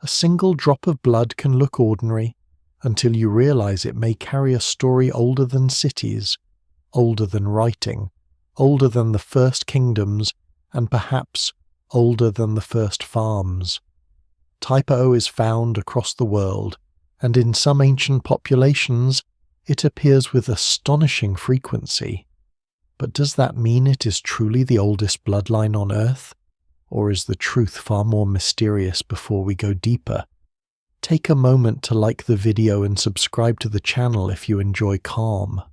A single drop of blood can look ordinary until you realize it may carry a story older than cities, older than writing, older than the first kingdoms, and perhaps older than the first farms. Type O is found across the world, and in some ancient populations it appears with astonishing frequency. But does that mean it is truly the oldest bloodline on Earth? Or is the truth far more mysterious before we go deeper? Take a moment to like the video and subscribe to the channel if you enjoy calm,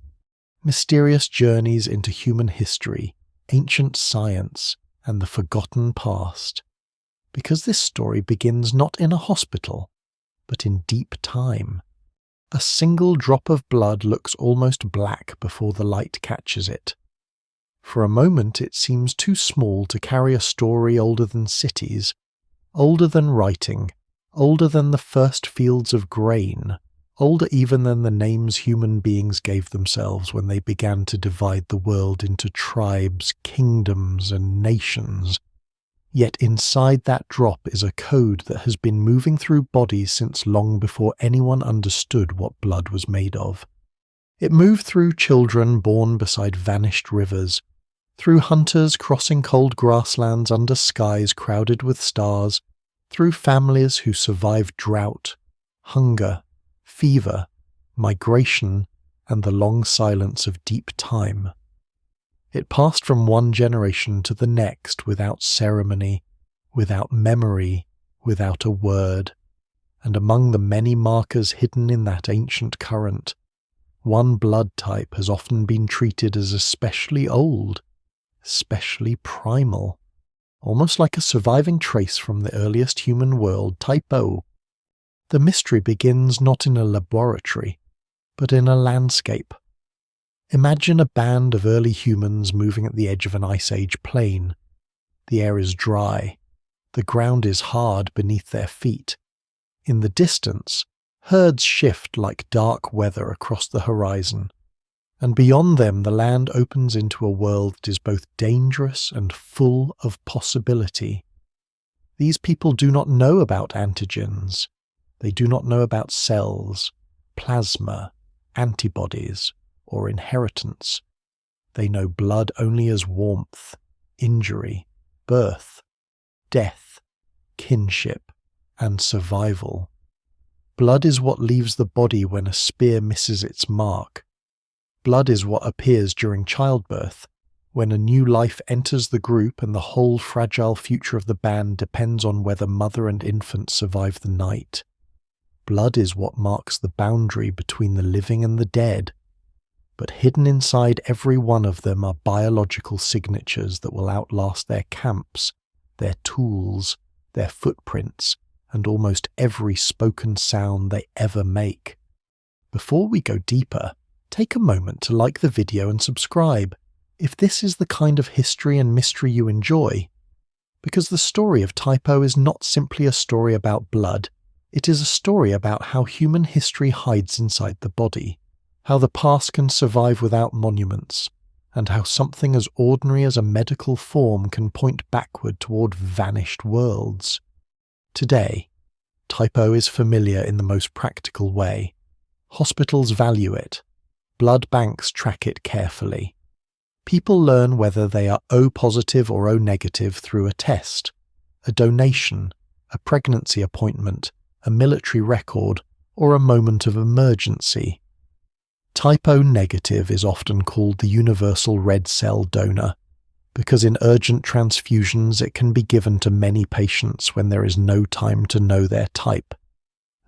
mysterious journeys into human history, ancient science, and the forgotten past. Because this story begins not in a hospital, but in deep time. A single drop of blood looks almost black before the light catches it. For a moment it seems too small to carry a story older than cities, older than writing, older than the first fields of grain, older even than the names human beings gave themselves when they began to divide the world into tribes, kingdoms, and nations. Yet inside that drop is a code that has been moving through bodies since long before anyone understood what blood was made of. It moved through children born beside vanished rivers, through hunters crossing cold grasslands under skies crowded with stars, through families who survived drought, hunger, fever, migration, and the long silence of deep time. It passed from one generation to the next without ceremony, without memory, without a word, and among the many markers hidden in that ancient current, one blood type has often been treated as especially old, especially primal, almost like a surviving trace from the earliest human world, Type O. The mystery begins not in a laboratory, but in a landscape. Imagine a band of early humans moving at the edge of an Ice Age plain. The air is dry. The ground is hard beneath their feet. In the distance, herds shift like dark weather across the horizon. And beyond them the land opens into a world that is both dangerous and full of possibility. These people do not know about antigens. They do not know about cells, plasma, antibodies, or inheritance. They know blood only as warmth, injury, birth, death, kinship, and survival. Blood is what leaves the body when a spear misses its mark. Blood is what appears during childbirth, when a new life enters the group and the whole fragile future of the band depends on whether mother and infant survive the night. Blood is what marks the boundary between the living and the dead. But hidden inside every one of them are biological signatures that will outlast their camps, their tools, their footprints, and almost every spoken sound they ever make. Before we go deeper, take a moment to like the video and subscribe, if this is the kind of history and mystery you enjoy. Because the story of Type O is not simply a story about blood, it is a story about how human history hides inside the body, how the past can survive without monuments, and how something as ordinary as a medical form can point backward toward vanished worlds. Today, Type O is familiar in the most practical way. Hospitals value it. Blood banks track it carefully. People learn whether they are O positive or O negative through a test, a donation, a pregnancy appointment, a military record, or a moment of emergency. Type O negative is often called the universal red cell donor, because in urgent transfusions it can be given to many patients when there is no time to know their type.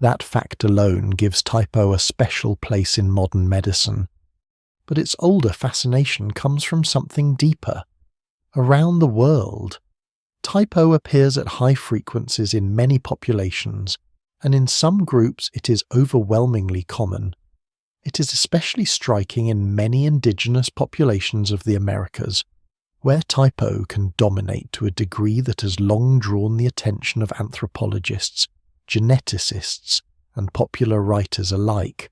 That fact alone gives Type O a special place in modern medicine. But its older fascination comes from something deeper. Around the world, Type O appears at high frequencies in many populations, and in some groups it is overwhelmingly common. It is especially striking in many indigenous populations of the Americas, where Type O can dominate to a degree that has long drawn the attention of anthropologists, geneticists, and popular writers alike.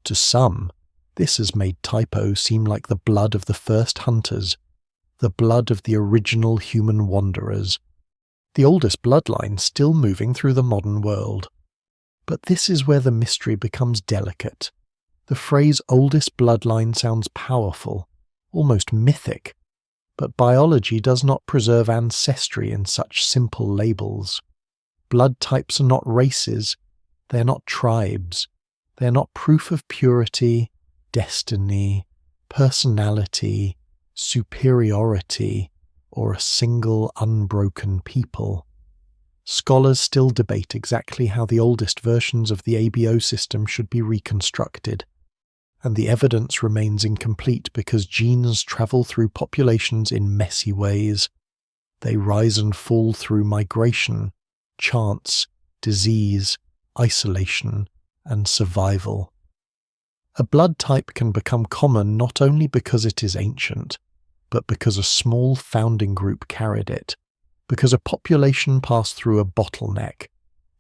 To some, this has made Type O seem like the blood of the first hunters, the blood of the original human wanderers. the oldest bloodline still moving through the modern world. But this is where the mystery becomes delicate. The phrase oldest bloodline sounds powerful, almost mythic, but biology does not preserve ancestry in such simple labels. Blood types are not races, they are not tribes, they are not proof of purity, destiny, personality, superiority, or a single unbroken people. Scholars still debate exactly how the oldest versions of the ABO system should be reconstructed, and the evidence remains incomplete because genes travel through populations in messy ways. They rise and fall through migration, chance, disease, isolation, and survival. A blood type can become common not only because it is ancient, but because a small founding group carried it, because a population passed through a bottleneck,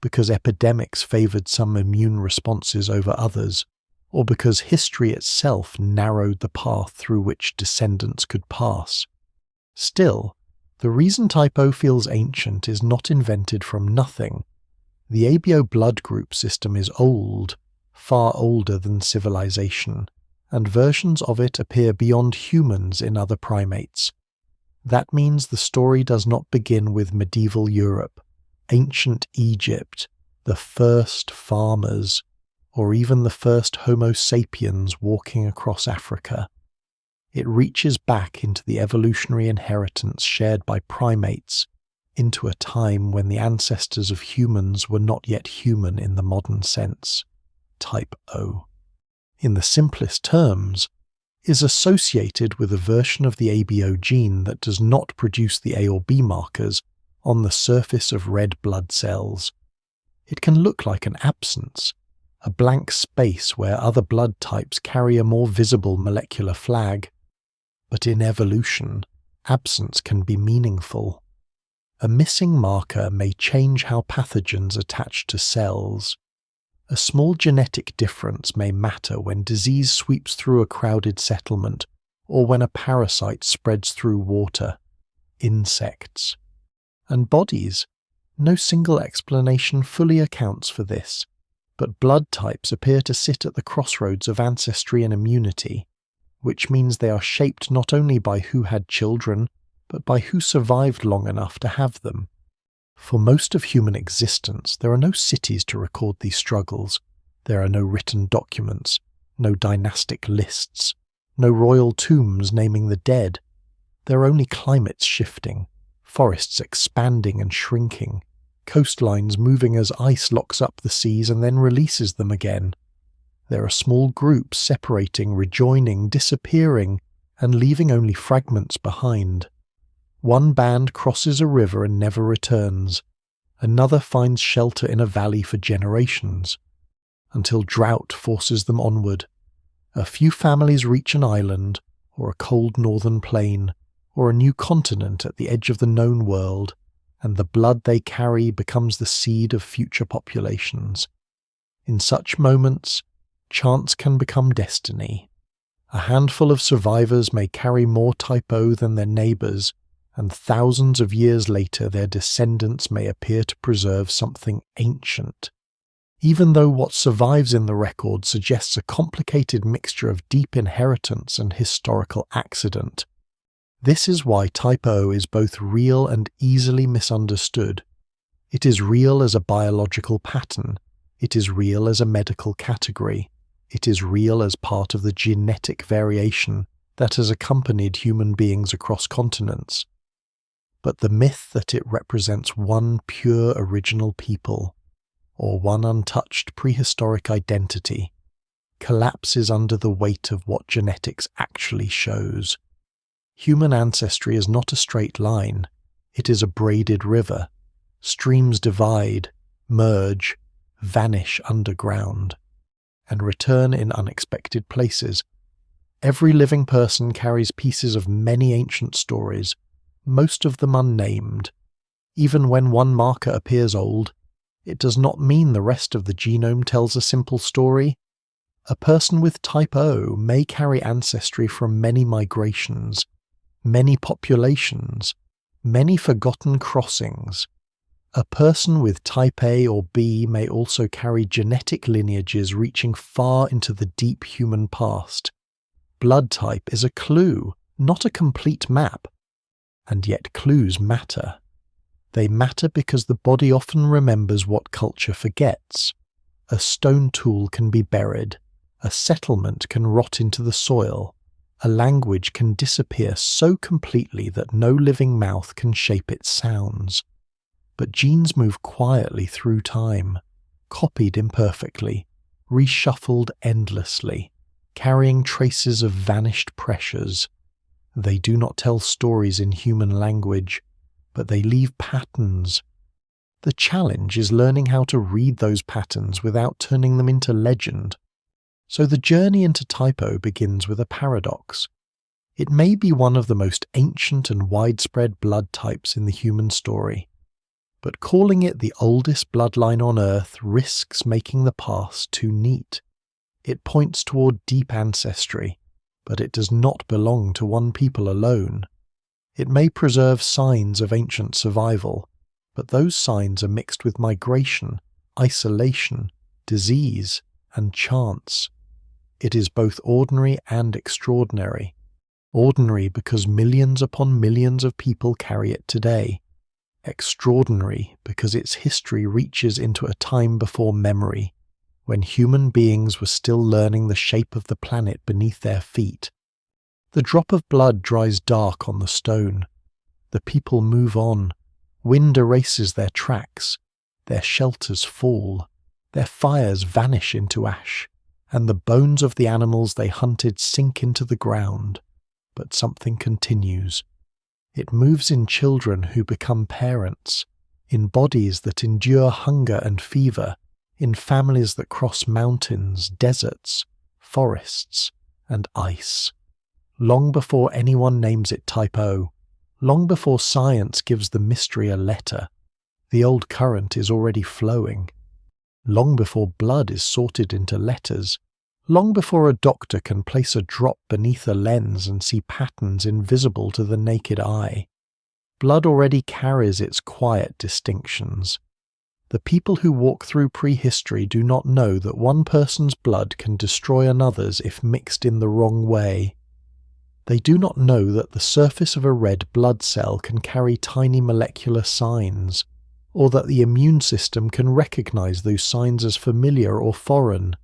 because epidemics favored some immune responses over others, or because history itself narrowed the path through which descendants could pass. Still, the reason Type O feels ancient is not invented from nothing. The ABO blood group system is old, far older than civilization, and versions of it appear beyond humans in other primates. That means the story does not begin with medieval Europe, ancient Egypt, the first farmers, or even the first Homo sapiens walking across Africa. It reaches back into the evolutionary inheritance shared by primates, into a time when the ancestors of humans were not yet human in the modern sense. Type O, in the simplest terms, is associated with a version of the ABO gene that does not produce the A or B markers on the surface of red blood cells. It can look like an absence, a blank space where other blood types carry a more visible molecular flag. But in evolution, absence can be meaningful. A missing marker may change how pathogens attach to cells. A small genetic difference may matter when disease sweeps through a crowded settlement or when a parasite spreads through water, insects. And bodies, no single explanation fully accounts for this, but blood types appear to sit at the crossroads of ancestry and immunity, which means they are shaped not only by who had children, but by who survived long enough to have them. For most of human existence, there are no cities to record these struggles. There are no written documents, no dynastic lists, no royal tombs naming the dead. There are only climates shifting, forests expanding and shrinking, coastlines moving as ice locks up the seas and then releases them again. There are small groups separating, rejoining, disappearing, and leaving only fragments behind. One band crosses a river and never returns. Another finds shelter in a valley for generations, until drought forces them onward. A few families reach an island, or a cold northern plain, or a new continent at the edge of the known world, and the blood they carry becomes the seed of future populations. In such moments, chance can become destiny. A handful of survivors may carry more Type O than their neighbours, and thousands of years later their descendants may appear to preserve something ancient, even though what survives in the record suggests a complicated mixture of deep inheritance and historical accident. This is why Type O is both real and easily misunderstood. It is real as a biological pattern. It is real as a medical category. It is real as part of the genetic variation that has accompanied human beings across continents. But the myth that it represents one pure original people, or one untouched prehistoric identity, collapses under the weight of what genetics actually shows. Human ancestry is not a straight line, it is a braided river. Streams divide, merge, vanish underground, and return in unexpected places. Every living person carries pieces of many ancient stories, most of them unnamed. Even when one marker appears old, it does not mean the rest of the genome tells a simple story. A person with Type O may carry ancestry from many migrations, many populations, many forgotten crossings, A person with type A or B may also carry genetic lineages reaching far into the deep human past. Blood type is a clue, not a complete map. And yet clues matter. They matter because the body often remembers what culture forgets. A stone tool can be buried. A settlement can rot into the soil. A language can disappear so completely that no living mouth can shape its sounds. But genes move quietly through time, copied imperfectly, reshuffled endlessly, carrying traces of vanished pressures. They do not tell stories in human language, but they leave patterns. The challenge is learning how to read those patterns without turning them into legend. So the journey into type O begins with a paradox. It may be one of the most ancient and widespread blood types in the human story, but calling it the oldest bloodline on Earth risks making the past too neat. It points toward deep ancestry, but it does not belong to one people alone. It may preserve signs of ancient survival, but those signs are mixed with migration, isolation, disease, and chance. It is both ordinary and extraordinary. Ordinary because millions upon millions of people carry it today. Extraordinary because its history reaches into a time before memory, when human beings were still learning the shape of the planet beneath their feet. The drop of blood dries dark on the stone. The people move on. Wind erases their tracks. Their shelters fall. Their fires vanish into ash, and the bones of the animals they hunted sink into the ground. But something continues. It moves in children who become parents, in bodies that endure hunger and fever, in families that cross mountains, deserts, forests, and ice. Long before anyone names it type O, long before science gives the mystery a letter, the old current is already flowing. Long before blood is sorted into letters, long before a doctor can place a drop beneath a lens and see patterns invisible to the naked eye, blood already carries its quiet distinctions. The people who walk through prehistory do not know that one person's blood can destroy another's if mixed in the wrong way. They do not know that the surface of a red blood cell can carry tiny molecular signs, or that the immune system can recognize those signs as familiar or foreign.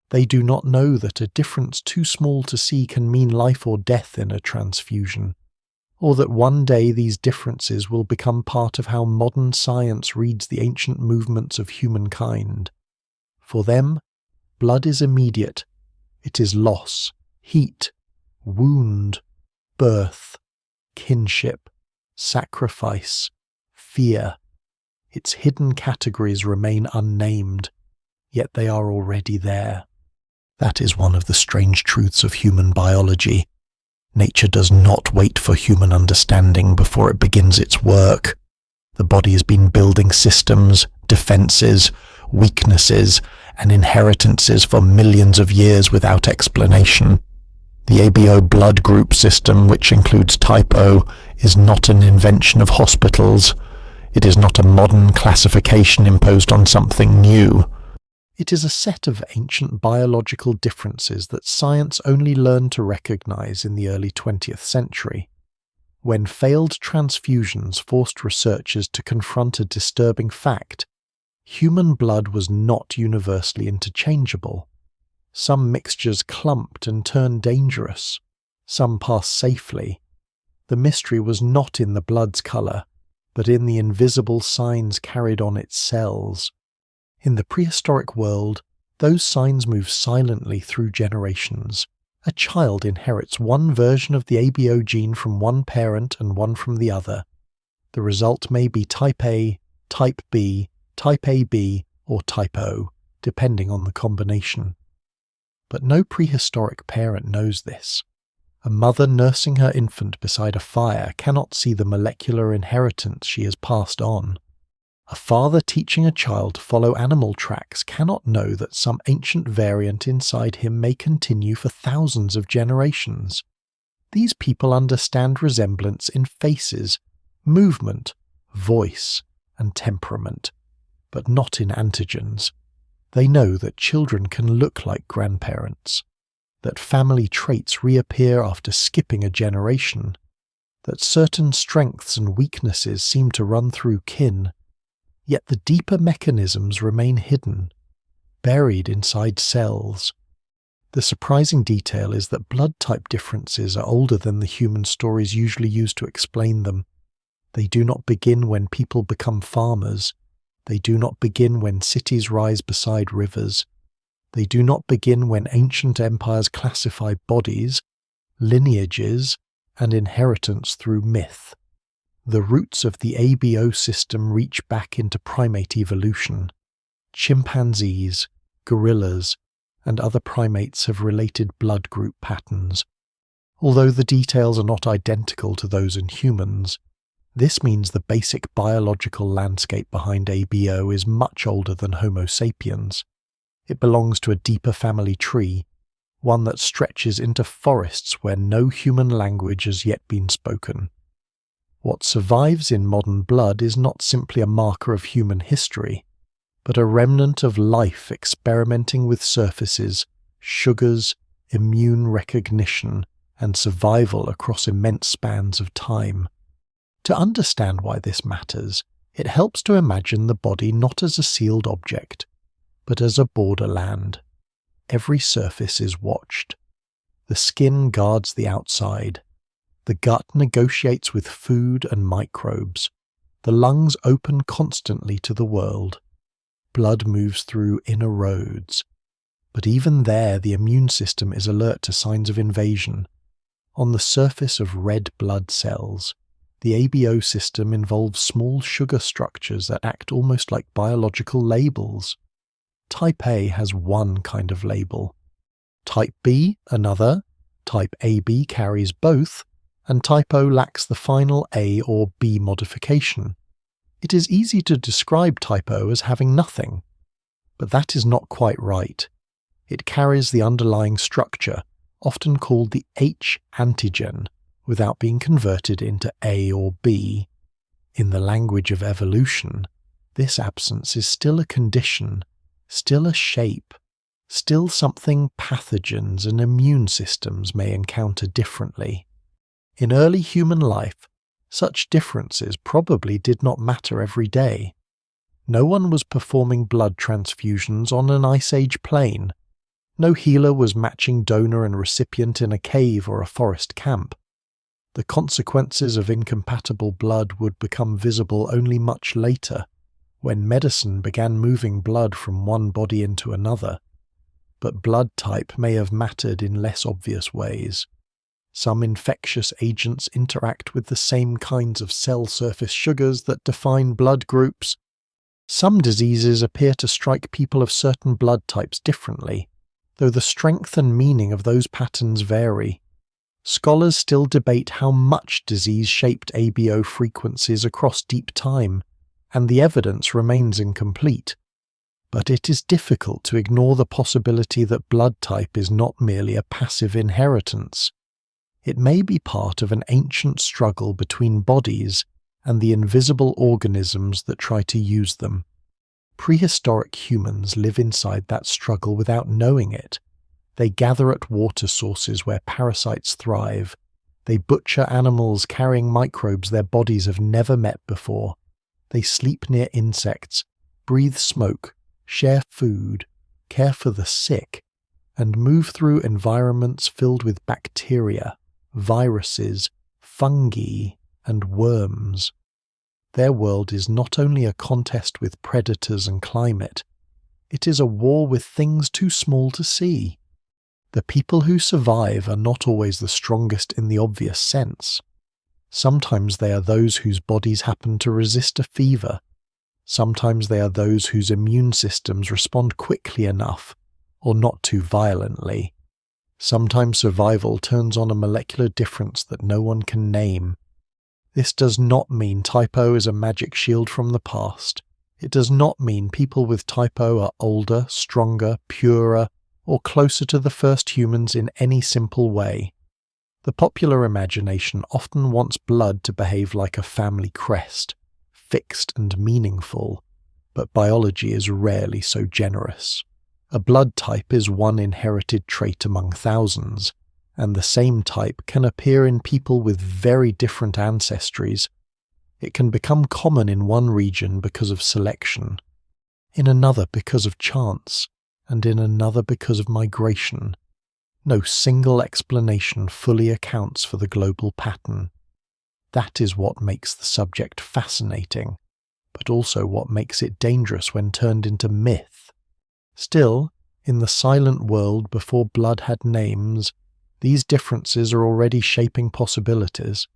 They do not know that a difference too small to see can mean life or death in a transfusion, or that one day these differences will become part of how modern science reads the ancient movements of humankind. For them, blood is immediate. It is loss, heat, wound, birth, kinship, sacrifice, fear. Its hidden categories remain unnamed, yet they are already there. That is one of the strange truths of human biology. Nature does not wait for human understanding before it begins its work. The body has been building systems, defenses, weaknesses, and inheritances for millions of years without explanation. The ABO blood group system, which includes type O, is not an invention of hospitals. It is not a modern classification imposed on something new. It is a set of ancient biological differences that science only learned to recognize in the early 20th century, when failed transfusions forced researchers to confront a disturbing fact. Human blood was not universally interchangeable. Some mixtures clumped and turned dangerous. Some passed safely. The mystery was not in the blood's colour, but in the invisible signs carried on its cells. In the prehistoric world, those signs move silently through generations. A child inherits one version of the ABO gene from one parent and one from the other. The result may be type A, type B, type AB, or type O, depending on the combination. But no prehistoric parent knows this. A mother nursing her infant beside a fire cannot see the molecular inheritance she has passed on. A father teaching a child to follow animal tracks cannot know that some ancient variant inside him may continue for thousands of generations. These people understand resemblance in faces, movement, voice, and temperament, but not in antigens. They know that children can look like grandparents, that family traits reappear after skipping a generation, that certain strengths and weaknesses seem to run through kin, yet the deeper mechanisms remain hidden, buried inside cells. The surprising detail is that blood type differences are older than the human stories usually use to explain them. They do not begin when people become farmers. They do not begin when cities rise beside rivers. They do not begin when ancient empires classify bodies, lineages, and inheritance through myth. The roots of the ABO system reach back into primate evolution. Chimpanzees, gorillas, and other primates have related blood group patterns. Although the details are not identical to those in humans, this means the basic biological landscape behind ABO is much older than Homo sapiens. It belongs to a deeper family tree, one that stretches into forests where no human language has yet been spoken. What survives in modern blood is not simply a marker of human history, but a remnant of life experimenting with surfaces, sugars, immune recognition, and survival across immense spans of time. To understand why this matters, it helps to imagine the body not as a sealed object, but as a borderland. Every surface is watched. The skin guards the outside. The gut negotiates with food and microbes. The lungs open constantly to the world. Blood moves through inner roads. But even there, the immune system is alert to signs of invasion. On the surface of red blood cells, the ABO system involves small sugar structures that act almost like biological labels. Type A has one kind of label. Type B, another. Type AB carries both, and type O lacks the final A or B modification. It is easy to describe type O as having nothing, but that is not quite right. It carries the underlying structure, often called the H antigen, without being converted into A or B. In the language of evolution, this absence is still a condition, still a shape, still something pathogens and immune systems may encounter differently. In early human life, such differences probably did not matter every day. No one was performing blood transfusions on an Ice Age plain. No healer was matching donor and recipient in a cave or a forest camp. The consequences of incompatible blood would become visible only much later, when medicine began moving blood from one body into another. But blood type may have mattered in less obvious ways. Some infectious agents interact with the same kinds of cell surface sugars that define blood groups. Some diseases appear to strike people of certain blood types differently, though the strength and meaning of those patterns vary. Scholars still debate how much disease shaped ABO frequencies across deep time, and the evidence remains incomplete. But it is difficult to ignore the possibility that blood type is not merely a passive inheritance. It may be part of an ancient struggle between bodies and the invisible organisms that try to use them. Prehistoric humans live inside that struggle without knowing it. They gather at water sources where parasites thrive. They butcher animals carrying microbes their bodies have never met before. They sleep near insects, breathe smoke, share food, care for the sick, and move through environments filled with bacteria, viruses, fungi, and worms. Their world is not only a contest with predators and climate, it is a war with things too small to see. The people who survive are not always the strongest in the obvious sense. Sometimes they are those whose bodies happen to resist a fever. Sometimes they are those whose immune systems respond quickly enough, or not too violently. Sometimes survival turns on a molecular difference that no one can name. This does not mean type O is a magic shield from the past. It does not mean people with type O are older, stronger, purer, or closer to the first humans in any simple way. The popular imagination often wants blood to behave like a family crest, fixed and meaningful, but biology is rarely so generous. A blood type is one inherited trait among thousands, and the same type can appear in people with very different ancestries. It can become common in one region because of selection, in another because of chance, and in another because of migration. No single explanation fully accounts for the global pattern. That is what makes the subject fascinating, but also what makes it dangerous when turned into myth. Still, in the silent world before blood had names, these differences are already shaping possibilities.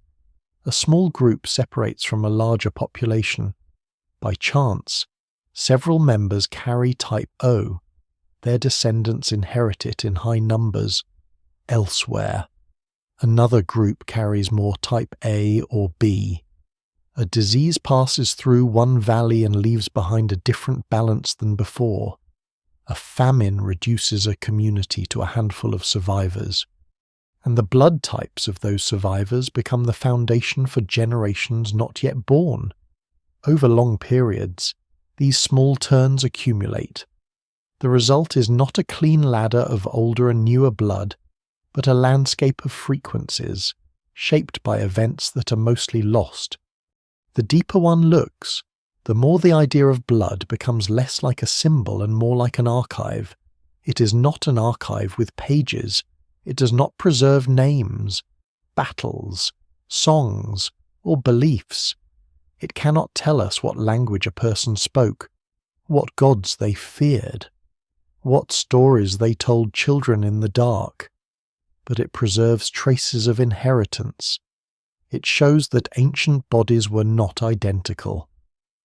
A small group separates from a larger population. By chance, several members carry type O. Their descendants inherit it in high numbers. Elsewhere, another group carries more type A or B. A disease passes through one valley and leaves behind a different balance than before. A famine reduces a community to a handful of survivors, and the blood types of those survivors become the foundation for generations not yet born. Over long periods, these small turns accumulate. The result is not a clean ladder of older and newer blood, but a landscape of frequencies, shaped by events that are mostly lost. The deeper one looks, the more the idea of blood becomes less like a symbol and more like an archive. It is not an archive with pages. It does not preserve names, battles, songs, or beliefs. It cannot tell us what language a person spoke, what gods they feared, what stories they told children in the dark. But it preserves traces of inheritance. It shows that ancient bodies were not identical.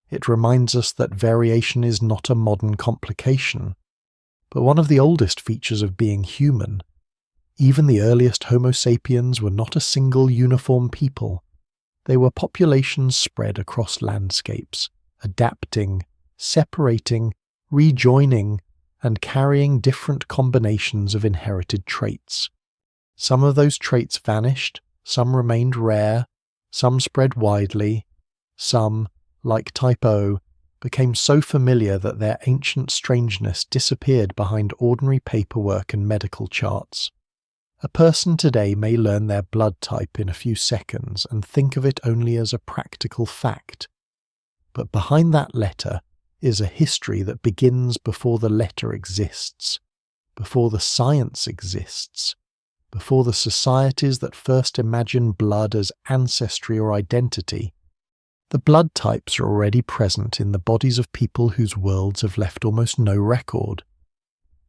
It reminds us that variation is not a modern complication, but one of the oldest features of being human. Even the earliest Homo sapiens were not a single uniform people. They were populations spread across landscapes, adapting, separating, rejoining, and carrying different combinations of inherited traits. Some of those traits vanished, some remained rare, some spread widely, some, like type O, became so familiar that their ancient strangeness disappeared behind ordinary paperwork and medical charts. A person today may learn their blood type in a few seconds and think of it only as a practical fact. But behind that letter is a history that begins before the letter exists, before the science exists, before the societies that first imagine blood as ancestry or identity. The blood types are already present in the bodies of people whose worlds have left almost no record.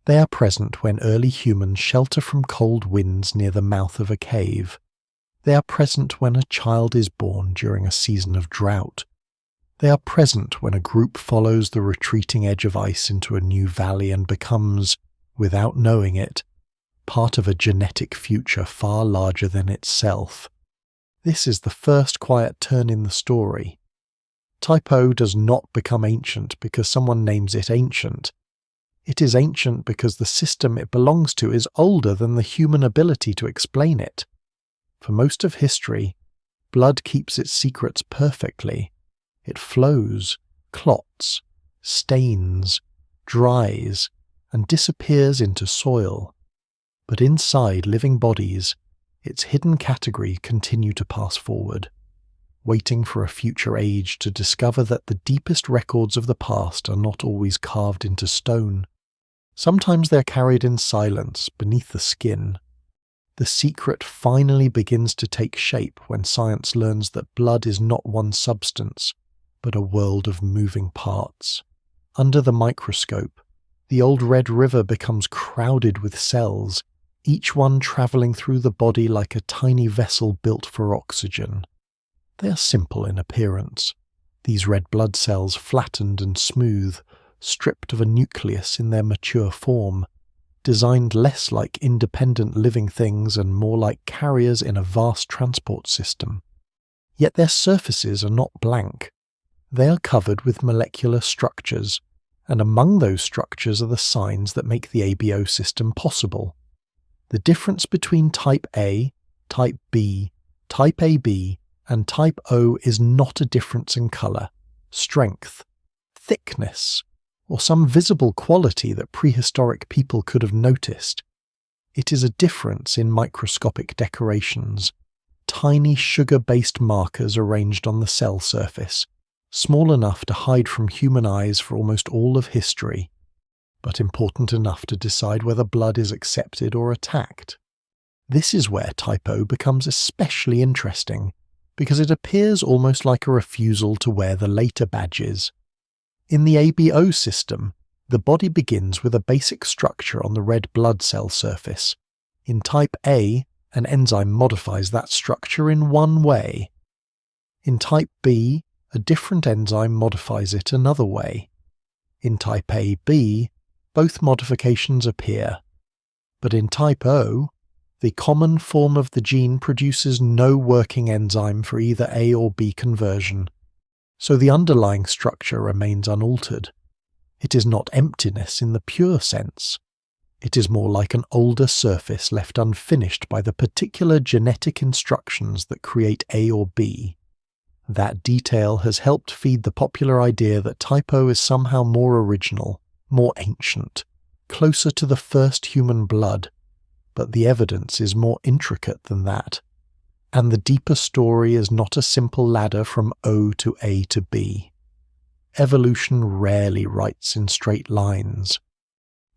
They are present when early humans shelter from cold winds near the mouth of a cave. They are present when a child is born during a season of drought. They are present when a group follows the retreating edge of ice into a new valley and becomes, without knowing it, part of a genetic future far larger than itself. This is the first quiet turn in the story. Type O does not become ancient because someone names it ancient. It is ancient because the system it belongs to is older than the human ability to explain it. For most of history, blood keeps its secrets perfectly. It flows, clots, stains, dries, and disappears into soil. But inside living bodies, its hidden category continue to pass forward, waiting for a future age to discover that the deepest records of the past are not always carved into stone. Sometimes they're carried in silence beneath the skin. The secret finally begins to take shape when science learns that blood is not one substance, but a world of moving parts. Under the microscope, the old red river becomes crowded with cells, each one travelling through the body like a tiny vessel built for oxygen. They are simple in appearance, these red blood cells flattened and smooth, stripped of a nucleus in their mature form, designed less like independent living things and more like carriers in a vast transport system. Yet their surfaces are not blank. They are covered with molecular structures, and among those structures are the signs that make the ABO system possible. The difference between type A, type B, type AB, and type O is not a difference in colour. strength, thickness, or some visible quality that prehistoric people could have noticed. It is a difference in microscopic decorations, tiny sugar-based markers arranged on the cell surface, small enough to hide from human eyes for almost all of history, but important enough to decide whether blood is accepted or attacked. This is where Type O becomes especially interesting, because it appears almost like a refusal to wear the later badges. In the ABO system, the body begins with a basic structure on the red blood cell surface. In Type A, an enzyme modifies that structure in one way. In Type B, a different enzyme modifies it another way. In Type AB, both modifications appear. But in Type O, the common form of the gene produces no working enzyme for either A or B conversion, so the underlying structure remains unaltered. It is not emptiness in the pure sense. It is more like an older surface left unfinished by the particular genetic instructions that create A or B. That detail has helped feed the popular idea that Type O is somehow more original, more ancient, closer to the first human blood, but the evidence is more intricate than that, and the deeper story is not a simple ladder from O to A to B. Evolution rarely writes in straight lines.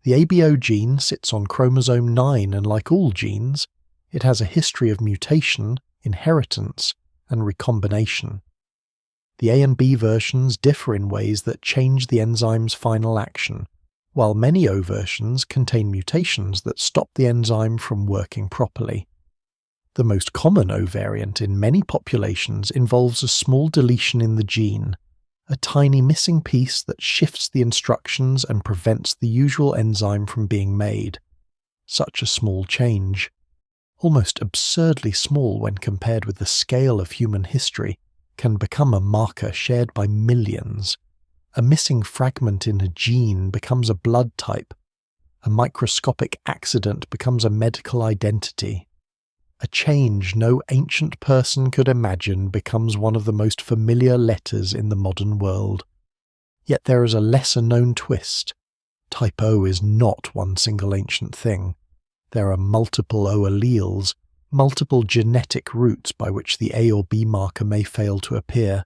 The ABO gene sits on chromosome 9, and like all genes, it has a history of mutation, inheritance, and recombination. The A and B versions differ in ways that change the enzyme's final action, while many O versions contain mutations that stop the enzyme from working properly. The most common O variant in many populations involves a small deletion in the gene, a tiny missing piece that shifts the instructions and prevents the usual enzyme from being made. Such a small change, almost absurdly small when compared with the scale of human history, can become a marker shared by millions. A missing fragment in a gene becomes a blood type. A microscopic accident becomes a medical identity. A change no ancient person could imagine becomes one of the most familiar letters in the modern world. Yet there is a lesser-known twist. Type O is not one single ancient thing. There are multiple O alleles, multiple genetic routes by which the A or B marker may fail to appear.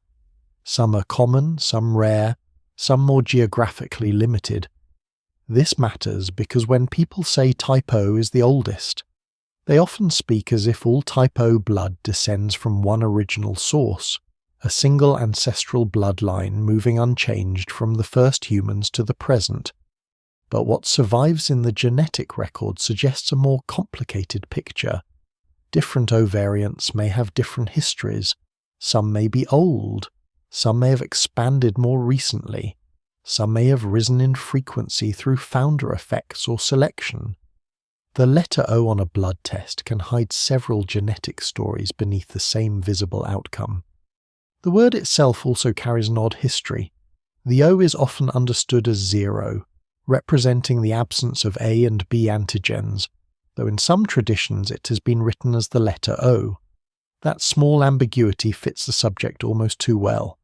Some are common, some rare, some more geographically limited. This matters because when people say Type O is the oldest, they often speak as if all Type O blood descends from one original source, a single ancestral bloodline moving unchanged from the first humans to the present. But what survives in the genetic record suggests a more complicated picture. Different O variants may have different histories. Some may be old. Some may have expanded more recently. Some may have risen in frequency through founder effects or selection. The letter O on a blood test can hide several genetic stories beneath the same visible outcome. The word itself also carries an odd history. The O is often understood as 0, representing the absence of A and B antigens, though in some traditions it has been written as the letter O. That small ambiguity fits the subject almost too well.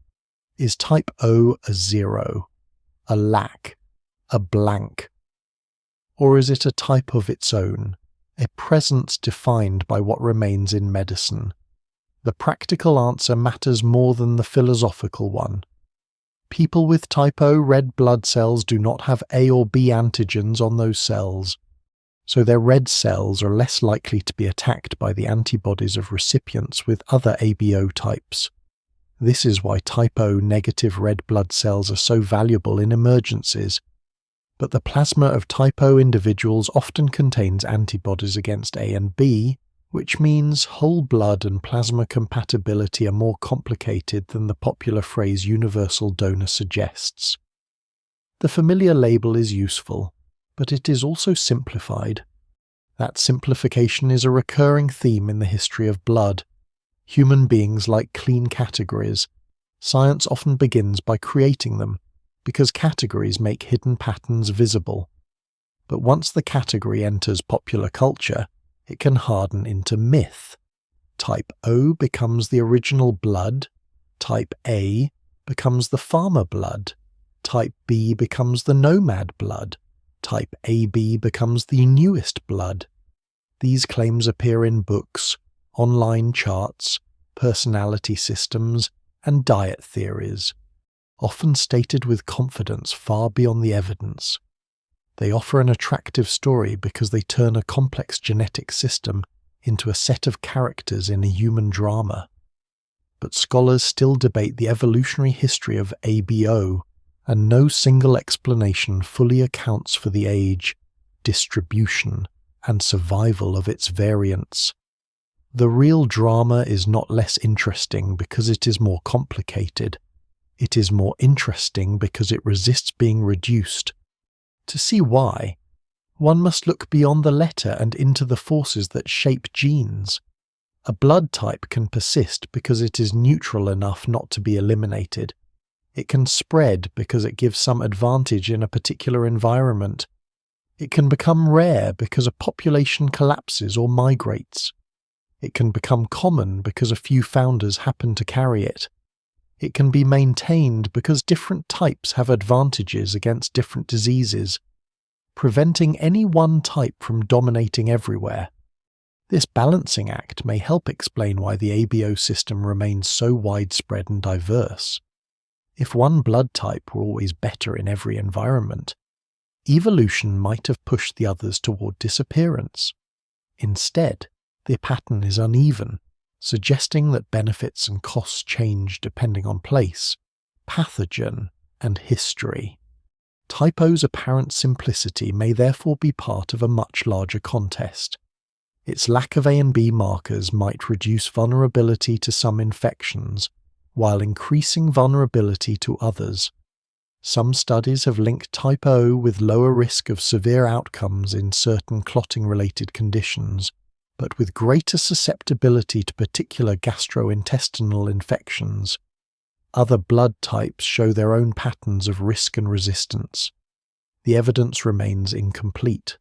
Is Type O a 0, a lack, a blank? Or is it a type of its own, a presence defined by what remains in medicine? The practical answer matters more than the philosophical one. People with Type O red blood cells do not have A or B antigens on those cells, so their red cells are less likely to be attacked by the antibodies of recipients with other ABO types. This is why Type O negative red blood cells are so valuable in emergencies. But the plasma of Type O individuals often contains antibodies against A and B, which means whole blood and plasma compatibility are more complicated than the popular phrase universal donor suggests. The familiar label is useful, but it is also simplified. That simplification is a recurring theme in the history of blood. Human beings like clean categories. Science often begins by creating them, because categories make hidden patterns visible. But once the category enters popular culture, it can harden into myth. Type O becomes the original blood, Type A becomes the farmer blood, type B becomes the nomad blood, type AB becomes the newest blood. These claims appear in books, online charts, personality systems, and diet theories, often stated with confidence far beyond the evidence. They offer an attractive story because they turn a complex genetic system into a set of characters in a human drama. But scholars still debate the evolutionary history of ABO, and no single explanation fully accounts for the age, distribution, and survival of its variants. The real drama is not less interesting because it is more complicated. It is more interesting because it resists being reduced. To see why, one must look beyond the letter and into the forces that shape genes. A blood type can persist because it is neutral enough not to be eliminated. It can spread because it gives some advantage in a particular environment. It can become rare because a population collapses or migrates. It can become common because a few founders happen to carry it. It can be maintained because different types have advantages against different diseases, preventing any one type from dominating everywhere. This balancing act may help explain why the ABO system remains so widespread and diverse. If one blood type were always better in every environment, evolution might have pushed the others toward disappearance. Instead, the pattern is uneven, suggesting that benefits and costs change depending on place, pathogen, and history. Type O's apparent simplicity may therefore be part of a much larger contest. Its lack of A and B markers might reduce vulnerability to some infections, while increasing vulnerability to others. Some studies have linked type O with lower risk of severe outcomes in certain clotting-related conditions, but with greater susceptibility to particular gastrointestinal infections. Other blood types show their own patterns of risk and resistance. The evidence remains incomplete,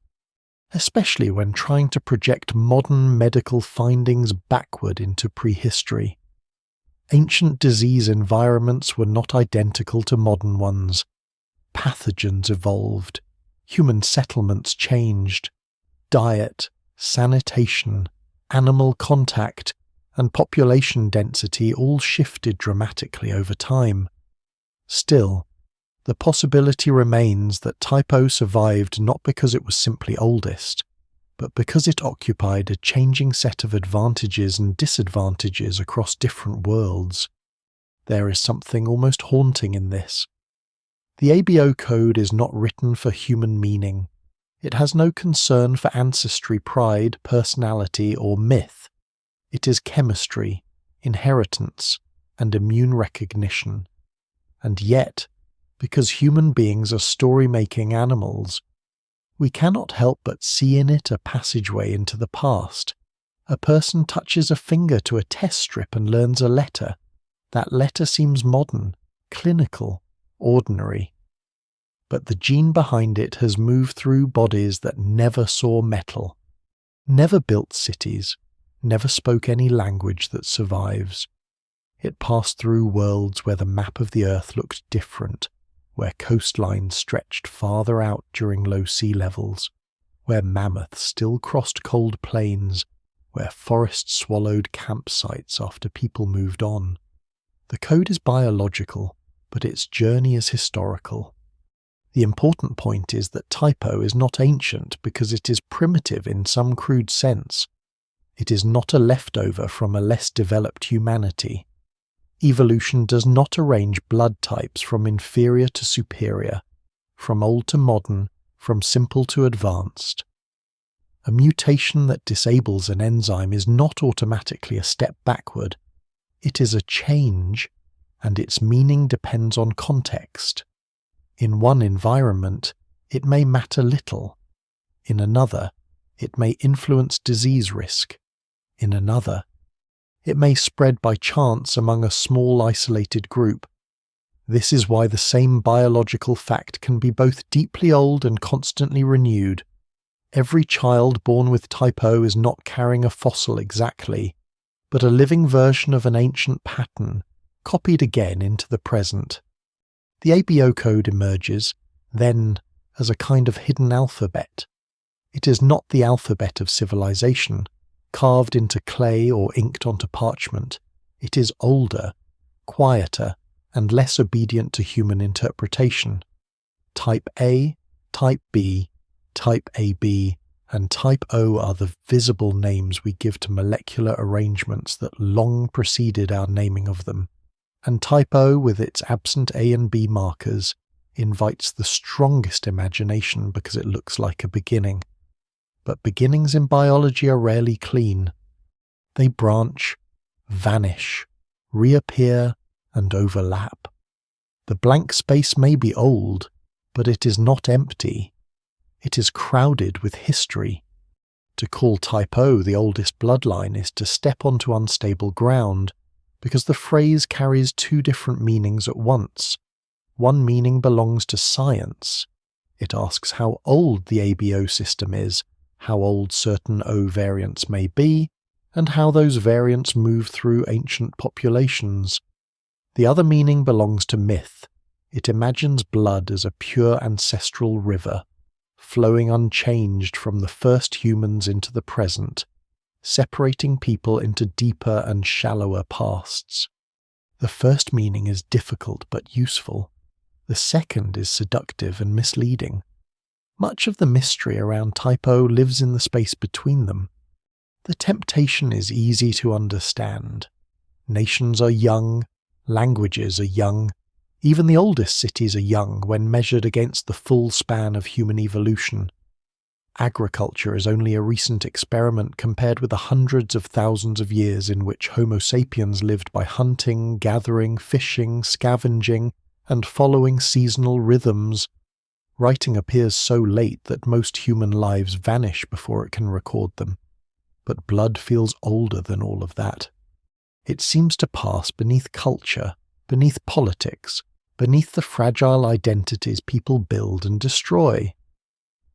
especially when trying to project modern medical findings backward into prehistory. Ancient disease environments were not identical to modern ones. Pathogens evolved, human settlements changed, diet, sanitation, animal contact, and population density all shifted dramatically over time. Still, the possibility remains that type O survived not because it was simply oldest, but because it occupied a changing set of advantages and disadvantages across different worlds. There is something almost haunting in this. The ABO code is not written for human meaning. It has no concern for ancestry, pride, personality, or myth. It is chemistry, inheritance, and immune recognition. And yet, because human beings are story-making animals, we cannot help but see in it a passageway into the past. A person touches a finger to a test strip and learns a letter. That letter seems modern, clinical, ordinary. But the gene behind it has moved through bodies that never saw metal, never built cities, never spoke any language that survives. It passed through worlds where the map of the earth looked different, where coastlines stretched farther out during low sea levels, where mammoths still crossed cold plains, where forests swallowed campsites after people moved on. The code is biological, but its journey is historical. The important point is that type O is not ancient because it is primitive in some crude sense. It is not a leftover from a less developed humanity. Evolution does not arrange blood types from inferior to superior, from old to modern, from simple to advanced. A mutation that disables an enzyme is not automatically a step backward. It is a change, and its meaning depends on context. In one environment, it may matter little. In another, it may influence disease risk. In another, it may spread by chance among a small isolated group. This is why the same biological fact can be both deeply old and constantly renewed. Every child born with type O is not carrying a fossil exactly, but a living version of an ancient pattern, copied again into the present. The ABO code emerges, then, as a kind of hidden alphabet. It is not the alphabet of civilization, carved into clay or inked onto parchment. It is older, quieter, and less obedient to human interpretation. Type A, Type B, Type AB, and Type O are the visible names we give to molecular arrangements that long preceded our naming of them, and Type O, with its absent A and B markers, invites the strongest imagination because it looks like a beginning. But beginnings in biology are rarely clean. They branch, vanish, reappear, and overlap. The blank space may be old, but it is not empty. It is crowded with history. To call Type O the oldest bloodline is to step onto unstable ground, because the phrase carries two different meanings at once. One meaning belongs to science. It asks how old the ABO system is, how old certain O variants may be, and how those variants move through ancient populations. The other meaning belongs to myth. It imagines blood as a pure ancestral river, flowing unchanged from the first humans into the present, separating people into deeper and shallower pasts. The first meaning is difficult but useful. The second is seductive and misleading. Much of the mystery around Type O lives in the space between them. The temptation is easy to understand. Nations are young, languages are young, even the oldest cities are young when measured against the full span of human evolution. Agriculture is only a recent experiment compared with the hundreds of thousands of years in which Homo sapiens lived by hunting, gathering, fishing, scavenging, and following seasonal rhythms. Writing appears so late that most human lives vanish before it can record them. But blood feels older than all of that. It seems to pass beneath culture, beneath politics, beneath the fragile identities people build and destroy.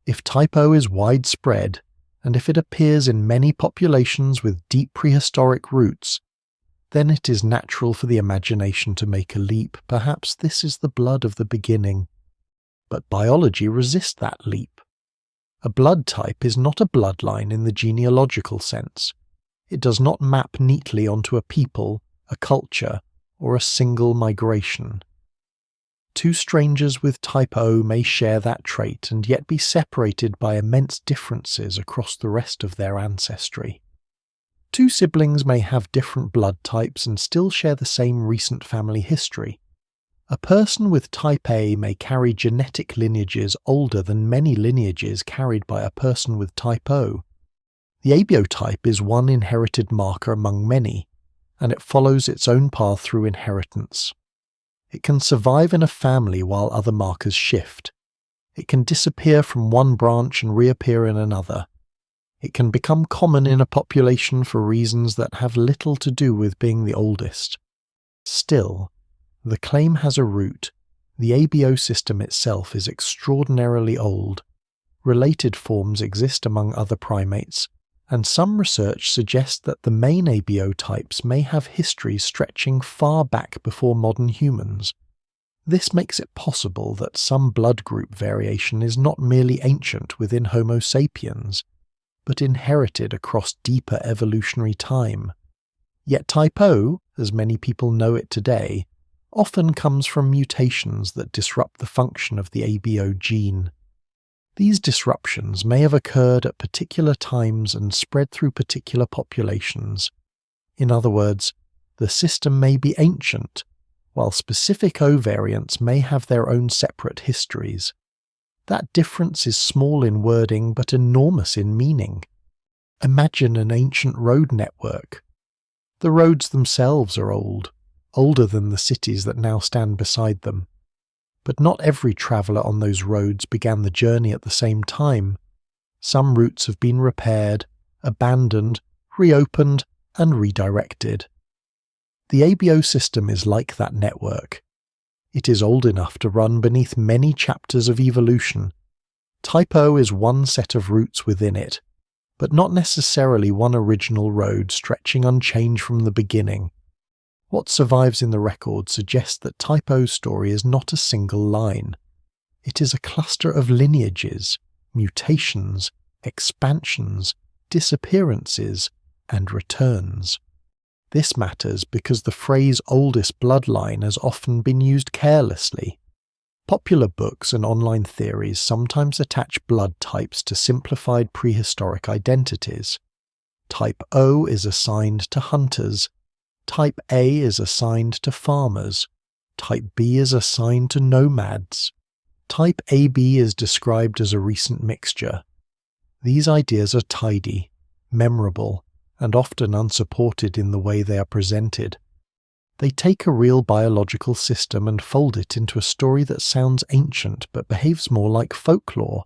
If Type O is widespread, and if it appears in many populations with deep prehistoric roots, then it is natural for the imagination to make a leap. Perhaps this is the blood of the beginning. But biology resists that leap. A blood type is not a bloodline in the genealogical sense. It does not map neatly onto a people, a culture, or a single migration. Two strangers with Type O may share that trait and yet be separated by immense differences across the rest of their ancestry. Two siblings may have different blood types and still share the same recent family history. A person with Type A may carry genetic lineages older than many lineages carried by a person with Type O. The ABO type is one inherited marker among many, and it follows its own path through inheritance. It can survive in a family while other markers shift. It can disappear from one branch and reappear in another. It can become common in a population for reasons that have little to do with being the oldest. Still, the claim has a root. The ABO system itself is extraordinarily old. Related forms exist among other primates, and some research suggests that the main ABO types may have histories stretching far back before modern humans. This makes it possible that some blood group variation is not merely ancient within Homo sapiens, but inherited across deeper evolutionary time. Yet Type O, as many people know it today, often comes from mutations that disrupt the function of the ABO gene. These disruptions may have occurred at particular times and spread through particular populations. In other words, the system may be ancient, while specific O variants may have their own separate histories. That difference is small in wording but enormous in meaning. Imagine an ancient road network. The roads themselves are old, older than the cities that now stand beside them. But not every traveller on those roads began the journey at the same time. Some routes have been repaired, abandoned, reopened, and redirected. The ABO system is like that network. It is old enough to run beneath many chapters of evolution. Type O is one set of routes within it, but not necessarily one original road stretching unchanged from the beginning. What survives in the record suggests that Type O's story is not a single line. It is a cluster of lineages, mutations, expansions, disappearances, and returns. This matters because the phrase oldest bloodline has often been used carelessly. Popular books and online theories sometimes attach blood types to simplified prehistoric identities. Type O is assigned to hunters. Type A is assigned to farmers. Type B is assigned to nomads. Type AB is described as a recent mixture. These ideas are tidy, memorable, and often unsupported in the way they are presented. They take a real biological system and fold it into a story that sounds ancient but behaves more like folklore.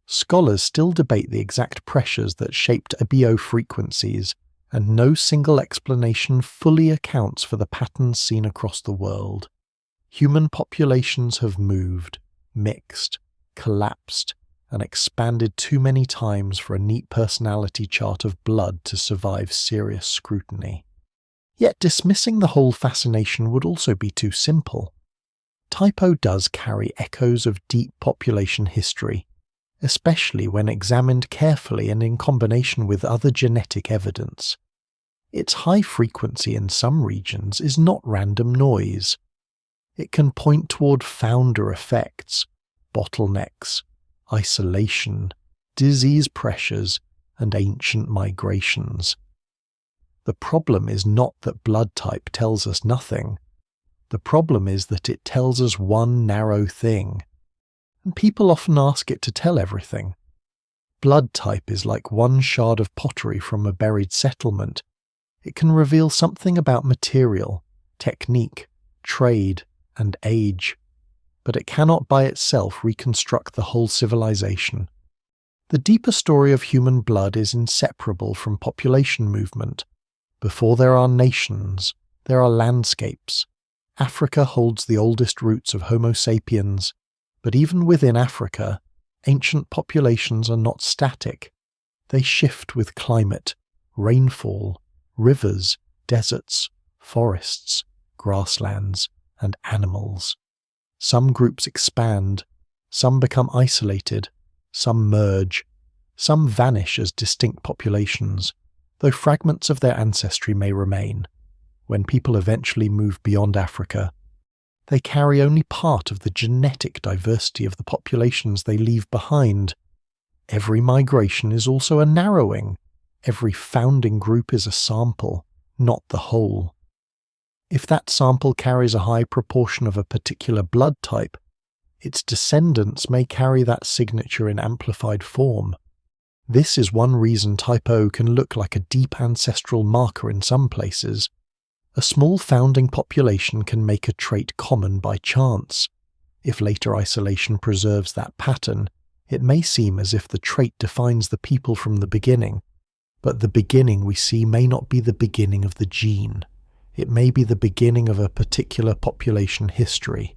Scholars still debate the exact pressures that shaped ABO frequencies, and no single explanation fully accounts for the patterns seen across the world. Human populations have moved, mixed, collapsed, and expanded too many times for a neat personality chart of blood to survive serious scrutiny. Yet dismissing the whole fascination would also be too simple. Type O does carry echoes of deep population history, especially when examined carefully and in combination with other genetic evidence. Its high frequency in some regions is not random noise. It can point toward founder effects, bottlenecks, isolation, disease pressures, and ancient migrations. The problem is not that blood type tells us nothing. The problem is that it tells us one narrow thing. And people often ask it to tell everything. Blood type is like one shard of pottery from a buried settlement. It can reveal something about material, technique, trade, and age, but it cannot by itself reconstruct the whole civilization. The deeper story of human blood is inseparable from population movement. Before there are nations, there are landscapes. Africa holds the oldest roots of Homo sapiens, but even within Africa, ancient populations are not static. They shift with climate, rainfall, rivers, deserts, forests, grasslands, and animals. Some groups expand, some become isolated, some merge, some vanish as distinct populations, though fragments of their ancestry may remain. When people eventually move beyond Africa, they carry only part of the genetic diversity of the populations they leave behind. Every migration is also a narrowing. Every founding group is a sample, not the whole. If that sample carries a high proportion of a particular blood type, its descendants may carry that signature in amplified form. This is one reason Type O can look like a deep ancestral marker in some places. A small founding population can make a trait common by chance. If later isolation preserves that pattern, it may seem as if the trait defines the people from the beginning. But the beginning we see may not be the beginning of the gene. It may be the beginning of a particular population history.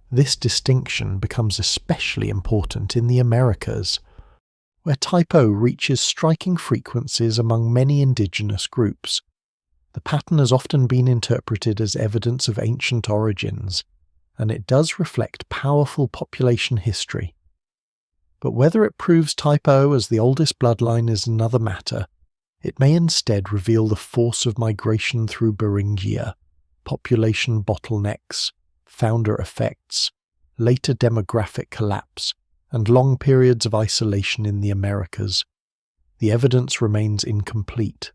This distinction becomes especially important in the Americas, where Type O reaches striking frequencies among many indigenous groups. The pattern has often been interpreted as evidence of ancient origins, and it does reflect powerful population history. But whether it proves Type O as the oldest bloodline is another matter. It may instead reveal the force of migration through Beringia, population bottlenecks, founder effects, later demographic collapse, and long periods of isolation in the Americas. The evidence remains incomplete,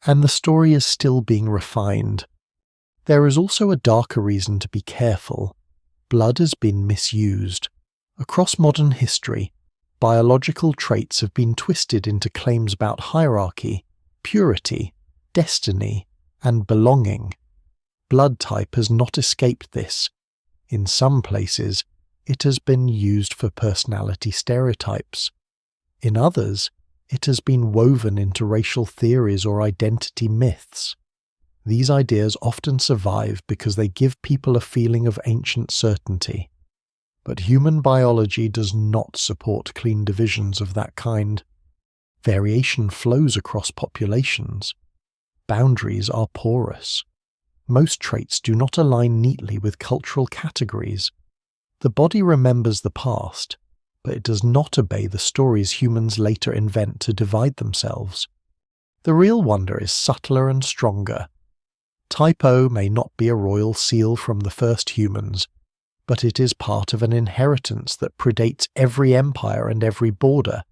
and the story is still being refined. There is also a darker reason to be careful. Blood has been misused. Across modern history, biological traits have been twisted into claims about hierarchy, purity, destiny, and belonging. Blood type has not escaped this. In some places, it has been used for personality stereotypes. In others, it has been woven into racial theories or identity myths. These ideas often survive because they give people a feeling of ancient certainty. But human biology does not support clean divisions of that kind. Variation flows across populations. Boundaries are porous. Most traits do not align neatly with cultural categories. The body remembers the past, but it does not obey the stories humans later invent to divide themselves. The real wonder is subtler and stronger. Type O may not be a royal seal from the first humans, but it is part of an inheritance that predates every empire and every border.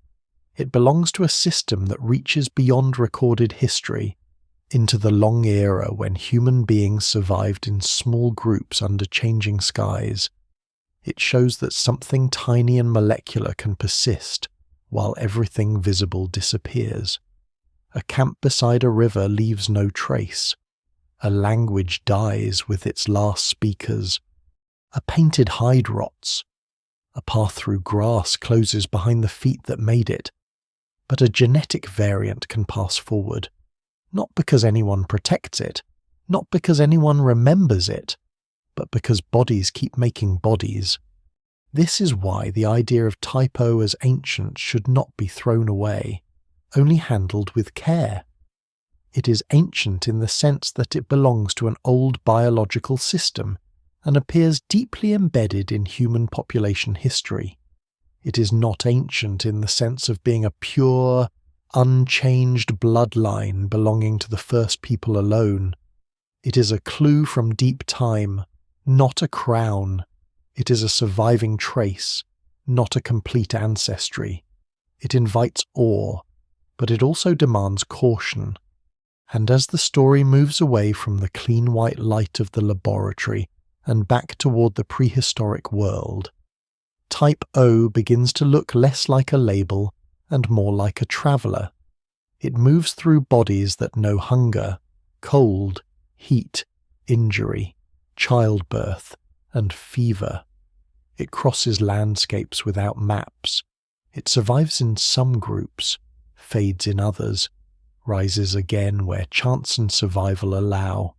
It belongs to a system that reaches beyond recorded history, into the long era when human beings survived in small groups under changing skies. It shows that something tiny and molecular can persist while everything visible disappears. A camp beside a river leaves no trace. A language dies with its last speakers. A painted hide rots. A path through grass closes behind the feet that made it. But a genetic variant can pass forward, not because anyone protects it, not because anyone remembers it, but because bodies keep making bodies. This is why the idea of Type O as ancient should not be thrown away, only handled with care. It is ancient in the sense that it belongs to an old biological system and appears deeply embedded in human population history. It is not ancient in the sense of being a pure, unchanged bloodline belonging to the first people alone. It is a clue from deep time, not a crown. It is a surviving trace, not a complete ancestry. It invites awe, but it also demands caution. And as the story moves away from the clean white light of the laboratory and back toward the prehistoric world, Type O begins to look less like a label and more like a traveller. It moves through bodies that know hunger, cold, heat, injury, childbirth, and fever. It crosses landscapes without maps. It survives in some groups, fades in others, rises again where chance and survival allow.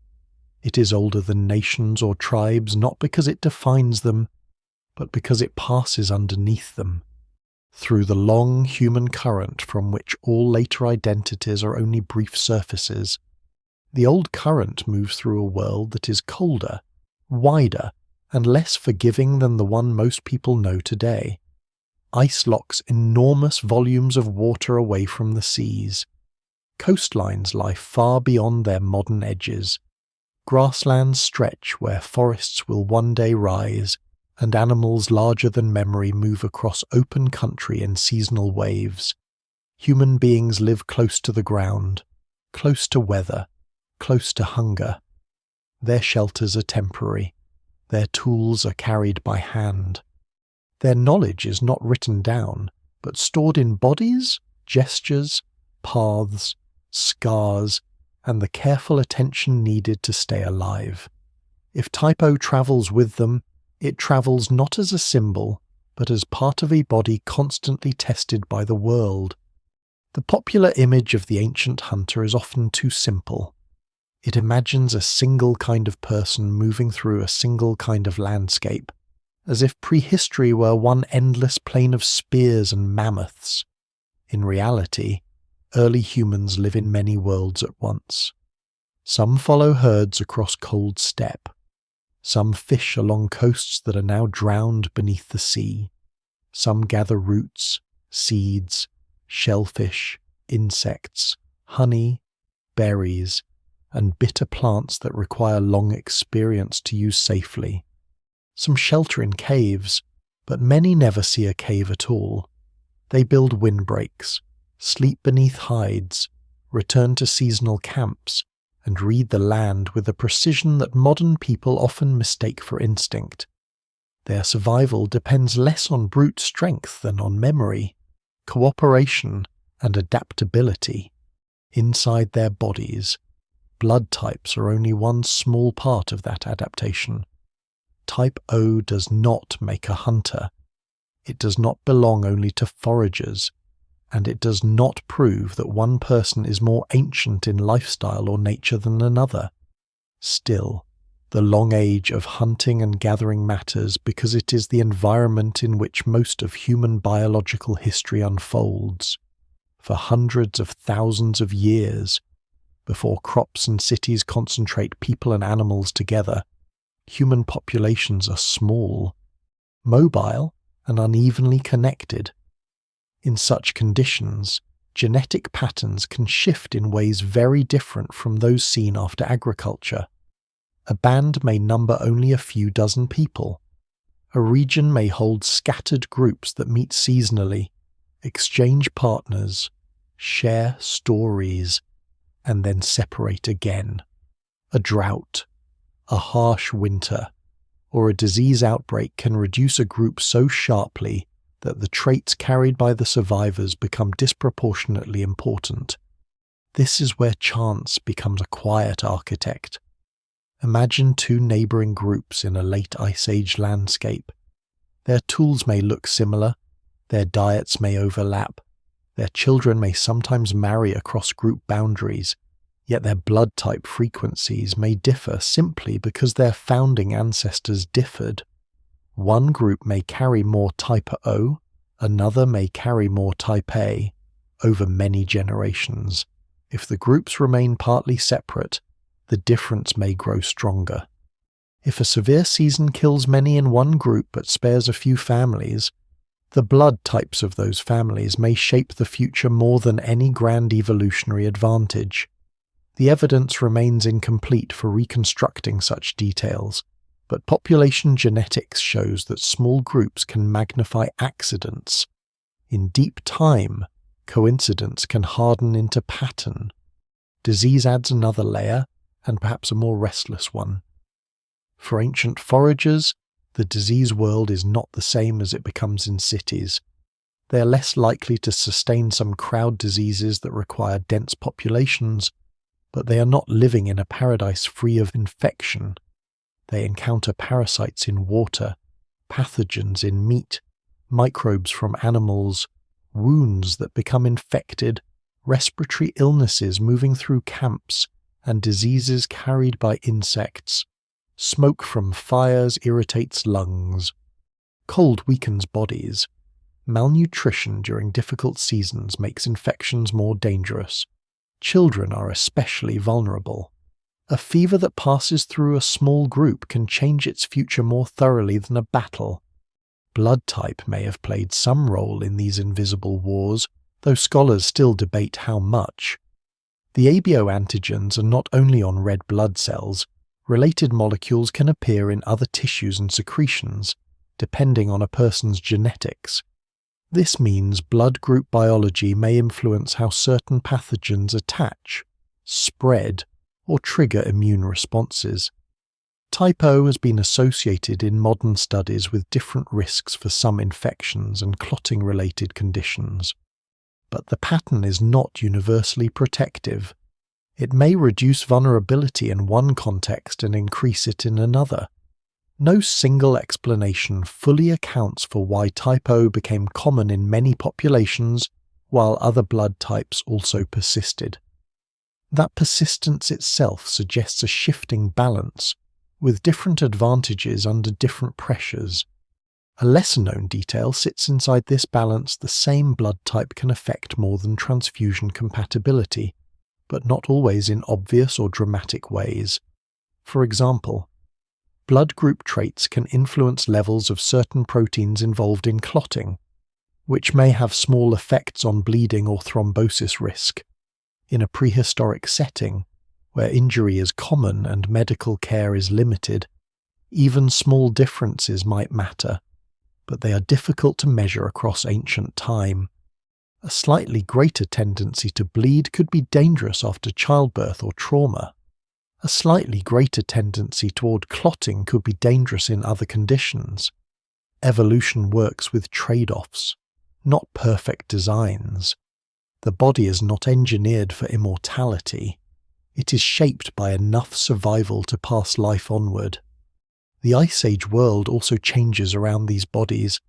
It is older than nations or tribes not because it defines them, but because it passes underneath them, through the long human current from which all later identities are only brief surfaces. The old current moves through a world that is colder, wider, and less forgiving than the one most people know today. Ice locks enormous volumes of water away from the seas. Coastlines lie far beyond their modern edges. Grasslands stretch where forests will one day rise, and animals larger than memory move across open country in seasonal waves. Human beings live close to the ground, close to weather, close to hunger. Their shelters are temporary. Their tools are carried by hand. Their knowledge is not written down, but stored in bodies, gestures, paths, scars, and the careful attention needed to stay alive. If Type O travels with them, it travels not as a symbol, but as part of a body constantly tested by the world. The popular image of the ancient hunter is often too simple. It imagines a single kind of person moving through a single kind of landscape, as if prehistory were one endless plain of spears and mammoths. In reality, early humans live in many worlds at once. Some follow herds across cold steppe. Some fish along coasts that are now drowned beneath the sea. Some gather roots, seeds, shellfish, insects, honey, berries, and bitter plants that require long experience to use safely. Some shelter in caves, but many never see a cave at all. They build windbreaks, sleep beneath hides, return to seasonal camps, and read the land with a precision that modern people often mistake for instinct. Their survival depends less on brute strength than on memory, cooperation, and adaptability. Inside their bodies, blood types are only one small part of that adaptation. Type O does not make a hunter. It does not belong only to foragers, and it does not prove that one person is more ancient in lifestyle or nature than another. Still, the long age of hunting and gathering matters because it is the environment in which most of human biological history unfolds. For hundreds of thousands of years, Before crops and cities concentrate people and animals together, human populations are small, mobile, and unevenly connected. In such conditions, genetic patterns can shift in ways very different from those seen after agriculture. A band may number only a few dozen people. A region may hold scattered groups that meet seasonally, exchange partners, share stories, and then separate again. A drought, a harsh winter, or a disease outbreak can reduce a group so sharply that the traits carried by the survivors become disproportionately important. This is where chance becomes a quiet architect. Imagine two neighboring groups in a late Ice Age landscape. Their tools may look similar, their diets may overlap, their children may sometimes marry across group boundaries, yet their blood type frequencies may differ simply because their founding ancestors differed. One group may carry more type O, another may carry more type A, over many generations. If the groups remain partly separate, the difference may grow stronger. If a severe season kills many in one group but spares a few families, the blood types of those families may shape the future more than any grand evolutionary advantage. The evidence remains incomplete for reconstructing such details, but population genetics shows that small groups can magnify accidents. In deep time, coincidence can harden into pattern. Disease adds another layer, and perhaps a more restless one. For ancient foragers, the disease world is not the same as it becomes in cities. They are less likely to sustain some crowd diseases that require dense populations, but they are not living in a paradise free of infection. They encounter parasites in water, pathogens in meat, microbes from animals, wounds that become infected, respiratory illnesses moving through camps, and diseases carried by insects. Smoke from fires irritates lungs. Cold weakens bodies. Malnutrition during difficult seasons makes infections more dangerous. Children are especially vulnerable. A fever that passes through a small group can change its future more thoroughly than a battle. Blood type may have played some role in these invisible wars, though scholars still debate how much. The ABO antigens are not only on red blood cells. Related molecules can appear in other tissues and secretions, depending on a person's genetics. This means blood group biology may influence how certain pathogens attach, spread, or trigger immune responses. Type O has been associated in modern studies with different risks for some infections and clotting-related conditions. But the pattern is not universally protective. It may reduce vulnerability in one context and increase it in another. No single explanation fully accounts for why type O became common in many populations while other blood types also persisted. That persistence itself suggests a shifting balance, with different advantages under different pressures. A lesser-known detail sits inside this balance: the same blood type can affect more than transfusion compatibility, but not always in obvious or dramatic ways. For example, blood group traits can influence levels of certain proteins involved in clotting, which may have small effects on bleeding or thrombosis risk. In a prehistoric setting, where injury is common and medical care is limited, even small differences might matter, but they are difficult to measure across ancient time. A slightly greater tendency to bleed could be dangerous after childbirth or trauma. A slightly greater tendency toward clotting could be dangerous in other conditions. Evolution works with trade-offs, not perfect designs. The body is not engineered for immortality. It is shaped by enough survival to pass life onward. The Ice Age world also changes around these bodies.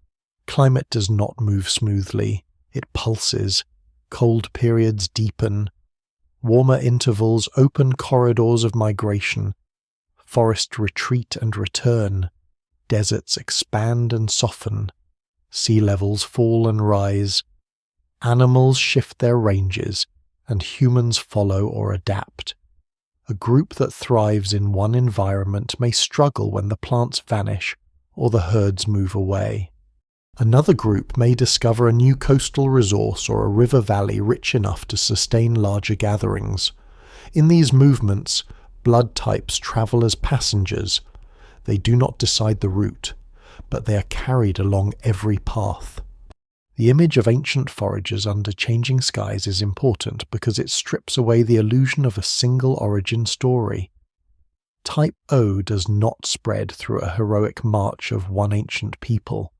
Climate does not move smoothly. It pulses. Cold periods deepen. Warmer intervals open corridors of migration. Forests retreat and return. Deserts expand and soften. Sea levels fall and rise. Animals shift their ranges, and humans follow or adapt. A group that thrives in one environment may struggle when the plants vanish or the herds move away. Another group may discover a new coastal resource or a river valley rich enough to sustain larger gatherings. In these movements, blood types travel as passengers. They do not decide the route, but they are carried along every path. The image of ancient foragers under changing skies is important because it strips away the illusion of a single origin story. Type O does not spread through a heroic march of one ancient people.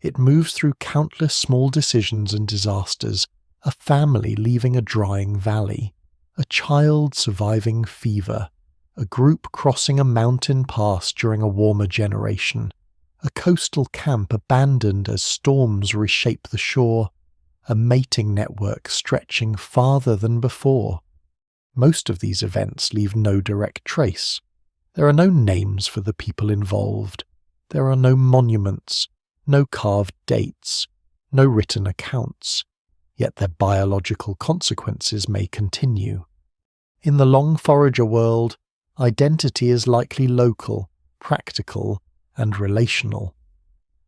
It moves through countless small decisions and disasters, a family leaving a drying valley, a child surviving fever, a group crossing a mountain pass during a warmer generation, a coastal camp abandoned as storms reshape the shore, a mating network stretching farther than before. Most of these events leave no direct trace. There are no names for the people involved. There are no monuments, no carved dates, no written accounts, yet their biological consequences may continue. In the long forager world, identity is likely local, practical, and relational.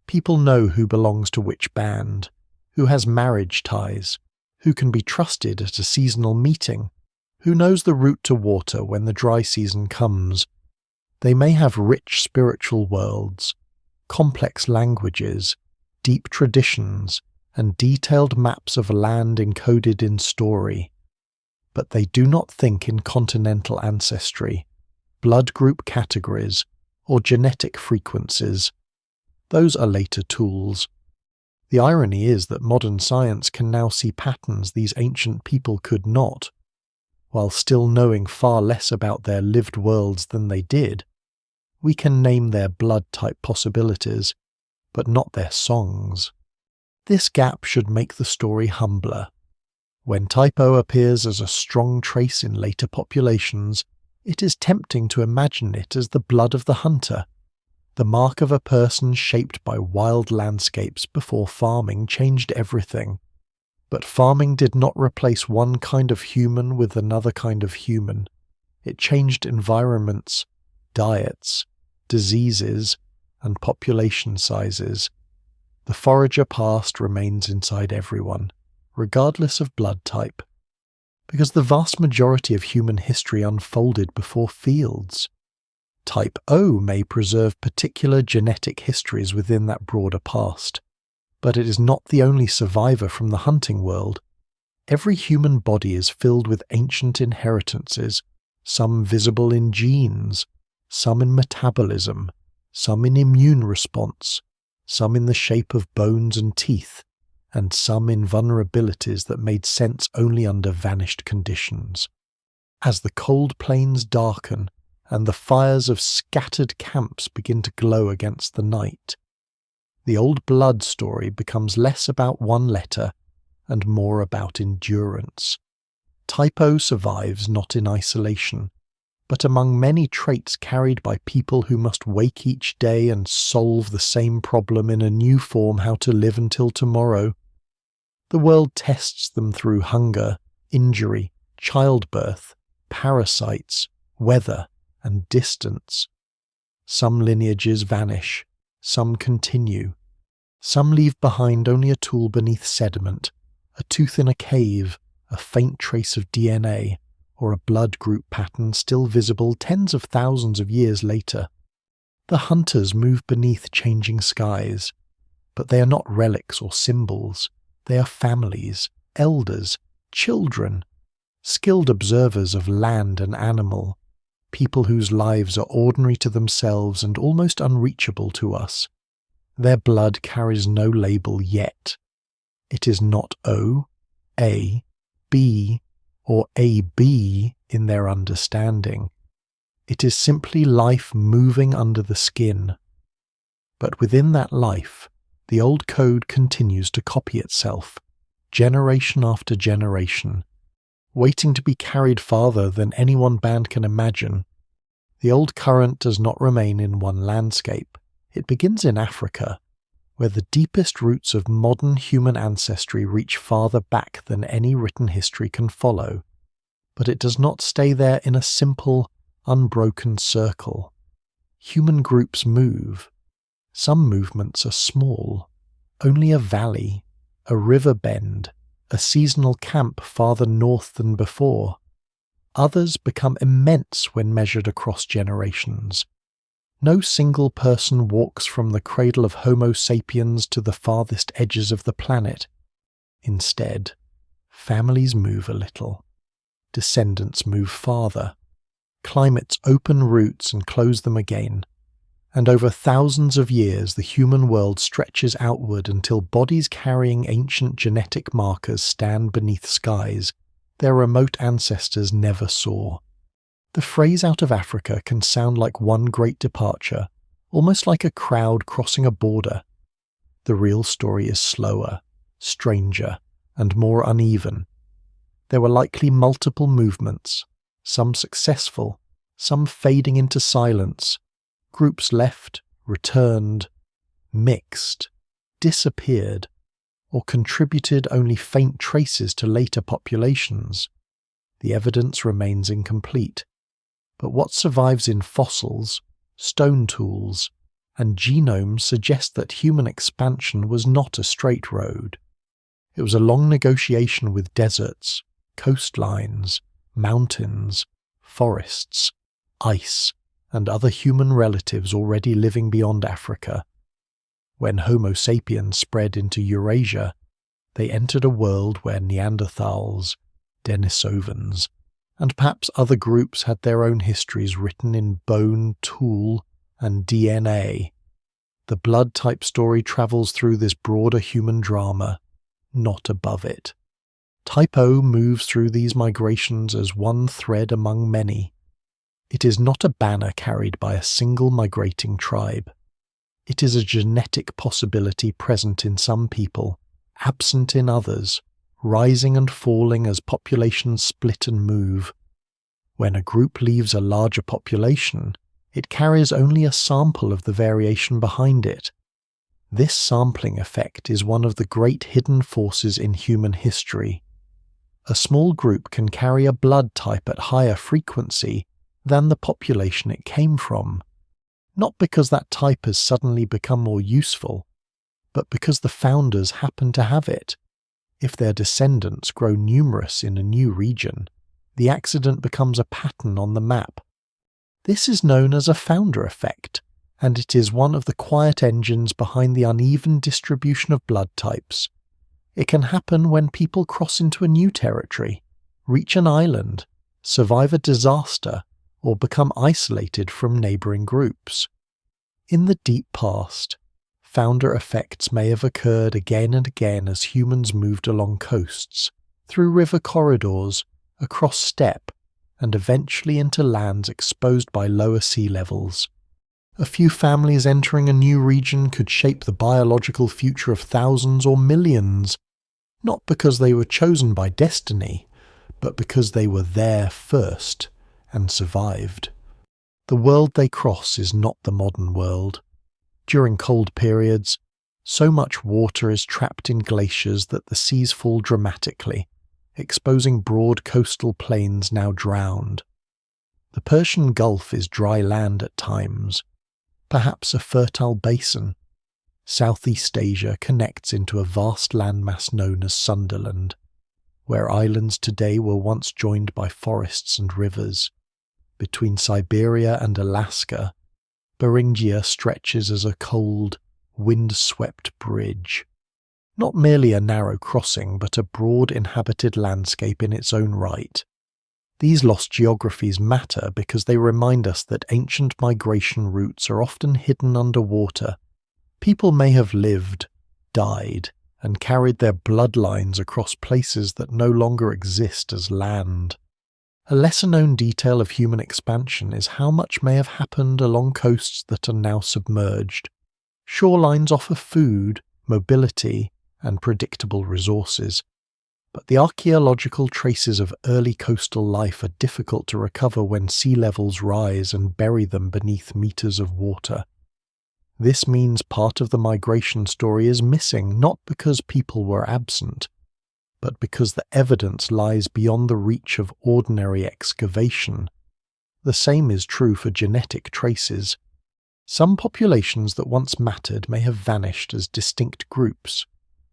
People know who belongs to which band, who has marriage ties, who can be trusted at a seasonal meeting, who knows the route to water when the dry season comes. They may have rich spiritual worlds, complex languages, deep traditions, and detailed maps of land encoded in story. But they do not think in continental ancestry, blood group categories, or genetic frequencies. Those are later tools. The irony is that modern science can now see patterns these ancient people could not. While still knowing far less about their lived worlds than they did, we can name their blood type possibilities, but not their songs. This gap should make the story humbler. When Type O appears as a strong trace in later populations, it is tempting to imagine it as the blood of the hunter, the mark of a person shaped by wild landscapes before farming changed everything. But farming did not replace one kind of human with another kind of human. It changed environments, diets, diseases, and population sizes. The forager past remains inside everyone, regardless of blood type, because the vast majority of human history unfolded before fields. Type O may preserve particular genetic histories within that broader past, but it is not the only survivor from the hunting world. Every human body is filled with ancient inheritances, some visible in genes, some in metabolism, some in immune response, some in the shape of bones and teeth, and some in vulnerabilities that made sense only under vanished conditions. As the cold plains darken and the fires of scattered camps begin to glow against the night, the old blood story becomes less about one letter and more about endurance. Type O survives not in isolation, but among many traits carried by people who must wake each day and solve the same problem in a new form: how to live until tomorrow. The world tests them through hunger, injury, childbirth, parasites, weather, and distance. Some lineages vanish, some continue. Some leave behind only a tool beneath sediment, a tooth in a cave, a faint trace of DNA, or a blood group pattern still visible tens of thousands of years later. The hunters move beneath changing skies, but they are not relics or symbols. They are families, elders, children, skilled observers of land and animal, people whose lives are ordinary to themselves and almost unreachable to us. Their blood carries no label yet. It is not O, A, B, or AB in their understanding. It is simply life moving under the skin. But within that life, the old code continues to copy itself, generation after generation, waiting to be carried farther than any one band can imagine. The old current does not remain in one landscape. It begins in Africa, where the deepest roots of modern human ancestry reach farther back than any written history can follow. But it does not stay there in a simple, unbroken circle. Human groups move. Some movements are small, only a valley, a river bend, a seasonal camp farther north than before. Others become immense when measured across generations. No single person walks from the cradle of Homo sapiens to the farthest edges of the planet. Instead, families move a little. Descendants move farther. Climates open roots and close them again. And over thousands of years, the human world stretches outward until bodies carrying ancient genetic markers stand beneath skies their remote ancestors never saw. The phrase out of Africa can sound like one great departure, almost like a crowd crossing a border. The real story is slower, stranger, and more uneven. There were likely multiple movements, some successful, some fading into silence. Groups left, returned, mixed, disappeared, or contributed only faint traces to later populations. The evidence remains incomplete. But what survives in fossils, stone tools, and genomes suggests that human expansion was not a straight road. It was a long negotiation with deserts, coastlines, mountains, forests, ice, and other human relatives already living beyond Africa. When Homo sapiens spread into Eurasia, they entered a world where Neanderthals, Denisovans, and perhaps other groups had their own histories written in bone, tool, and DNA. The blood type story travels through this broader human drama, not above it. Type O moves through these migrations as one thread among many. It is not a banner carried by a single migrating tribe. It is a genetic possibility present in some people, absent in others, rising and falling as populations split and move. When a group leaves a larger population, it carries only a sample of the variation behind it. This sampling effect is one of the great hidden forces in human history. A small group can carry a blood type at higher frequency than the population it came from, not because that type has suddenly become more useful, but because the founders happen to have it. If their descendants grow numerous in a new region, the accident becomes a pattern on the map. This is known as a founder effect, and it is one of the quiet engines behind the uneven distribution of blood types. It can happen when people cross into a new territory, reach an island, survive a disaster, or become isolated from neighbouring groups. In the deep past, founder effects may have occurred again and again as humans moved along coasts, through river corridors, across steppe, and eventually into lands exposed by lower sea levels. A few families entering a new region could shape the biological future of thousands or millions, not because they were chosen by destiny, but because they were there first and survived. The world they cross is not the modern world. During cold periods, so much water is trapped in glaciers that the seas fall dramatically, exposing broad coastal plains now drowned. The Persian Gulf is dry land at times, perhaps a fertile basin. Southeast Asia connects into a vast landmass known as Sunderland, where islands today were once joined by forests and rivers. Between Siberia and Alaska, Beringia stretches as a cold, wind-swept bridge. Not merely a narrow crossing, but a broad inhabited landscape in its own right. These lost geographies matter because they remind us that ancient migration routes are often hidden underwater. People may have lived, died, and carried their bloodlines across places that no longer exist as land. A lesser-known detail of human expansion is how much may have happened along coasts that are now submerged. Shorelines offer food, mobility, and predictable resources, but the archaeological traces of early coastal life are difficult to recover when sea levels rise and bury them beneath meters of water. This means part of the migration story is missing, not because people were absent, but because the evidence lies beyond the reach of ordinary excavation. The same is true for genetic traces. Some populations that once mattered may have vanished as distinct groups,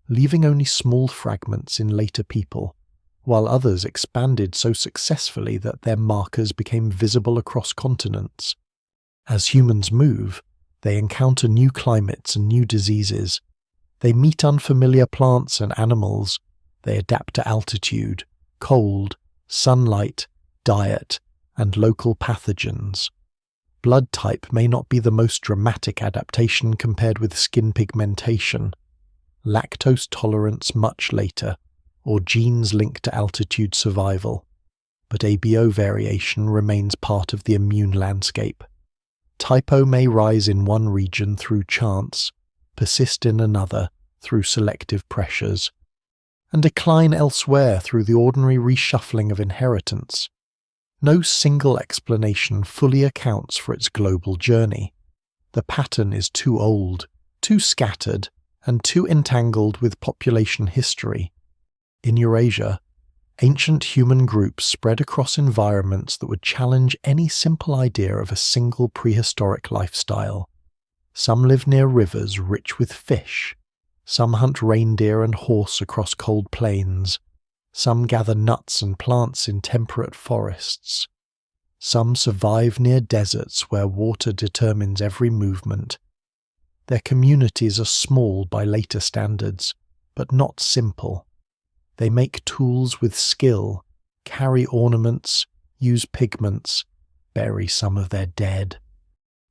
leaving only small fragments in later people, while others expanded so successfully that their markers became visible across continents. As humans move, they encounter new climates and new diseases. They meet unfamiliar plants and animals. They adapt to altitude, cold, sunlight, diet, and local pathogens. Blood type may not be the most dramatic adaptation compared with skin pigmentation, lactose tolerance much later, or genes linked to altitude survival, but ABO variation remains part of the immune landscape. Type O may rise in one region through chance, persist in another through selective pressures, and decline elsewhere through the ordinary reshuffling of inheritance. No single explanation fully accounts for its global journey. The pattern is too old, too scattered, and too entangled with population history. In Eurasia, ancient human groups spread across environments that would challenge any simple idea of a single prehistoric lifestyle. Some live near rivers rich with fish. Some hunt reindeer and horse across cold plains. Some gather nuts and plants in temperate forests. Some survive near deserts where water determines every movement. Their communities are small by later standards, but not simple. They make tools with skill, carry ornaments, use pigments, bury some of their dead,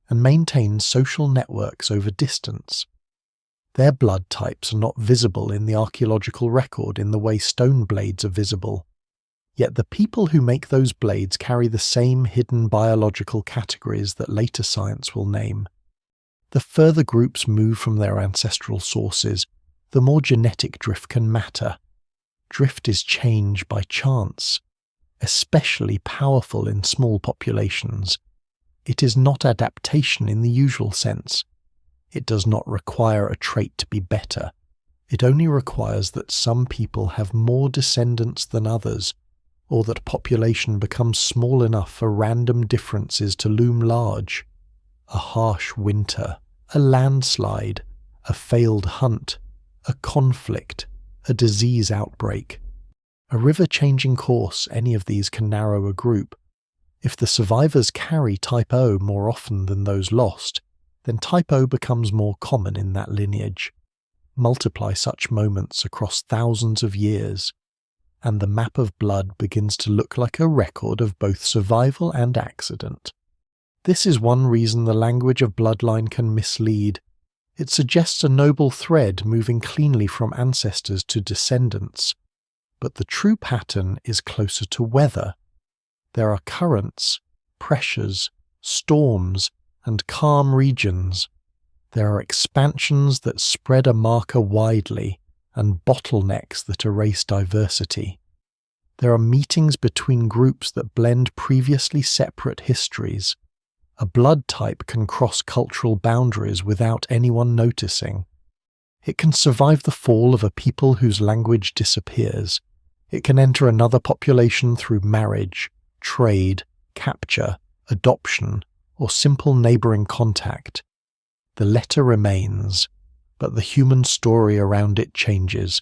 and maintain social networks over distance. Their blood types are not visible in the archaeological record in the way stone blades are visible, yet the people who make those blades carry the same hidden biological categories that later science will name. The further groups move from their ancestral sources, the more genetic drift can matter. Drift is change by chance, especially powerful in small populations. It is not adaptation in the usual sense. It does not require a trait to be better. It only requires that some people have more descendants than others, or that population becomes small enough for random differences to loom large. A harsh winter, a landslide, a failed hunt, a conflict, a disease outbreak. A river changing course, any of these can narrow a group. If the survivors carry type O more often than those lost, then type O becomes more common in that lineage. Multiply such moments across thousands of years, and the map of blood begins to look like a record of both survival and accident. This is one reason the language of bloodline can mislead. It suggests a noble thread moving cleanly from ancestors to descendants, but the true pattern is closer to weather. There are currents, pressures, storms, and calm regions. There are expansions that spread a marker widely, and bottlenecks that erase diversity. There are meetings between groups that blend previously separate histories. A blood type can cross cultural boundaries without anyone noticing. It can survive the fall of a people whose language disappears. It can enter another population through marriage, trade, capture, adoption, or simple neighboring contact. The letter remains, but the human story around it changes.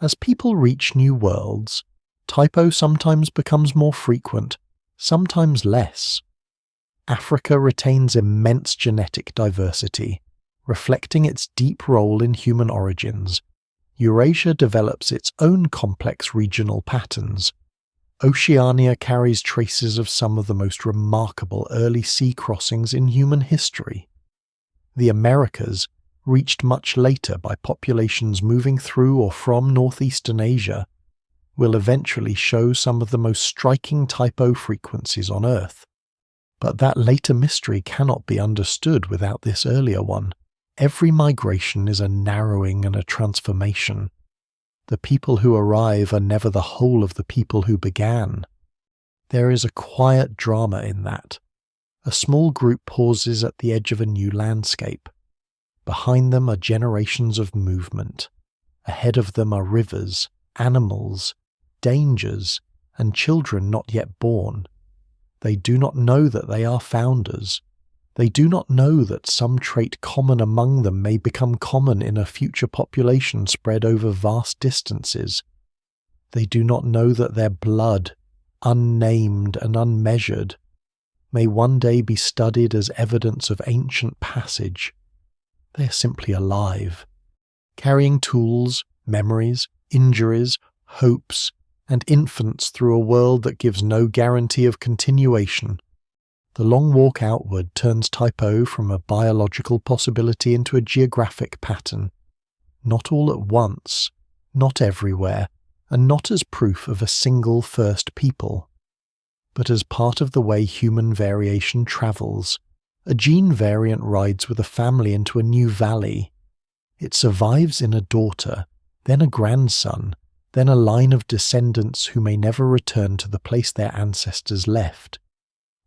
As people reach new worlds, typo sometimes becomes more frequent, sometimes less. Africa retains immense genetic diversity, reflecting its deep role in human origins. Eurasia develops its own complex regional patterns. Oceania carries traces of some of the most remarkable early sea crossings in human history. The Americas, reached much later by populations moving through or from northeastern Asia, will eventually show some of the most striking type O frequencies on Earth. But that later mystery cannot be understood without this earlier one. Every migration is a narrowing and a transformation. The people who arrive are never the whole of the people who began. There is a quiet drama in that. A small group pauses at the edge of a new landscape. Behind them are generations of movement. Ahead of them are rivers, animals, dangers, and children not yet born. They do not know that they are founders. They do not know that some trait common among them may become common in a future population spread over vast distances. They do not know that their blood, unnamed and unmeasured, may one day be studied as evidence of ancient passage. They are simply alive, carrying tools, memories, injuries, hopes, and infants through a world that gives no guarantee of continuation. The long walk outward turns Type O from a biological possibility into a geographic pattern, not all at once, not everywhere, and not as proof of a single first people, but as part of the way human variation travels. A gene variant rides with a family into a new valley. It survives in a daughter, then a grandson, then a line of descendants who may never return to the place their ancestors left.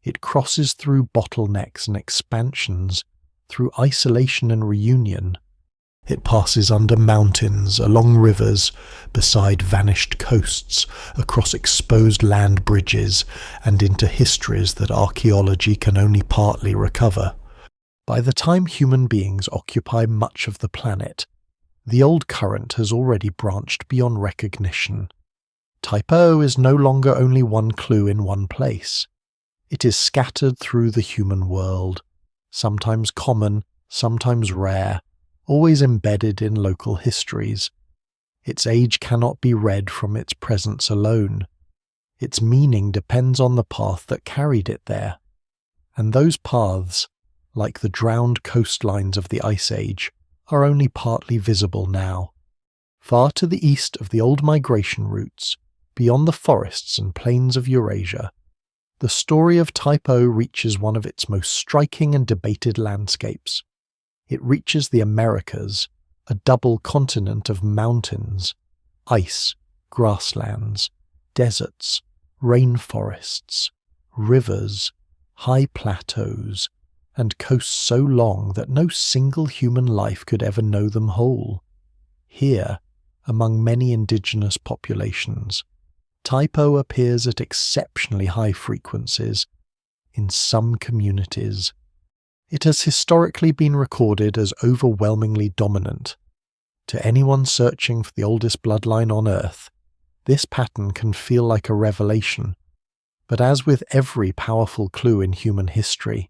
It crosses through bottlenecks and expansions, through isolation and reunion. It passes under mountains, along rivers, beside vanished coasts, across exposed land bridges, and into histories that archaeology can only partly recover. By the time human beings occupy much of the planet, the old current has already branched beyond recognition. Type O is no longer only one clue in one place. It is scattered through the human world, sometimes common, sometimes rare, always embedded in local histories. Its age cannot be read from its presence alone. Its meaning depends on the path that carried it there. And those paths, like the drowned coastlines of the Ice Age, are only partly visible now. Far to the east of the old migration routes, beyond the forests and plains of Eurasia, the story of Type O reaches one of its most striking and debated landscapes. It reaches the Americas, a double continent of mountains, ice, grasslands, deserts, rainforests, rivers, high plateaus, and coasts so long that no single human life could ever know them whole. Here, among many indigenous populations, Type O appears at exceptionally high frequencies. In some communities, it has historically been recorded as overwhelmingly dominant. To anyone searching for the oldest bloodline on Earth, this pattern can feel like a revelation. But as with every powerful clue in human history,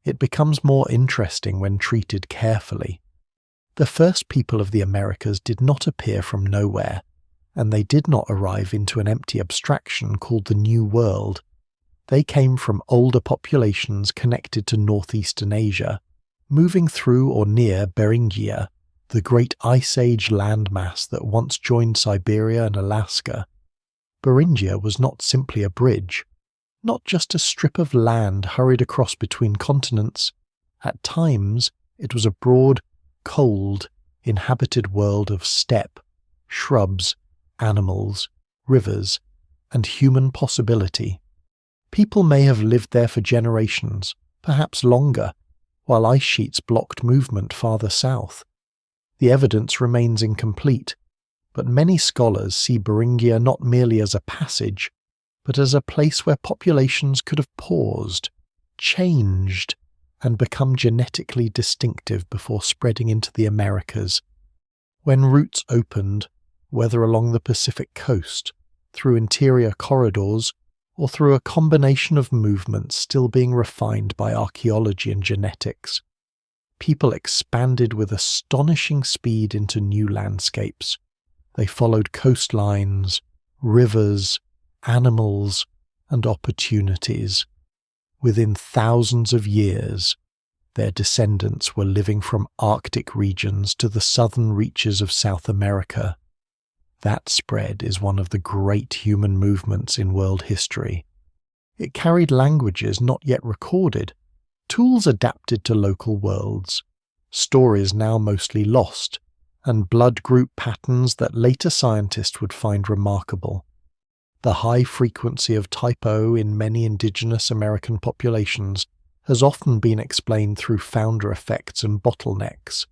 it becomes more interesting when treated carefully. The first people of the Americas did not appear from nowhere, and they did not arrive into an empty abstraction called the New World. They came from older populations connected to northeastern Asia, moving through or near Beringia, the great Ice Age landmass that once joined Siberia and Alaska. Beringia was not simply a bridge, not just a strip of land hurried across between continents. At times, it was a broad, cold, inhabited world of steppe, shrubs, animals, rivers, and human possibility. People may have lived there for generations, perhaps longer, while ice sheets blocked movement farther south. The evidence remains incomplete, but many scholars see Beringia not merely as a passage, but as a place where populations could have paused, changed, and become genetically distinctive before spreading into the Americas. When routes opened, whether along the Pacific coast, through interior corridors, or through a combination of movements still being refined by archaeology and genetics, people expanded with astonishing speed into new landscapes. They followed coastlines, rivers, animals, and opportunities. Within thousands of years, their descendants were living from Arctic regions to the southern reaches of South America. That spread is one of the great human movements in world history. It carried languages not yet recorded, tools adapted to local worlds, stories now mostly lost, and blood group patterns that later scientists would find remarkable. The high frequency of Type O in many indigenous American populations has often been explained through founder effects and bottlenecks.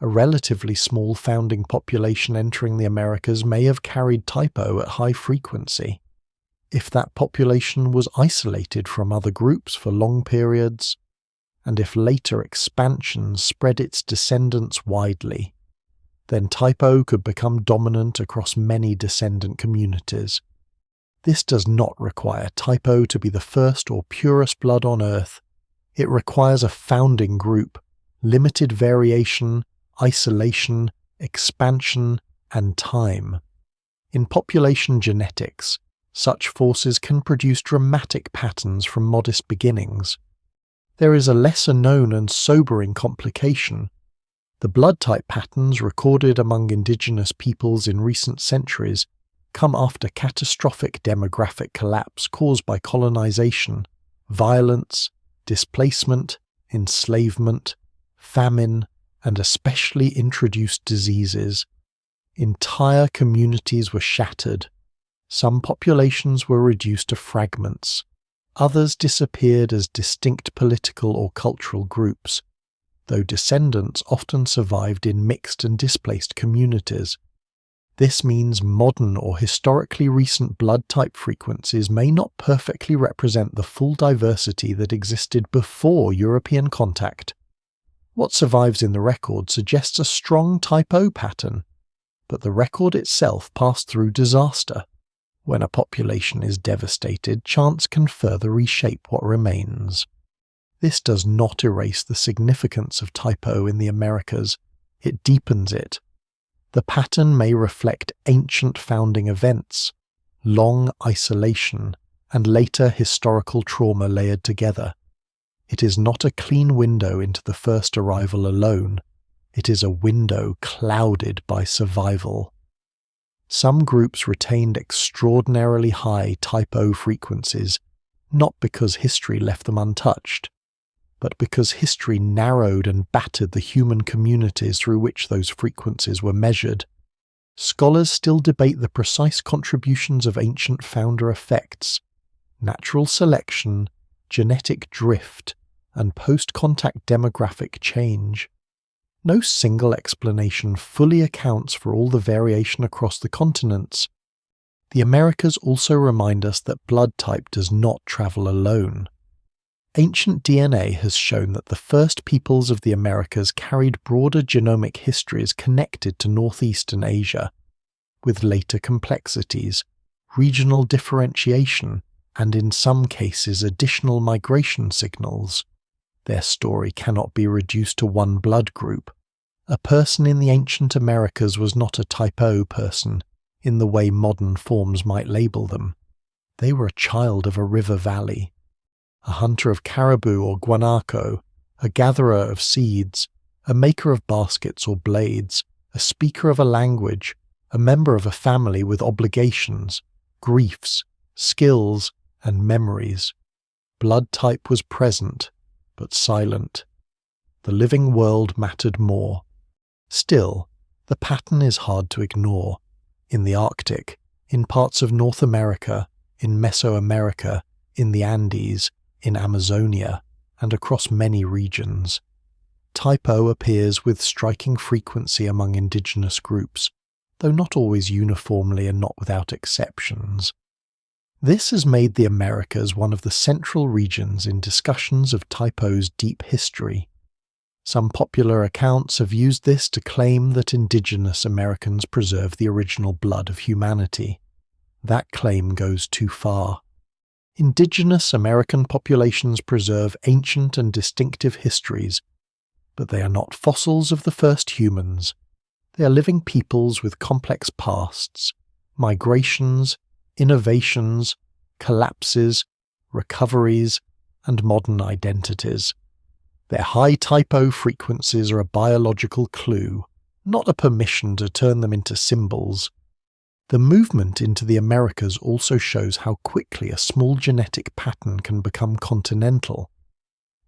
A relatively small founding population entering the Americas may have carried Type O at high frequency. If that population was isolated from other groups for long periods, and if later expansions spread its descendants widely, then Type O could become dominant across many descendant communities. This does not require Type O to be the first or purest blood on Earth. It requires a founding group, limited variation, isolation, expansion, and time. In population genetics, such forces can produce dramatic patterns from modest beginnings. There is a lesser-known and sobering complication. The blood type patterns recorded among indigenous peoples in recent centuries come after catastrophic demographic collapse caused by colonization, violence, displacement, enslavement, famine, and especially introduced diseases. Entire communities were shattered. Some populations were reduced to fragments. Others disappeared as distinct political or cultural groups, though descendants often survived in mixed and displaced communities. This means modern or historically recent blood type frequencies may not perfectly represent the full diversity that existed before European contact. What survives in the record suggests a strong Type O pattern, but the record itself passed through disaster. When a population is devastated, chance can further reshape what remains. This does not erase the significance of Type O in the Americas, it deepens it. The pattern may reflect ancient founding events, long isolation, and later historical trauma layered together. It is not a clean window into the first arrival alone. It is a window clouded by survival. Some groups retained extraordinarily high Type O frequencies, not because history left them untouched, but because history narrowed and battered the human communities through which those frequencies were measured. Scholars still debate the precise contributions of ancient founder effects, natural selection, genetic drift, and post-contact demographic change. No single explanation fully accounts for all the variation across the continents. The Americas also remind us that blood type does not travel alone. Ancient DNA has shown that the first peoples of the Americas carried broader genomic histories connected to northeastern Asia, with later complexities, regional differentiation, and in some cases additional migration signals. Their story cannot be reduced to one blood group. A person in the ancient Americas was not a Type O person, in the way modern forms might label them. They were a child of a river valley, a hunter of caribou or guanaco, a gatherer of seeds, a maker of baskets or blades, a speaker of a language, a member of a family with obligations, griefs, skills, and memories. Blood type was present, but silent. The living world mattered more. Still, the pattern is hard to ignore. In the Arctic, in parts of North America, in Mesoamerica, in the Andes, in Amazonia, and across many regions. Type O appears with striking frequency among indigenous groups, though not always uniformly and not without exceptions. This has made the Americas one of the central regions in discussions of Type O's deep history. Some popular accounts have used this to claim that indigenous Americans preserve the original blood of humanity. That claim goes too far. Indigenous American populations preserve ancient and distinctive histories, but they are not fossils of the first humans. They are living peoples with complex pasts, migrations, innovations, collapses, recoveries, and modern identities. Their high Type O frequencies are a biological clue, not a permission to turn them into symbols. The movement into the Americas also shows how quickly a small genetic pattern can become continental.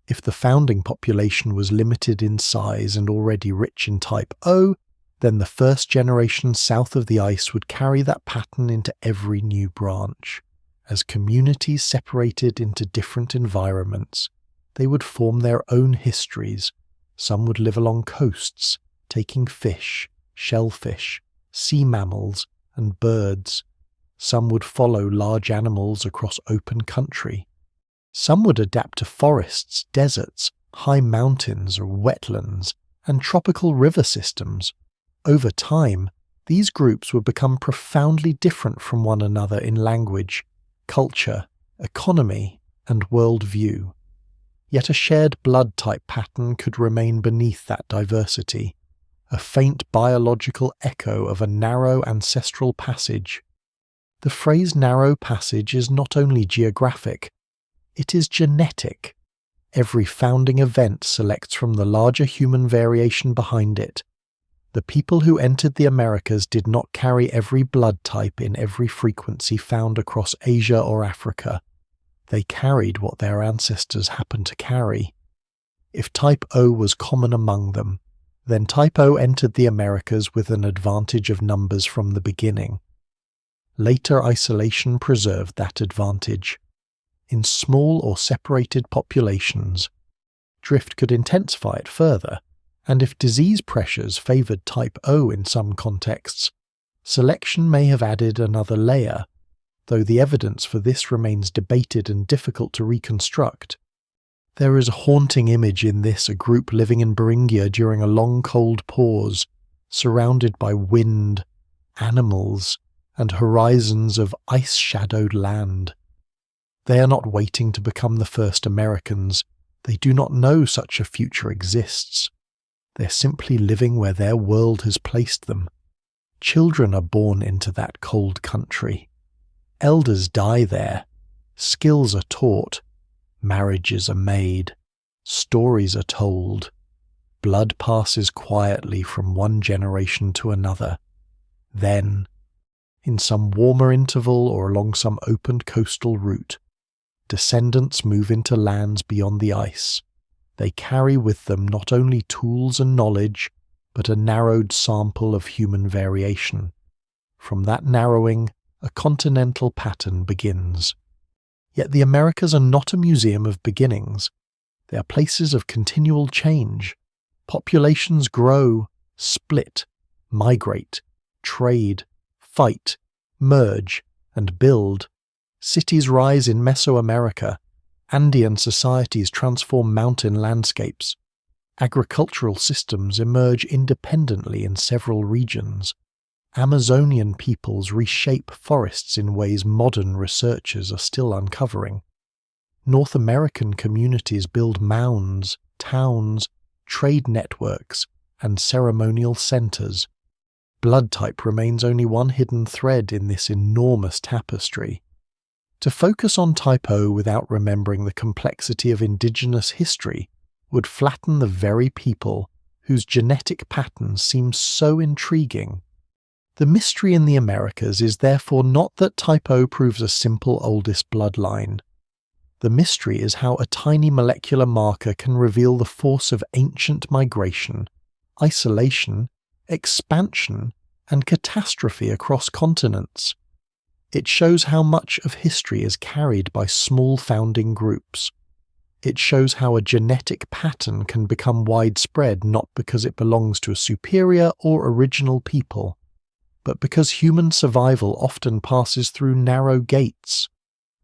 If the founding population was limited in size and already rich in Type O, then the first generation south of the ice would carry that pattern into every new branch. As communities separated into different environments, they would form their own histories. Some would live along coasts, taking fish, shellfish, sea mammals, and birds. Some would follow large animals across open country. Some would adapt to forests, deserts, high mountains or wetlands, and tropical river systems. Over time, these groups would become profoundly different from one another in language, culture, economy, and worldview. Yet a shared blood type pattern could remain beneath that diversity, a faint biological echo of a narrow ancestral passage. The phrase narrow passage is not only geographic, it is genetic. Every founding event selects from the larger human variation behind it. The people who entered the Americas did not carry every blood type in every frequency found across Asia or Africa. They carried what their ancestors happened to carry. If type O was common among them, then type O entered the Americas with an advantage of numbers from the beginning. Later isolation preserved that advantage. In small or separated populations, drift could intensify it further, and if disease pressures favoured type O in some contexts, selection may have added another layer, though the evidence for this remains debated and difficult to reconstruct. There is a haunting image in this: a group living in Beringia during a long cold pause, surrounded by wind, animals, and horizons of ice-shadowed land. They are not waiting to become the first Americans. They do not know such a future exists. They're simply living where their world has placed them. Children are born into that cold country. Elders die there. Skills are taught. Marriages are made. Stories are told. Blood passes quietly from one generation to another. Then, in some warmer interval or along some opened coastal route, descendants move into lands beyond the ice. They carry with them not only tools and knowledge, but a narrowed sample of human variation. From that narrowing, a continental pattern begins. Yet the Americas are not a museum of beginnings. They are places of continual change. Populations grow, split, migrate, trade, fight, merge, and build. Cities rise in Mesoamerica. Andean societies transform mountain landscapes. Agricultural systems emerge independently in several regions. Amazonian peoples reshape forests in ways modern researchers are still uncovering. North American communities build mounds, towns, trade networks, and ceremonial centers. Blood type remains only one hidden thread in this enormous tapestry. To focus on type O without remembering the complexity of indigenous history would flatten the very people whose genetic patterns seem so intriguing. The mystery in the Americas is therefore not that type O proves a simple oldest bloodline. The mystery is how a tiny molecular marker can reveal the force of ancient migration, isolation, expansion, and catastrophe across continents. It shows how much of history is carried by small founding groups. It shows how a genetic pattern can become widespread not because it belongs to a superior or original people, but because human survival often passes through narrow gates.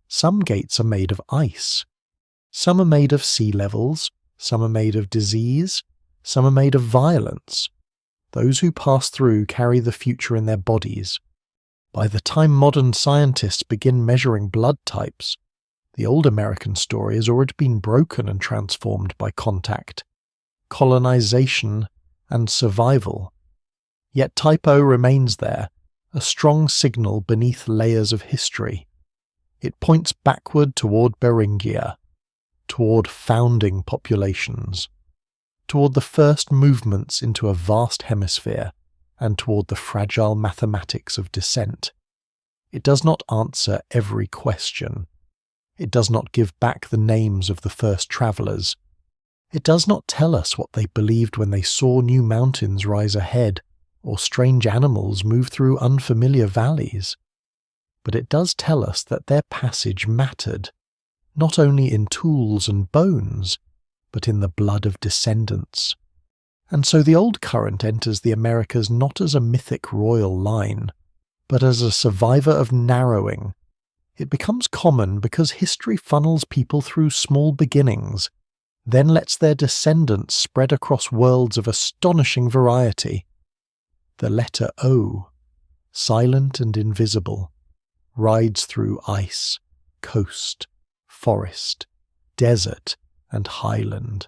Some gates are made of ice. Some are made of sea levels. Some are made of disease. Some are made of violence. Those who pass through carry the future in their bodies. By the time modern scientists begin measuring blood types, the old American story has already been broken and transformed by contact, colonization, and survival. Yet type O remains there, a strong signal beneath layers of history. It points backward toward Beringia, toward founding populations, toward the first movements into a vast hemisphere, and toward the fragile mathematics of descent. It does not answer every question. It does not give back the names of the first travellers. It does not tell us what they believed when they saw new mountains rise ahead, or strange animals move through unfamiliar valleys. But it does tell us that their passage mattered, not only in tools and bones, but in the blood of descendants. And so the old current enters the Americas not as a mythic royal line, but as a survivor of narrowing. It becomes common because history funnels people through small beginnings, then lets their descendants spread across worlds of astonishing variety. The letter O, silent and invisible, rides through ice, coast, forest, desert, and highland.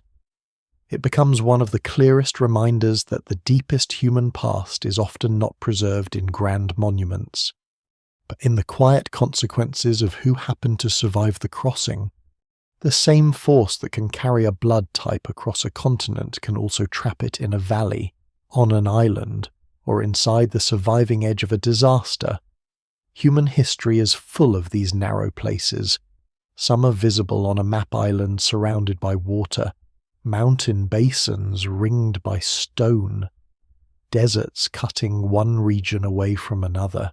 It becomes one of the clearest reminders that the deepest human past is often not preserved in grand monuments, but in the quiet consequences of who happened to survive the crossing. The same force that can carry a blood type across a continent can also trap it in a valley, on an island, or inside the surviving edge of a disaster. Human history is full of these narrow places. Some are visible on a map island surrounded by water, mountain basins ringed by stone, deserts cutting one region away from another.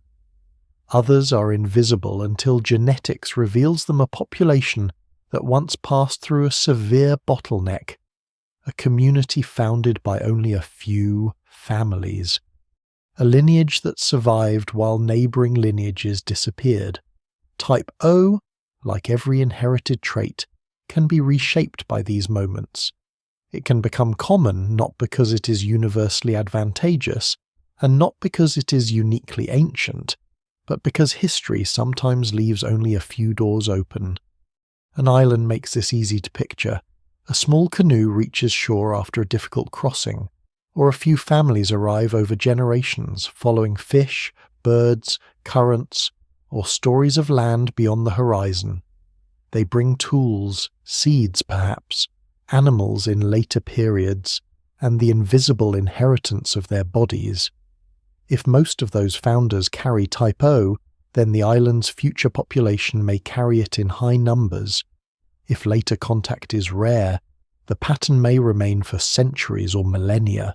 Others are invisible until genetics reveals them a population that once passed through a severe bottleneck, a community founded by only a few families, a lineage that survived while neighbouring lineages disappeared. Type O, like every inherited trait, can be reshaped by these moments. It can become common not because it is universally advantageous, and not because it is uniquely ancient, but because history sometimes leaves only a few doors open. An island makes this easy to picture. A small canoe reaches shore after a difficult crossing, or a few families arrive over generations following fish, birds, currents, or stories of land beyond the horizon. They bring tools, seeds perhaps, animals in later periods, and the invisible inheritance of their bodies. If most of those founders carry type O, then the island's future population may carry it in high numbers. If later contact is rare, the pattern may remain for centuries or millennia.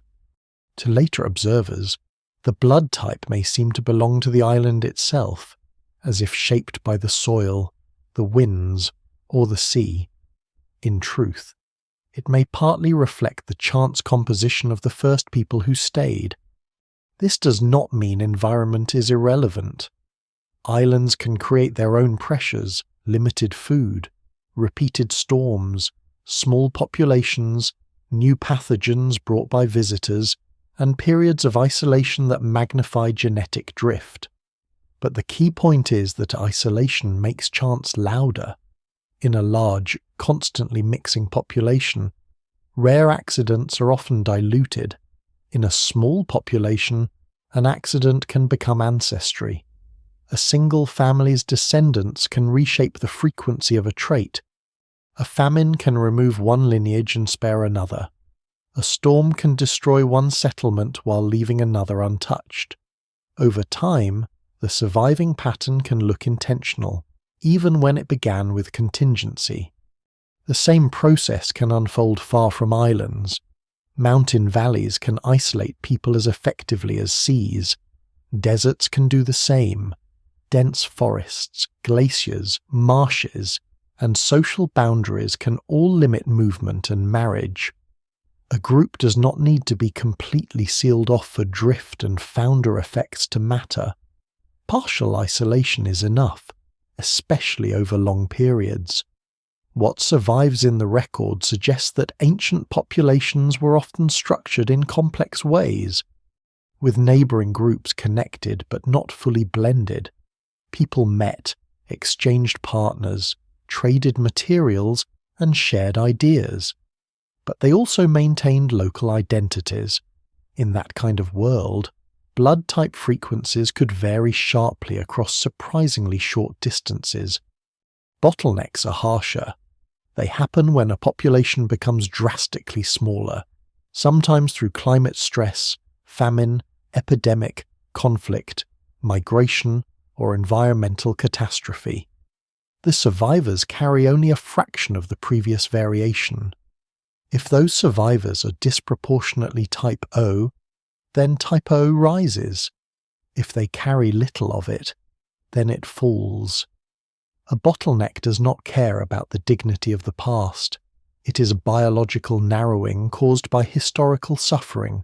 To later observers, the blood type may seem to belong to the island itself, as if shaped by the soil, the winds, or the sea. In truth, it may partly reflect the chance composition of the first people who stayed. This does not mean environment is irrelevant. Islands can create their own pressures, limited food, repeated storms, small populations, new pathogens brought by visitors, and periods of isolation that magnify genetic drift. But the key point is that isolation makes chance louder. In a large, constantly mixing population, rare accidents are often diluted. In a small population, an accident can become ancestry. A single family's descendants can reshape the frequency of a trait. A famine can remove one lineage and spare another. A storm can destroy one settlement while leaving another untouched. Over time, the surviving pattern can look intentional, even when it began with contingency. The same process can unfold far from islands. Mountain valleys can isolate people as effectively as seas. Deserts can do the same. Dense forests, glaciers, marshes, and social boundaries can all limit movement and marriage. A group does not need to be completely sealed off for drift and founder effects to matter. Partial isolation is enough, especially over long periods. What survives in the record suggests that ancient populations were often structured in complex ways, with neighbouring groups connected but not fully blended. People met, exchanged partners, traded materials, and shared ideas. But they also maintained local identities. In that kind of world, blood type frequencies could vary sharply across surprisingly short distances. Bottlenecks are harsher. They happen when a population becomes drastically smaller, sometimes through climate stress, famine, epidemic, conflict, migration, or environmental catastrophe. The survivors carry only a fraction of the previous variation. If those survivors are disproportionately type O, then type O rises. If they carry little of it, then it falls. A bottleneck does not care about the dignity of the past. It is a biological narrowing caused by historical suffering.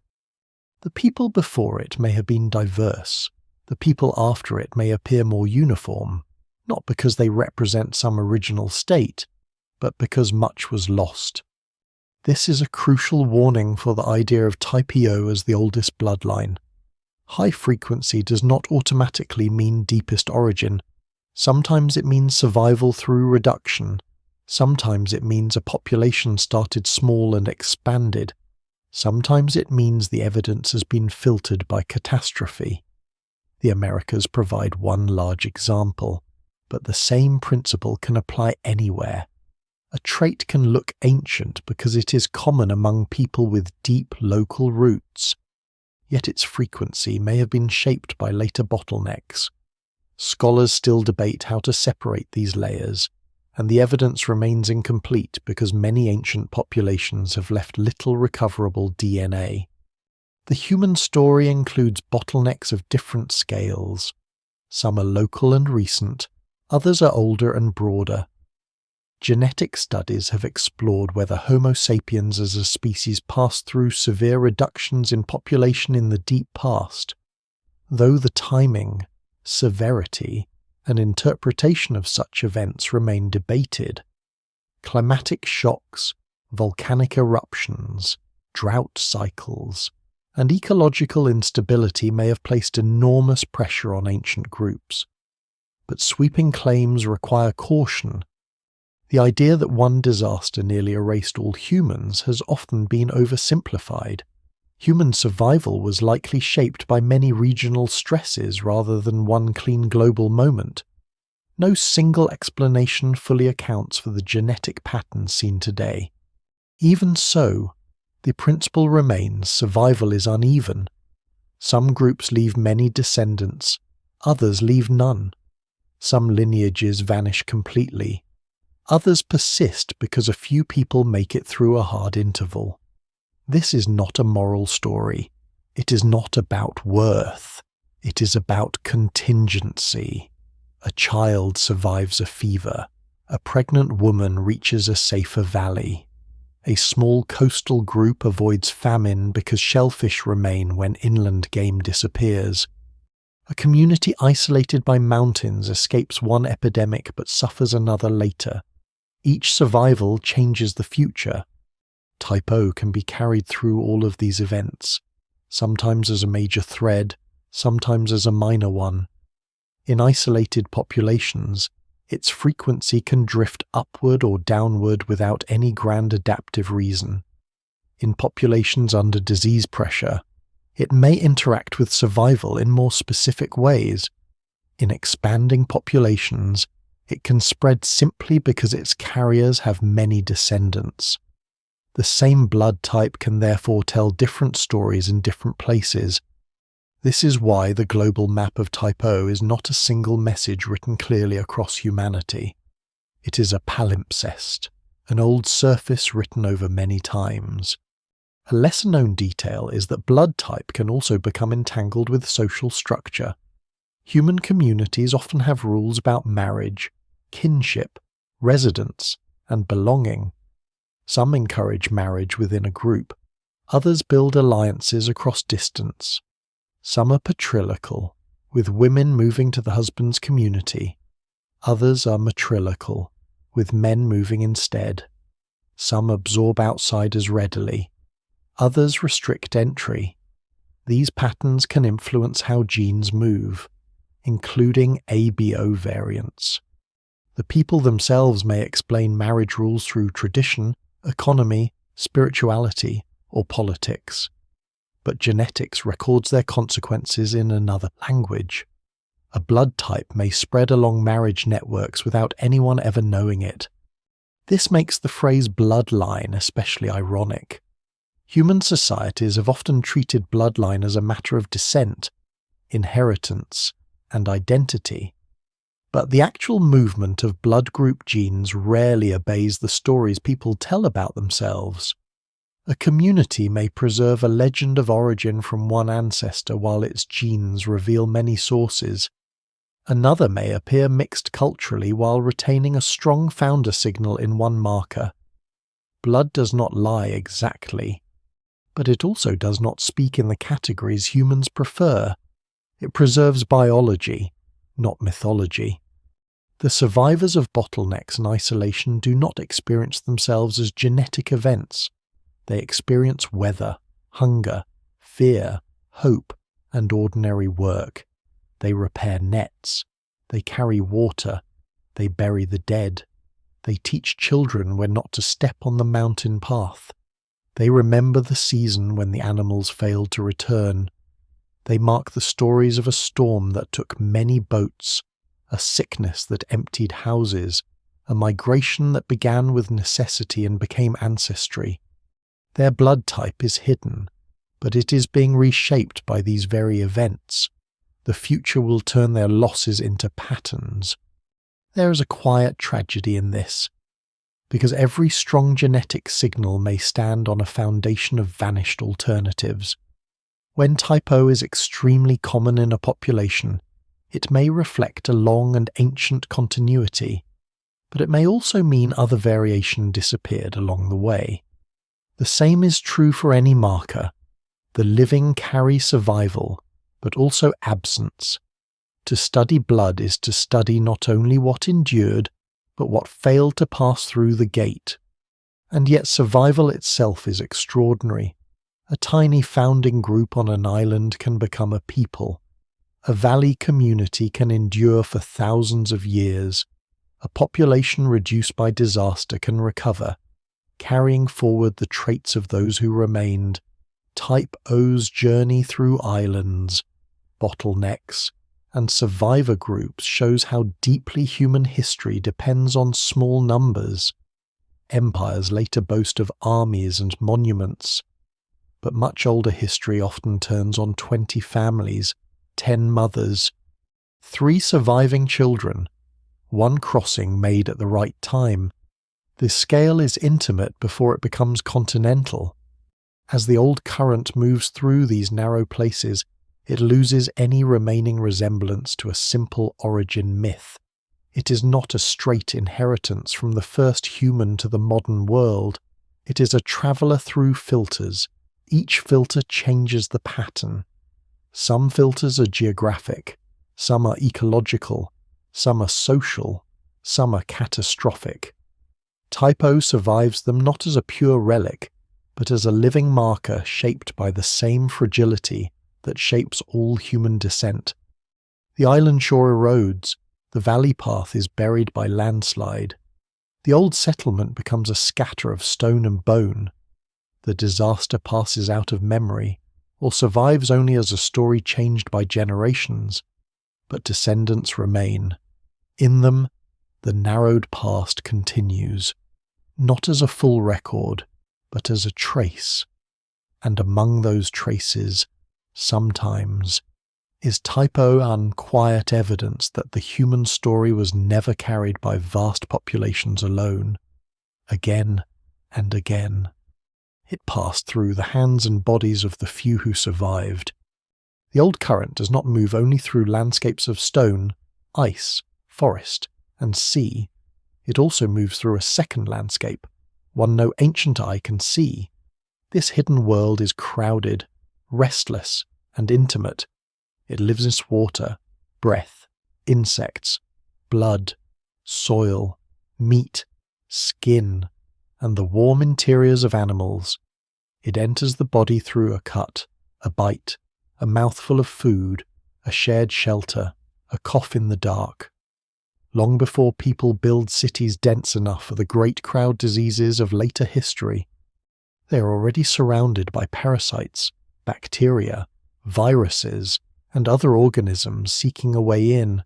The people before it may have been diverse. The people after it may appear more uniform, not because they represent some original state, but because much was lost. This is a crucial warning for the idea of Type O as the oldest bloodline. High frequency does not automatically mean deepest origin. Sometimes it means survival through reduction. Sometimes it means a population started small and expanded. Sometimes it means the evidence has been filtered by catastrophe. The Americas provide one large example, but the same principle can apply anywhere. A trait can look ancient because it is common among people with deep local roots, yet its frequency may have been shaped by later bottlenecks. Scholars still debate how to separate these layers, and the evidence remains incomplete because many ancient populations have left little recoverable DNA. The human story includes bottlenecks of different scales. Some are local and recent, others are older and broader. Genetic studies have explored whether Homo sapiens as a species passed through severe reductions in population in the deep past. Though the timing, severity, and interpretation of such events remain debated, climatic shocks, volcanic eruptions, drought cycles, and ecological instability may have placed enormous pressure on ancient groups. But sweeping claims require caution. The idea that one disaster nearly erased all humans has often been oversimplified. Human survival was likely shaped by many regional stresses rather than one clean global moment. No single explanation fully accounts for the genetic patterns seen today. Even so, the principle remains survival is uneven. Some groups leave many descendants, others leave none. Some lineages vanish completely. Others persist because a few people make it through a hard interval. This is not a moral story. It is not about worth. It is about contingency. A child survives a fever. A pregnant woman reaches a safer valley. A small coastal group avoids famine because shellfish remain when inland game disappears. A community isolated by mountains escapes one epidemic but suffers another later. Each survival changes the future. Type O can be carried through all of these events, sometimes as a major thread, sometimes as a minor one. In isolated populations, its frequency can drift upward or downward without any grand adaptive reason. In populations under disease pressure, it may interact with survival in more specific ways. In expanding populations, it can spread simply because its carriers have many descendants. The same blood type can therefore tell different stories in different places. This is why the global map of Type O is not a single message written clearly across humanity. It is a palimpsest, an old surface written over many times. A lesser-known detail is that blood type can also become entangled with social structure. Human communities often have rules about marriage, kinship, residence, and belonging. Some encourage marriage within a group. Others build alliances across distance. Some are patriarchal, with women moving to the husband's community. Others are matriarchal, with men moving instead. Some absorb outsiders readily. Others restrict entry. These patterns can influence how genes move, including ABO variants. The people themselves may explain marriage rules through tradition, economy, spirituality, or politics. But genetics records their consequences in another language. A blood type may spread along marriage networks without anyone ever knowing it. This makes the phrase bloodline especially ironic. Human societies have often treated bloodline as a matter of descent, inheritance, and identity. But the actual movement of blood group genes rarely obeys the stories people tell about themselves. A community may preserve a legend of origin from one ancestor while its genes reveal many sources. Another may appear mixed culturally while retaining a strong founder signal in one marker. Blood does not lie exactly, but it also does not speak in the categories humans prefer. It preserves biology, not mythology. The survivors of bottlenecks and isolation do not experience themselves as genetic events. They experience weather, hunger, fear, hope, and ordinary work. They repair nets. They carry water. They bury the dead. They teach children when not to step on the mountain path. They remember the season when the animals failed to return. They mark the stories of a storm that took many boats, a sickness that emptied houses, a migration that began with necessity and became ancestry. Their blood type is hidden, but it is being reshaped by these very events. The future will turn their losses into patterns. There is a quiet tragedy in this, because every strong genetic signal may stand on a foundation of vanished alternatives. When type O is extremely common in a population, it may reflect a long and ancient continuity, but it may also mean other variation disappeared along the way. The same is true for any marker. The living carry survival, but also absence. To study blood is to study not only what endured, but what failed to pass through the gate. And yet survival itself is extraordinary. A tiny founding group on an island can become a people. A valley community can endure for thousands of years. A population reduced by disaster can recover, carrying forward the traits of those who remained. Type O's journey through islands, bottlenecks, and survivor groups shows how deeply human history depends on small numbers. Empires later boast of armies and monuments, but much older history often turns on 20 families, 10 mothers, 3 surviving children, 1 crossing made at the right time. The scale is intimate before it becomes continental. As the old current moves through these narrow places, it loses any remaining resemblance to a simple origin myth. It is not a straight inheritance from the first human to the modern world. It is a traveller through filters. Each filter changes the pattern. Some filters are geographic, some are ecological, some are social, some are catastrophic. Type O survives them not as a pure relic, but as a living marker shaped by the same fragility that shapes all human descent. The island shore erodes, the valley path is buried by landslide. The old settlement becomes a scatter of stone and bone. The disaster passes out of memory, or survives only as a story changed by generations, but descendants remain. In them, the narrowed past continues, not as a full record, but as a trace. And among those traces, sometimes, is type O unquiet evidence that the human story was never carried by vast populations alone. Again and again, it passed through the hands and bodies of the few who survived. The old current does not move only through landscapes of stone, ice, forest, and sea. It also moves through a second landscape, one no ancient eye can see. This hidden world is crowded, restless, and intimate. It lives in water, breath, insects, blood, soil, meat, skin, and the warm interiors of animals. It enters the body through a cut, a bite, a mouthful of food, a shared shelter, a cough in the dark. Long before people build cities dense enough for the great crowd diseases of later history, they are already surrounded by parasites, bacteria, viruses, and other organisms seeking a way in.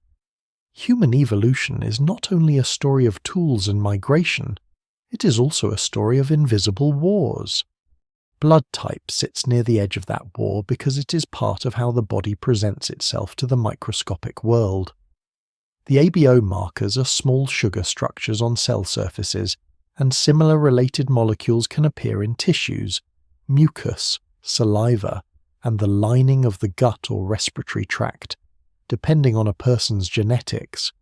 Human evolution is not only a story of tools and migration, it is also a story of invisible wars. Blood type sits near the edge of that war because it is part of how the body presents itself to the microscopic world. The ABO markers are small sugar structures on cell surfaces, and similar related molecules can appear in tissues, mucus, saliva, and the lining of the gut or respiratory tract, depending on a person's genetics.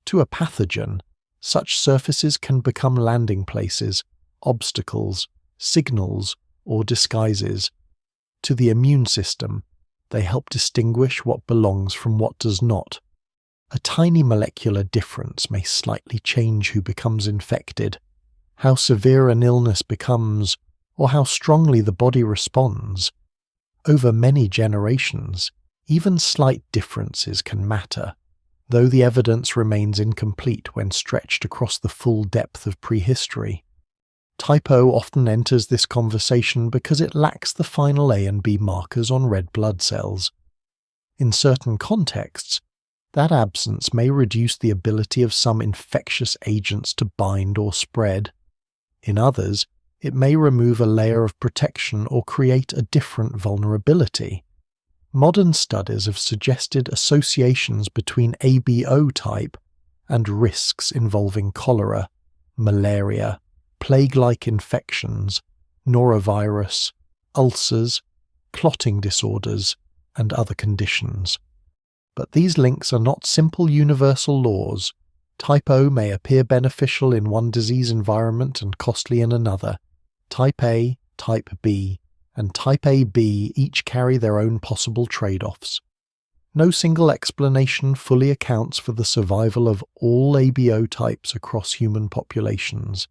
To a pathogen, such surfaces can become landing places, obstacles, signals, or disguises. To the immune system, they help distinguish what belongs from what does not. A tiny molecular difference may slightly change who becomes infected, how severe an illness becomes, or how strongly the body responds. Over many generations, even slight differences can matter, though the evidence remains incomplete when stretched across the full depth of prehistory. Type O often enters this conversation because it lacks the final A and B markers on red blood cells. In certain contexts, that absence may reduce the ability of some infectious agents to bind or spread. In others, it may remove a layer of protection or create a different vulnerability. Modern studies have suggested associations between ABO type and risks involving cholera, malaria, plague-like infections, norovirus, ulcers, clotting disorders, and other conditions. But these links are not simple universal laws. Type O may appear beneficial in one disease environment and costly in another. Type A, Type B, and Type AB each carry their own possible trade-offs. No single explanation fully accounts for the survival of all ABO types across human populations.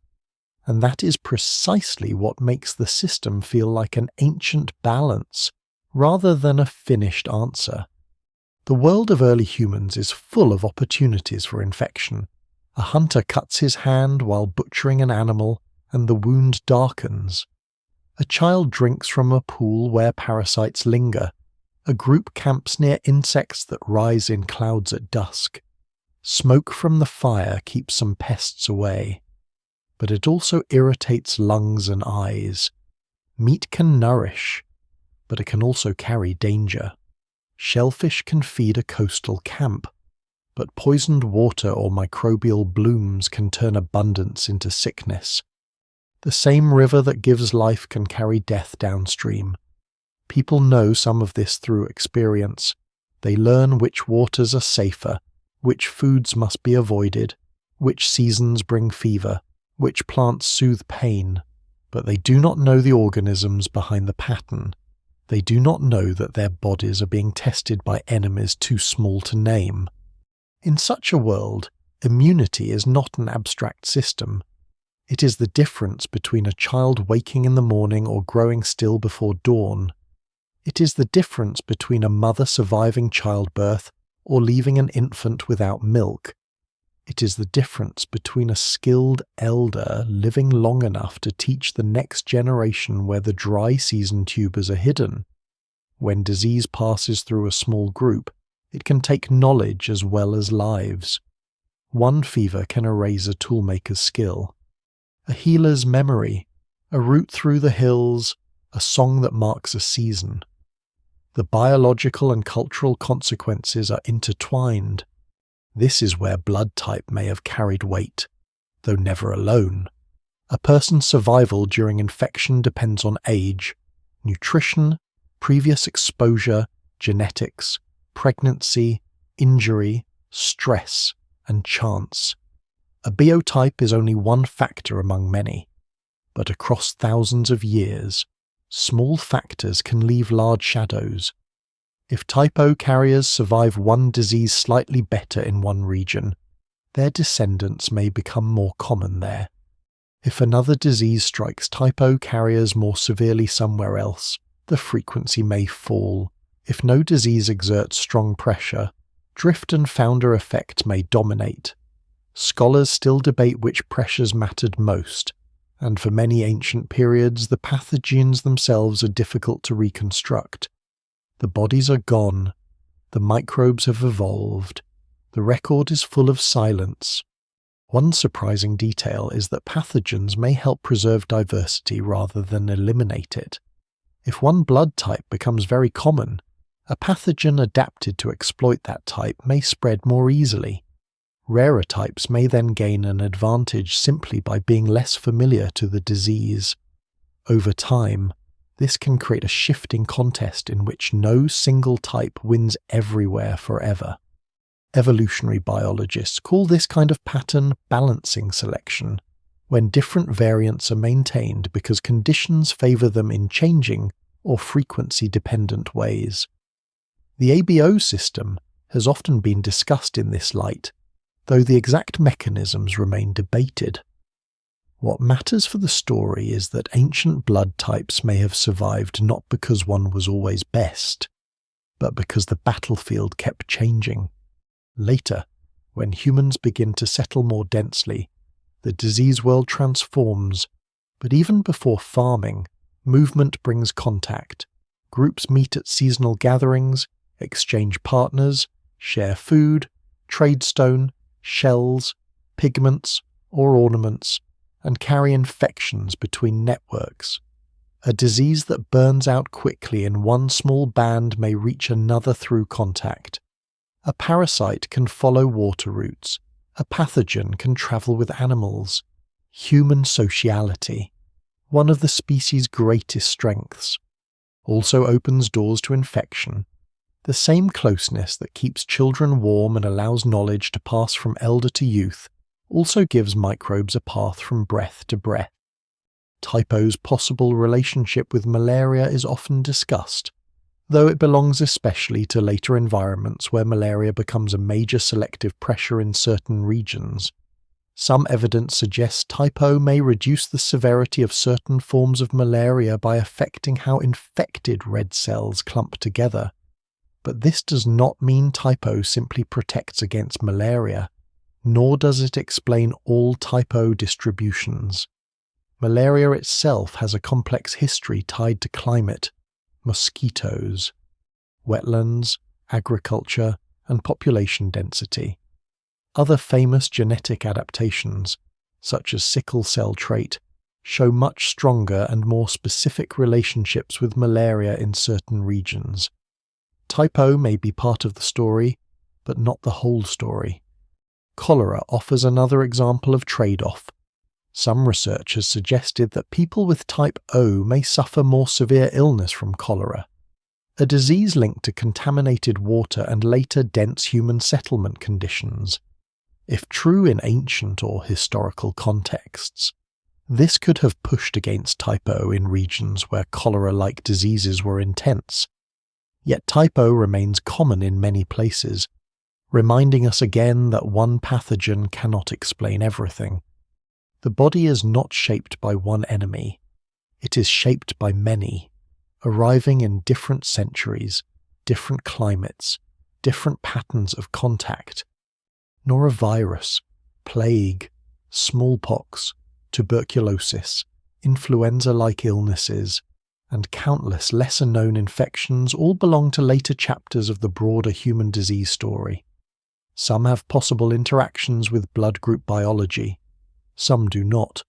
And that is precisely what makes the system feel like an ancient balance, rather than a finished answer. The world of early humans is full of opportunities for infection. A hunter cuts his hand while butchering an animal, and the wound darkens. A child drinks from a pool where parasites linger. A group camps near insects that rise in clouds at dusk. Smoke from the fire keeps some pests away. But it also irritates lungs and eyes. Meat can nourish, but it can also carry danger. Shellfish can feed a coastal camp, but poisoned water or microbial blooms can turn abundance into sickness. The same river that gives life can carry death downstream. People know some of this through experience. They learn which waters are safer, which foods must be avoided, which seasons bring fever, which plants soothe pain, but they do not know the organisms behind the pattern. They do not know that their bodies are being tested by enemies too small to name. In such a world, immunity is not an abstract system. It is the difference between a child waking in the morning or growing still before dawn. It is the difference between a mother surviving childbirth or leaving an infant without milk. It is the difference between a skilled elder living long enough to teach the next generation where the dry season tubers are hidden. When disease passes through a small group, it can take knowledge as well as lives. One fever can erase a toolmaker's skill, a healer's memory, a route through the hills, a song that marks a season. The biological and cultural consequences are intertwined. This is where blood type may have carried weight, though never alone. A person's survival during infection depends on age, nutrition, previous exposure, genetics, pregnancy, injury, stress, and chance. A biotype is only one factor among many, but across thousands of years, small factors can leave large shadows. If type O carriers survive one disease slightly better in one region, their descendants may become more common there. If another disease strikes type O carriers more severely somewhere else, the frequency may fall. If no disease exerts strong pressure, drift and founder effect may dominate. Scholars still debate which pressures mattered most, and for many ancient periods the pathogens themselves are difficult to reconstruct. The bodies are gone, the microbes have evolved, the record is full of silence. One surprising detail is that pathogens may help preserve diversity rather than eliminate it. If one blood type becomes very common, a pathogen adapted to exploit that type may spread more easily. Rarer types may then gain an advantage simply by being less familiar to the disease. Over time, this can create a shifting contest in which no single type wins everywhere forever. Evolutionary biologists call this kind of pattern balancing selection. when different variants are maintained because conditions favour them in changing or frequency-dependent ways. The ABO system has often been discussed in this light, though the exact mechanisms remain debated. What matters for the story is that ancient blood types may have survived not because one was always best, but because the battlefield kept changing. Later, when humans begin to settle more densely, the disease world transforms, but even before farming, movement brings contact. Groups meet at seasonal gatherings, exchange partners, share food, trade stone, shells, pigments, or ornaments, and carry infections between networks. A disease that burns out quickly in one small band may reach another through contact. A parasite can follow water routes. A pathogen can travel with animals. Human sociality, one of the species' greatest strengths, also opens doors to infection. The same closeness that keeps children warm and allows knowledge to pass from elder to youth also gives microbes a path from breath to breath. Type O's possible relationship with malaria is often discussed, though it belongs especially to later environments where malaria becomes a major selective pressure in certain regions. Some evidence suggests Type O may reduce the severity of certain forms of malaria by affecting how infected red cells clump together. But this does not mean Type O simply protects against malaria, nor does it explain all Type O distributions. Malaria itself has a complex history tied to climate, mosquitoes, wetlands, agriculture, and population density. Other famous genetic adaptations, such as sickle cell trait, show much stronger and more specific relationships with malaria in certain regions. Type O may be part of the story, but not the whole story. Cholera offers another example of trade-off. Some research has suggested that people with Type O may suffer more severe illness from cholera, a disease linked to contaminated water and later dense human settlement conditions. If true in ancient or historical contexts, this could have pushed against Type O in regions where cholera-like diseases were intense. Yet Type O remains common in many places, reminding us again that one pathogen cannot explain everything. The body is not shaped by one enemy. It is shaped by many, arriving in different centuries, different climates, different patterns of contact. Nor a virus, plague, smallpox, tuberculosis, influenza-like illnesses, and countless lesser-known infections all belong to later chapters of the broader human disease story. Some have possible interactions with blood group biology. Some do not.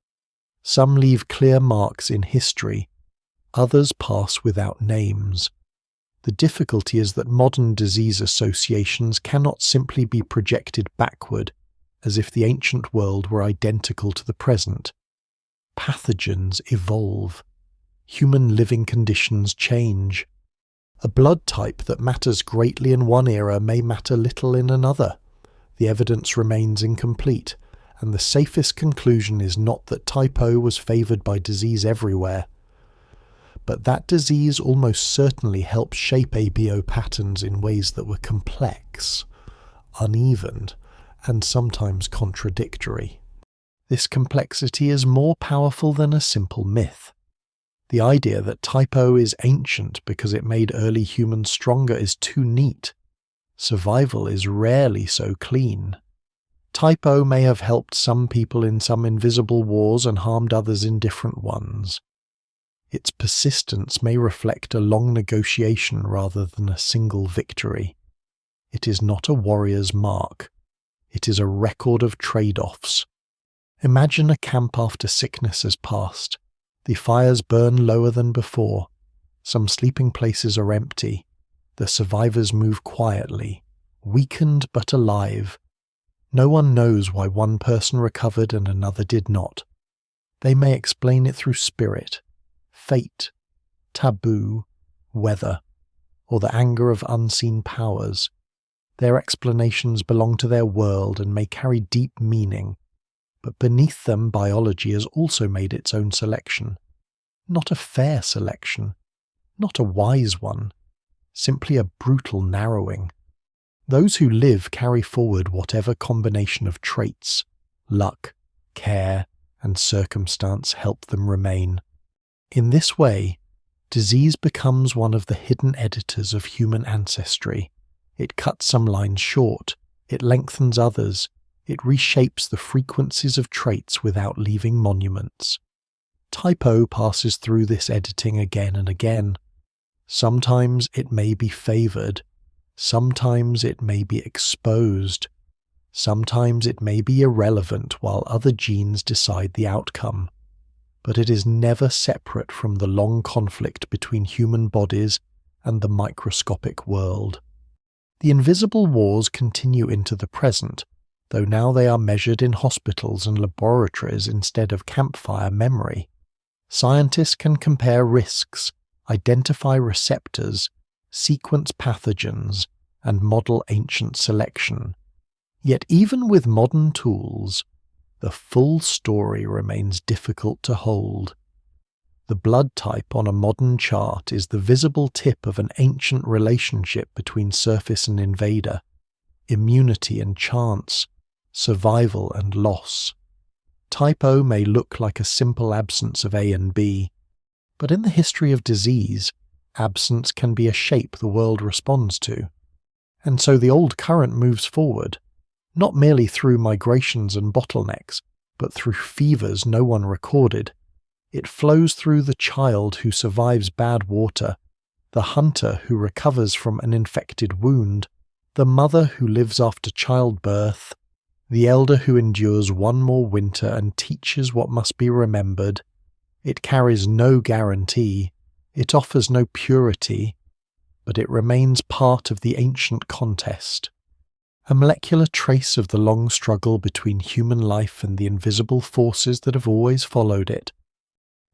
Some leave clear marks in history. Others pass without names. The difficulty is that modern disease associations cannot simply be projected backward, as if the ancient world were identical to the present. Pathogens evolve. Human living conditions change. A blood type that matters greatly in one era may matter little in another. The evidence remains incomplete, and the safest conclusion is not that Type O was favoured by disease everywhere, but that disease almost certainly helped shape ABO patterns in ways that were complex, uneven, and sometimes contradictory. This complexity is more powerful than a simple myth. The idea that Type O is ancient because it made early humans stronger is too neat. Survival is rarely so clean. Type O may have helped some people in some invisible wars and harmed others in different ones. Its persistence may reflect a long negotiation rather than a single victory. It is not a warrior's mark. It is a record of trade-offs. Imagine a camp after sickness has passed. The fires burn lower than before. Some sleeping places are empty. The survivors move quietly, weakened but alive. No one knows why one person recovered and another did not. They may explain it through spirit, fate, taboo, weather, or the anger of unseen powers. Their explanations belong to their world and may carry deep meaning, but beneath them biology has also made its own selection. Not a fair selection, not a wise one, simply a brutal narrowing. Those who live carry forward whatever combination of traits, luck, care, and circumstance help them remain. In this way, disease becomes one of the hidden editors of human ancestry. It cuts some lines short, it lengthens others, it reshapes the frequencies of traits without leaving monuments. Type O passes through this editing again and again. Sometimes it may be favoured, sometimes it may be exposed, sometimes it may be irrelevant while other genes decide the outcome. But it is never separate from the long conflict between human bodies and the microscopic world. The invisible wars continue into the present, though now they are measured in hospitals and laboratories instead of campfire memory. Scientists can compare risks, identify receptors, sequence pathogens, and model ancient selection. Yet even with modern tools, the full story remains difficult to hold. The blood type on a modern chart is the visible tip of an ancient relationship between surface and invader, immunity and chance, survival and loss. Type O may look like a simple absence of A and B, but in the history of disease, absence can be a shape the world responds to. And so the old current moves forward, not merely through migrations and bottlenecks, but through fevers no one recorded. It flows through the child who survives bad water, the hunter who recovers from an infected wound, the mother who lives after childbirth, the elder who endures one more winter and teaches what must be remembered. It carries no guarantee, it offers no purity, but it remains part of the ancient contest. A molecular trace of the long struggle between human life and the invisible forces that have always followed it.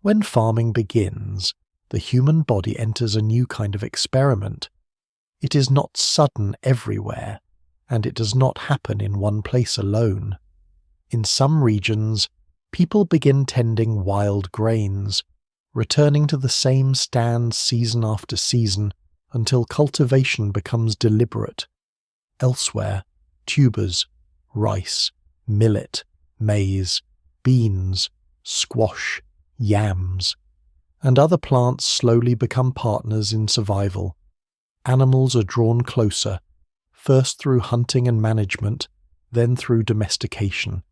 When farming begins, the human body enters a new kind of experiment. It is not sudden everywhere, and it does not happen in one place alone. In some regions, people begin tending wild grains, returning to the same stands season after season until cultivation becomes deliberate. Elsewhere, tubers, rice, millet, maize, beans, squash, yams, and other plants slowly become partners in survival. Animals are drawn closer, first through hunting and management, then through domestication.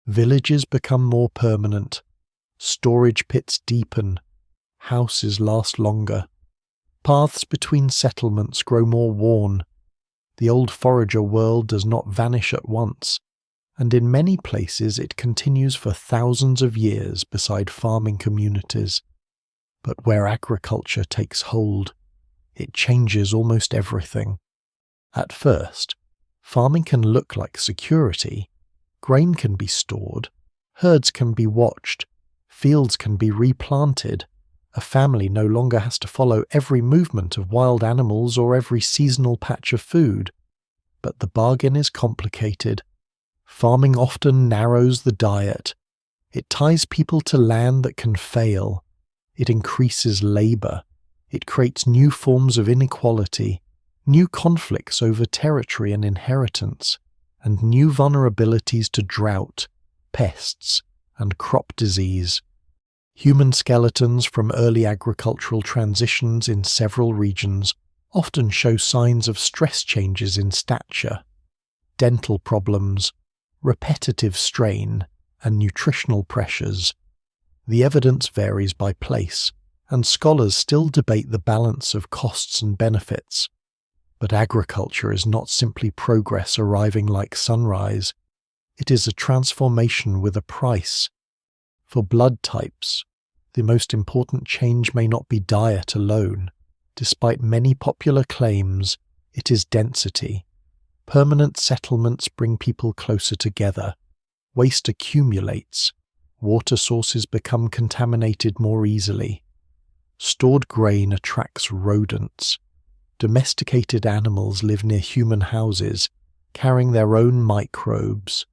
Villages become more permanent, storage pits deepen, houses last longer, paths between settlements grow more worn. The old forager world does not vanish at once, and in many places it continues for thousands of years beside farming communities. But where agriculture takes hold, it changes almost everything. At first, farming can look like security. Grain can be stored, herds can be watched, fields can be replanted. A family no longer has to follow every movement of wild animals or every seasonal patch of food. But the bargain is complicated. Farming often narrows the diet. It ties people to land that can fail. It increases labour. It creates new forms of inequality, new conflicts over territory and inheritance, and new vulnerabilities to drought, pests, and crop disease. Human skeletons from early agricultural transitions in several regions often show signs of stress changes in stature, dental problems, repetitive strain, and nutritional pressures. The evidence varies by place, and scholars still debate the balance of costs and benefits. But agriculture is not simply progress arriving like sunrise. It is a transformation with a price. For blood types, the most important change may not be diet alone. Despite many popular claims, it is density. Permanent settlements bring people closer together. Waste accumulates. Water sources become contaminated more easily. Stored grain attracts rodents. Domesticated animals live near human houses, carrying their own microbes,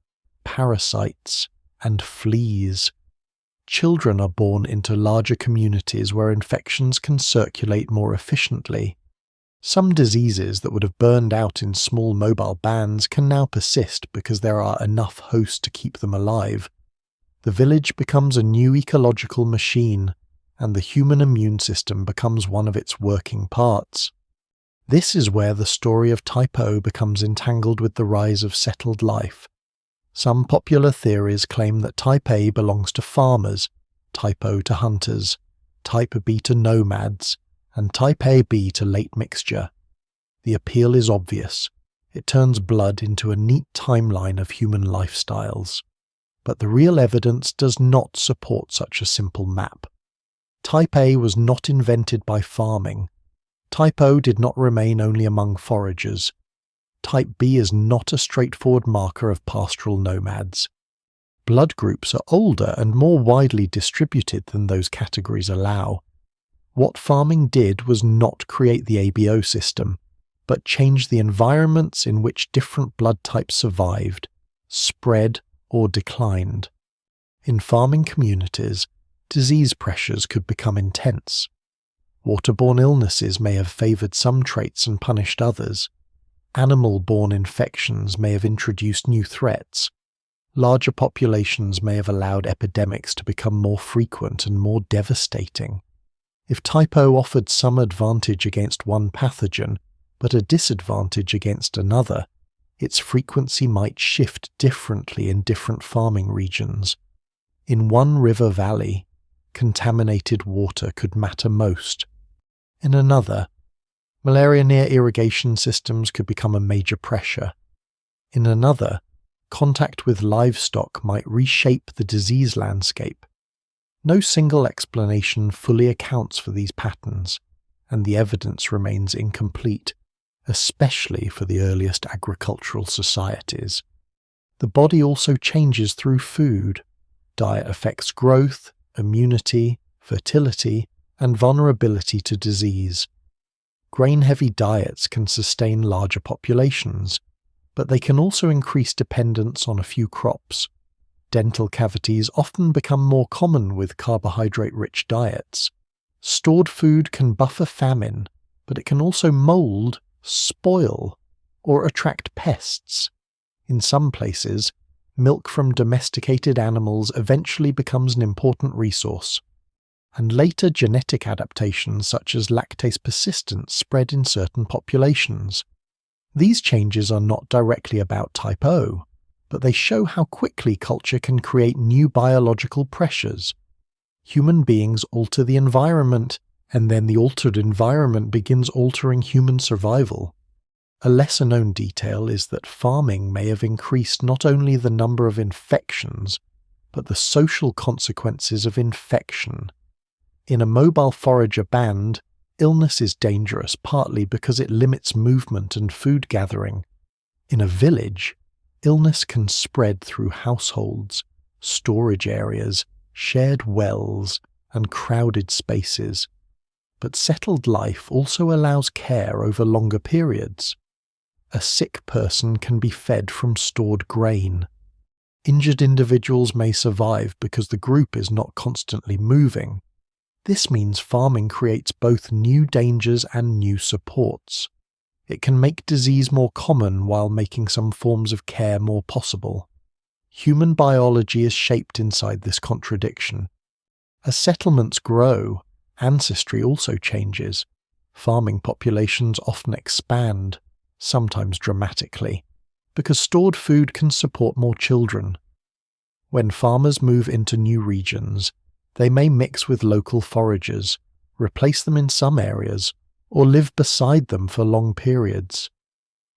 parasites, and fleas. Children are born into larger communities where infections can circulate more efficiently. Some diseases that would have burned out in small mobile bands can now persist because there are enough hosts to keep them alive. The village becomes a new ecological machine, and the human immune system becomes one of its working parts. This is where the story of Type O becomes entangled with the rise of settled life. Some popular theories claim that Type A belongs to farmers, Type O to hunters, Type B to nomads, and Type AB to late mixture. The appeal is obvious. It turns blood into a neat timeline of human lifestyles. But the real evidence does not support such a simple map. Type A was not invented by farming. Type O did not remain only among foragers. Type B is not a straightforward marker of pastoral nomads. Blood groups are older and more widely distributed than those categories allow. What farming did was not create the ABO system, but change the environments in which different blood types survived, spread, or declined. In farming communities, disease pressures could become intense. Waterborne illnesses may have favoured some traits and punished others. Animal-borne infections may have introduced new threats. Larger populations may have allowed epidemics to become more frequent and more devastating. If Type O offered some advantage against one pathogen, but a disadvantage against another, its frequency might shift differently in different farming regions. In one river valley, contaminated water could matter most. In another, malaria near irrigation systems could become a major pressure. In another, contact with livestock might reshape the disease landscape. No single explanation fully accounts for these patterns, and the evidence remains incomplete, especially for the earliest agricultural societies. The body also changes through food. Diet affects growth, immunity, fertility, and vulnerability to disease. Grain-heavy diets can sustain larger populations, but they can also increase dependence on a few crops. Dental cavities often become more common with carbohydrate-rich diets. Stored food can buffer famine, but it can also mold, spoil, or attract pests. In some places, milk from domesticated animals eventually becomes an important resource, and later genetic adaptations such as lactase persistence spread in certain populations. These changes are not directly about Type O, but they show how quickly culture can create new biological pressures. Human beings alter the environment, and then the altered environment begins altering human survival. A lesser-known detail is that farming may have increased not only the number of infections, but the social consequences of infection. In a mobile forager band, illness is dangerous partly because it limits movement and food gathering. In a village, illness can spread through households, storage areas, shared wells, and crowded spaces. But settled life also allows care over longer periods. A sick person can be fed from stored grain. Injured individuals may survive because the group is not constantly moving. This means farming creates both new dangers and new supports. It can make disease more common while making some forms of care more possible. Human biology is shaped inside this contradiction. As settlements grow, ancestry also changes. Farming populations often expand, sometimes dramatically, because stored food can support more children. When farmers move into new regions, they may mix with local foragers, replace them in some areas, or live beside them for long periods.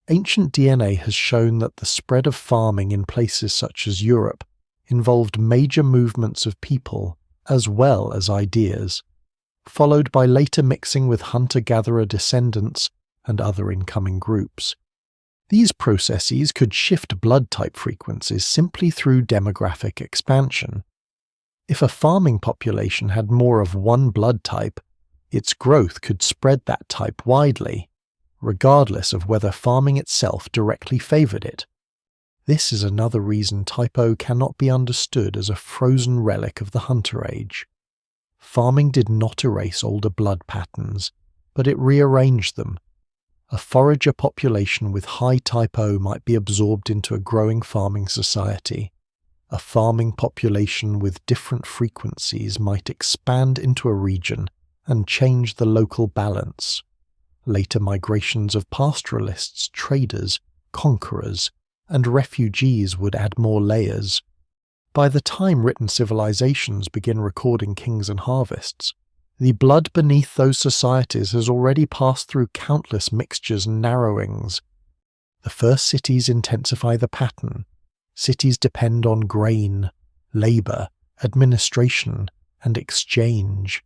Ancient DNA has shown that the spread of farming in places such as Europe involved major movements of people as well as ideas, followed by later mixing with hunter-gatherer descendants and other incoming groups. These processes could shift blood type frequencies simply through demographic expansion. If a farming population had more of one blood type, its growth could spread that type widely, regardless of whether farming itself directly favoured it. This is another reason Type O cannot be understood as a frozen relic of the Hunter Age. Farming did not erase older blood patterns, but it rearranged them. A forager population with high Type O might be absorbed into a growing farming society. A farming population with different frequencies might expand into a region and change the local balance. Later migrations of pastoralists, traders, conquerors, and refugees would add more layers. By the time written civilizations begin recording kings and harvests, the blood beneath those societies has already passed through countless mixtures and narrowings. The first cities intensify the pattern. Cities depend on grain, labor, administration, and exchange.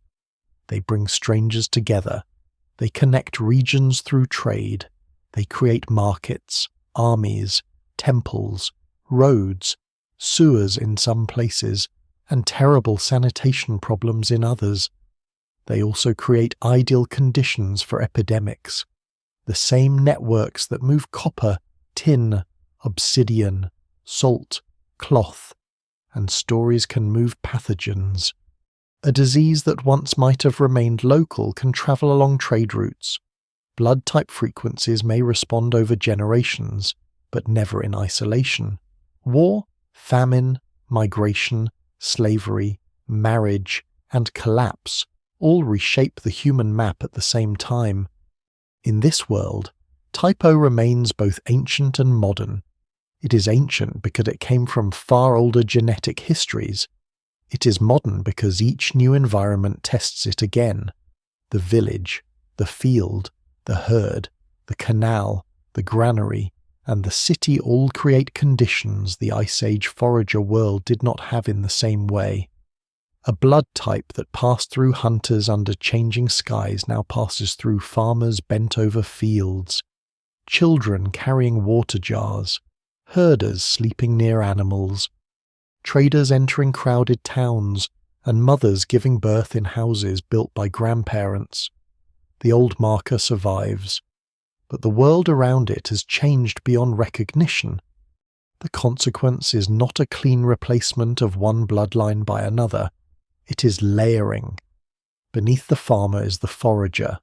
They bring strangers together. They connect regions through trade. They create markets, armies, temples, roads, sewers in some places, and terrible sanitation problems in others. They also create ideal conditions for epidemics. The same networks that move copper, tin, obsidian, salt, cloth, and stories can move pathogens. A disease that once might have remained local can travel along trade routes. Blood-type frequencies may respond over generations, but never in isolation. War, famine, migration, slavery, marriage, and collapse all reshape the human map at the same time. In this world, Type O remains both ancient and modern. It is ancient because it came from far older genetic histories. It is modern because each new environment tests it again. The village, the field, the herd, the canal, the granary, and the city all create conditions the Ice Age forager world did not have in the same way. A blood type that passed through hunters under changing skies now passes through farmers bent over fields, children carrying water jars, herders sleeping near animals, traders entering crowded towns, and mothers giving birth in houses built by grandparents. The old marker survives, but the world around it has changed beyond recognition. The consequence is not a clean replacement of one bloodline by another. It is layering. Beneath the farmer is the forager.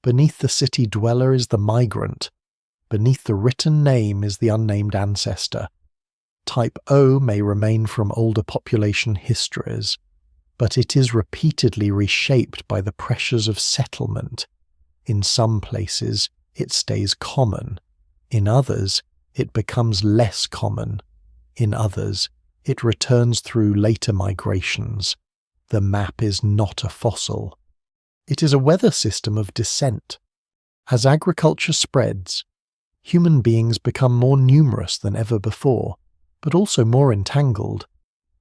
Beneath the city dweller is the migrant. Beneath the written name is the unnamed ancestor. Type O may remain from older population histories, but it is repeatedly reshaped by the pressures of settlement. In some places, it stays common. In others, it becomes less common. In others, it returns through later migrations. The map is not a fossil. It is a weather system of descent. As agriculture spreads, human beings become more numerous than ever before, but also more entangled.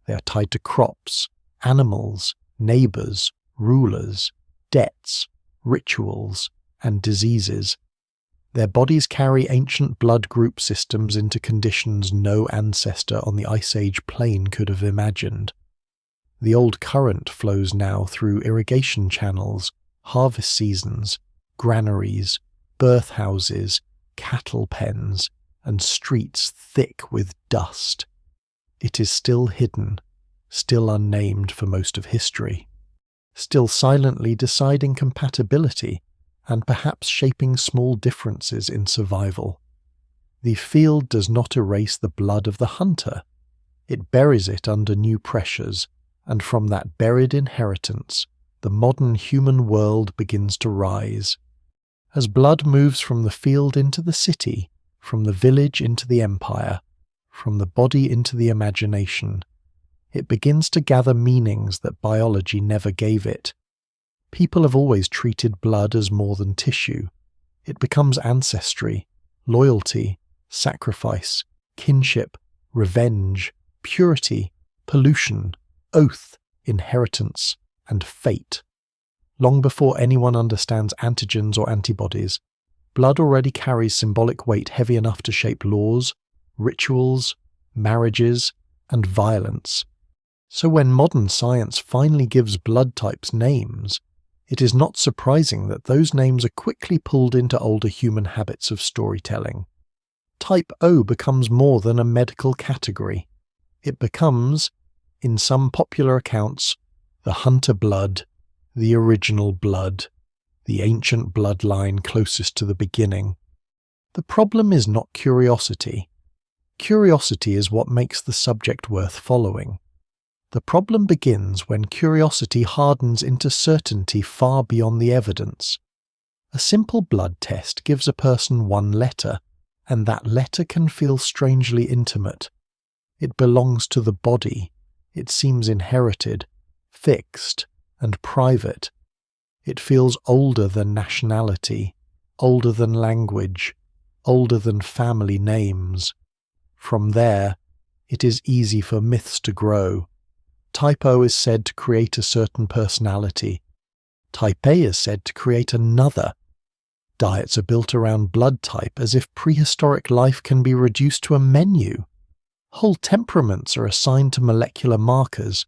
They are tied to crops, animals, neighbours, rulers, debts, rituals, and diseases. Their bodies carry ancient blood group systems into conditions no ancestor on the Ice Age plane could have imagined. The old current flows now through irrigation channels, harvest seasons, granaries, birth houses, cattle pens, and streets thick with dust. It is still hidden, still unnamed for most of history, still silently deciding compatibility and perhaps shaping small differences in survival. The field does not erase the blood of the hunter. It buries it under new pressures, and from that buried inheritance, the modern human world begins to rise. As blood moves from the field into the city, from the village into the empire, from the body into the imagination, it begins to gather meanings that biology never gave it. People have always treated blood as more than tissue. It becomes ancestry, loyalty, sacrifice, kinship, revenge, purity, pollution, oath, inheritance, and fate. Long before anyone understands antigens or antibodies, blood already carries symbolic weight heavy enough to shape laws, rituals, marriages, and violence. So when modern science finally gives blood types names, it is not surprising that those names are quickly pulled into older human habits of storytelling. Type O becomes more than a medical category. It becomes, in some popular accounts, the hunter blood, the original blood, the ancient bloodline closest to the beginning. The problem is not curiosity. Curiosity is what makes the subject worth following. The problem begins when curiosity hardens into certainty far beyond the evidence. A simple blood test gives a person one letter, and that letter can feel strangely intimate. It belongs to the body. It seems inherited, fixed, and private. It feels older than nationality, older than language, older than family names. From there, it is easy for myths to grow. Type O is said to create a certain personality. Type A is said to create another. Diets are built around blood type as if prehistoric life can be reduced to a menu. Whole temperaments are assigned to molecular markers.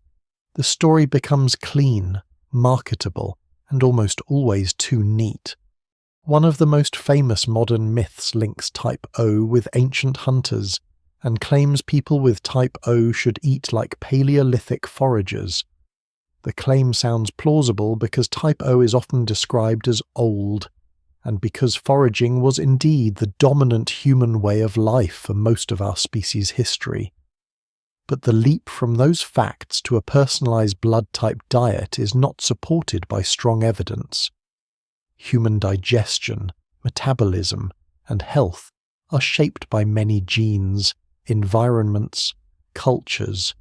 The story becomes clean, marketable, and almost always too neat. One of the most famous modern myths links Type O with ancient hunters and claims people with Type O should eat like Paleolithic foragers. The claim sounds plausible because Type O is often described as old, and because foraging was indeed the dominant human way of life for most of our species' history. But the leap from those facts to a personalized blood-type diet is not supported by strong evidence. Human digestion, metabolism, and health are shaped by many genes, environments, cultures,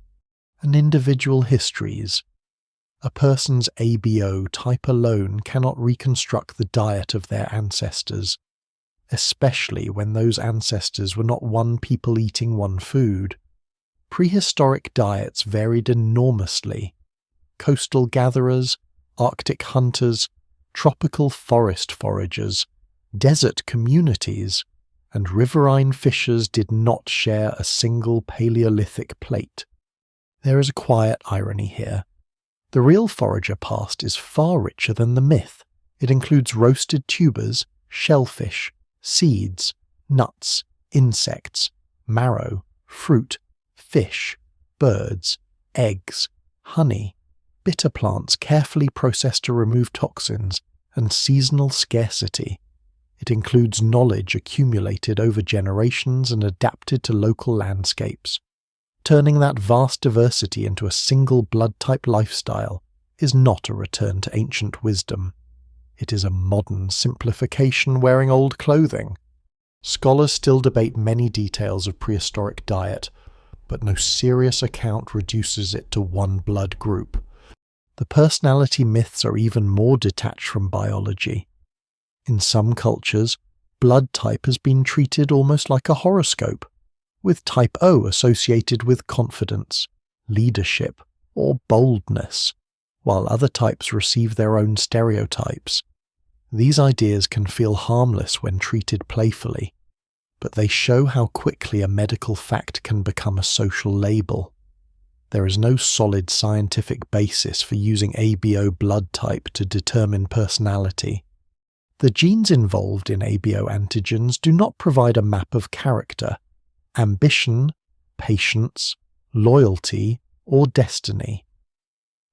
and individual histories. A person's ABO type alone cannot reconstruct the diet of their ancestors, especially when those ancestors were not one people eating one food. Prehistoric diets varied enormously. Coastal gatherers, Arctic hunters, tropical forest foragers, desert communities, and riverine fishers did not share a single Paleolithic plate. There is a quiet irony here. The real forager past is far richer than the myth. It includes roasted tubers, shellfish, seeds, nuts, insects, marrow, fruit, fish, birds, eggs, honey, bitter plants carefully processed to remove toxins, and seasonal scarcity. It includes knowledge accumulated over generations and adapted to local landscapes. Turning that vast diversity into a single blood-type lifestyle is not a return to ancient wisdom. It is a modern simplification wearing old clothing. Scholars still debate many details of prehistoric diet, but no serious account reduces it to one blood group. The personality myths are even more detached from biology. In some cultures, blood type has been treated almost like a horoscope, with Type O associated with confidence, leadership, or boldness, while other types receive their own stereotypes. These ideas can feel harmless when treated playfully, but they show how quickly a medical fact can become a social label. There is no solid scientific basis for using ABO blood type to determine personality. The genes involved in ABO antigens do not provide a map of character, ambition, patience, loyalty, or destiny.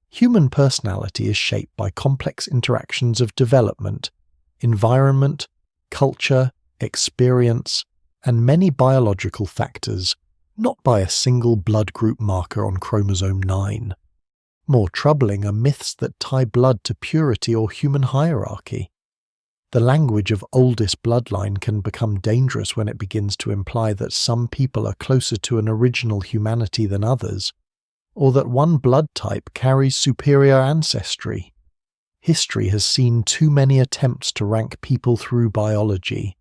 Human personality is shaped by complex interactions of development, environment, culture, experience, and many biological factors, not by a single blood group marker on chromosome 9. More troubling are myths that tie blood to purity or human hierarchy. The language of oldest bloodline can become dangerous when it begins to imply that some people are closer to an original humanity than others, or that one blood type carries superior ancestry. History has seen too many attempts to rank people through biology,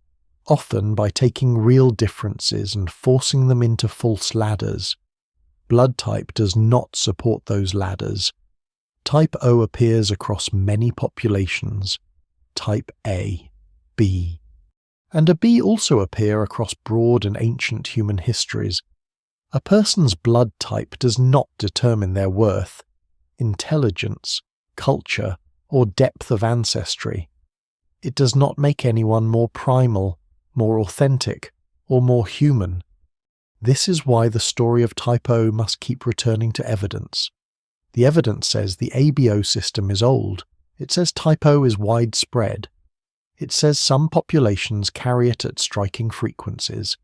often by taking real differences and forcing them into false ladders. Blood type does not support those ladders. Type O appears across many populations. Type A, B, and a B also appear across broad and ancient human histories. A person's blood type does not determine their worth, intelligence, culture, or depth of ancestry. It does not make anyone more primal, more authentic, or more human? This is why the story of Type O must keep returning to evidence. The evidence says the ABO system is old. It says Type O is widespread. It says some populations carry it at striking frequencies.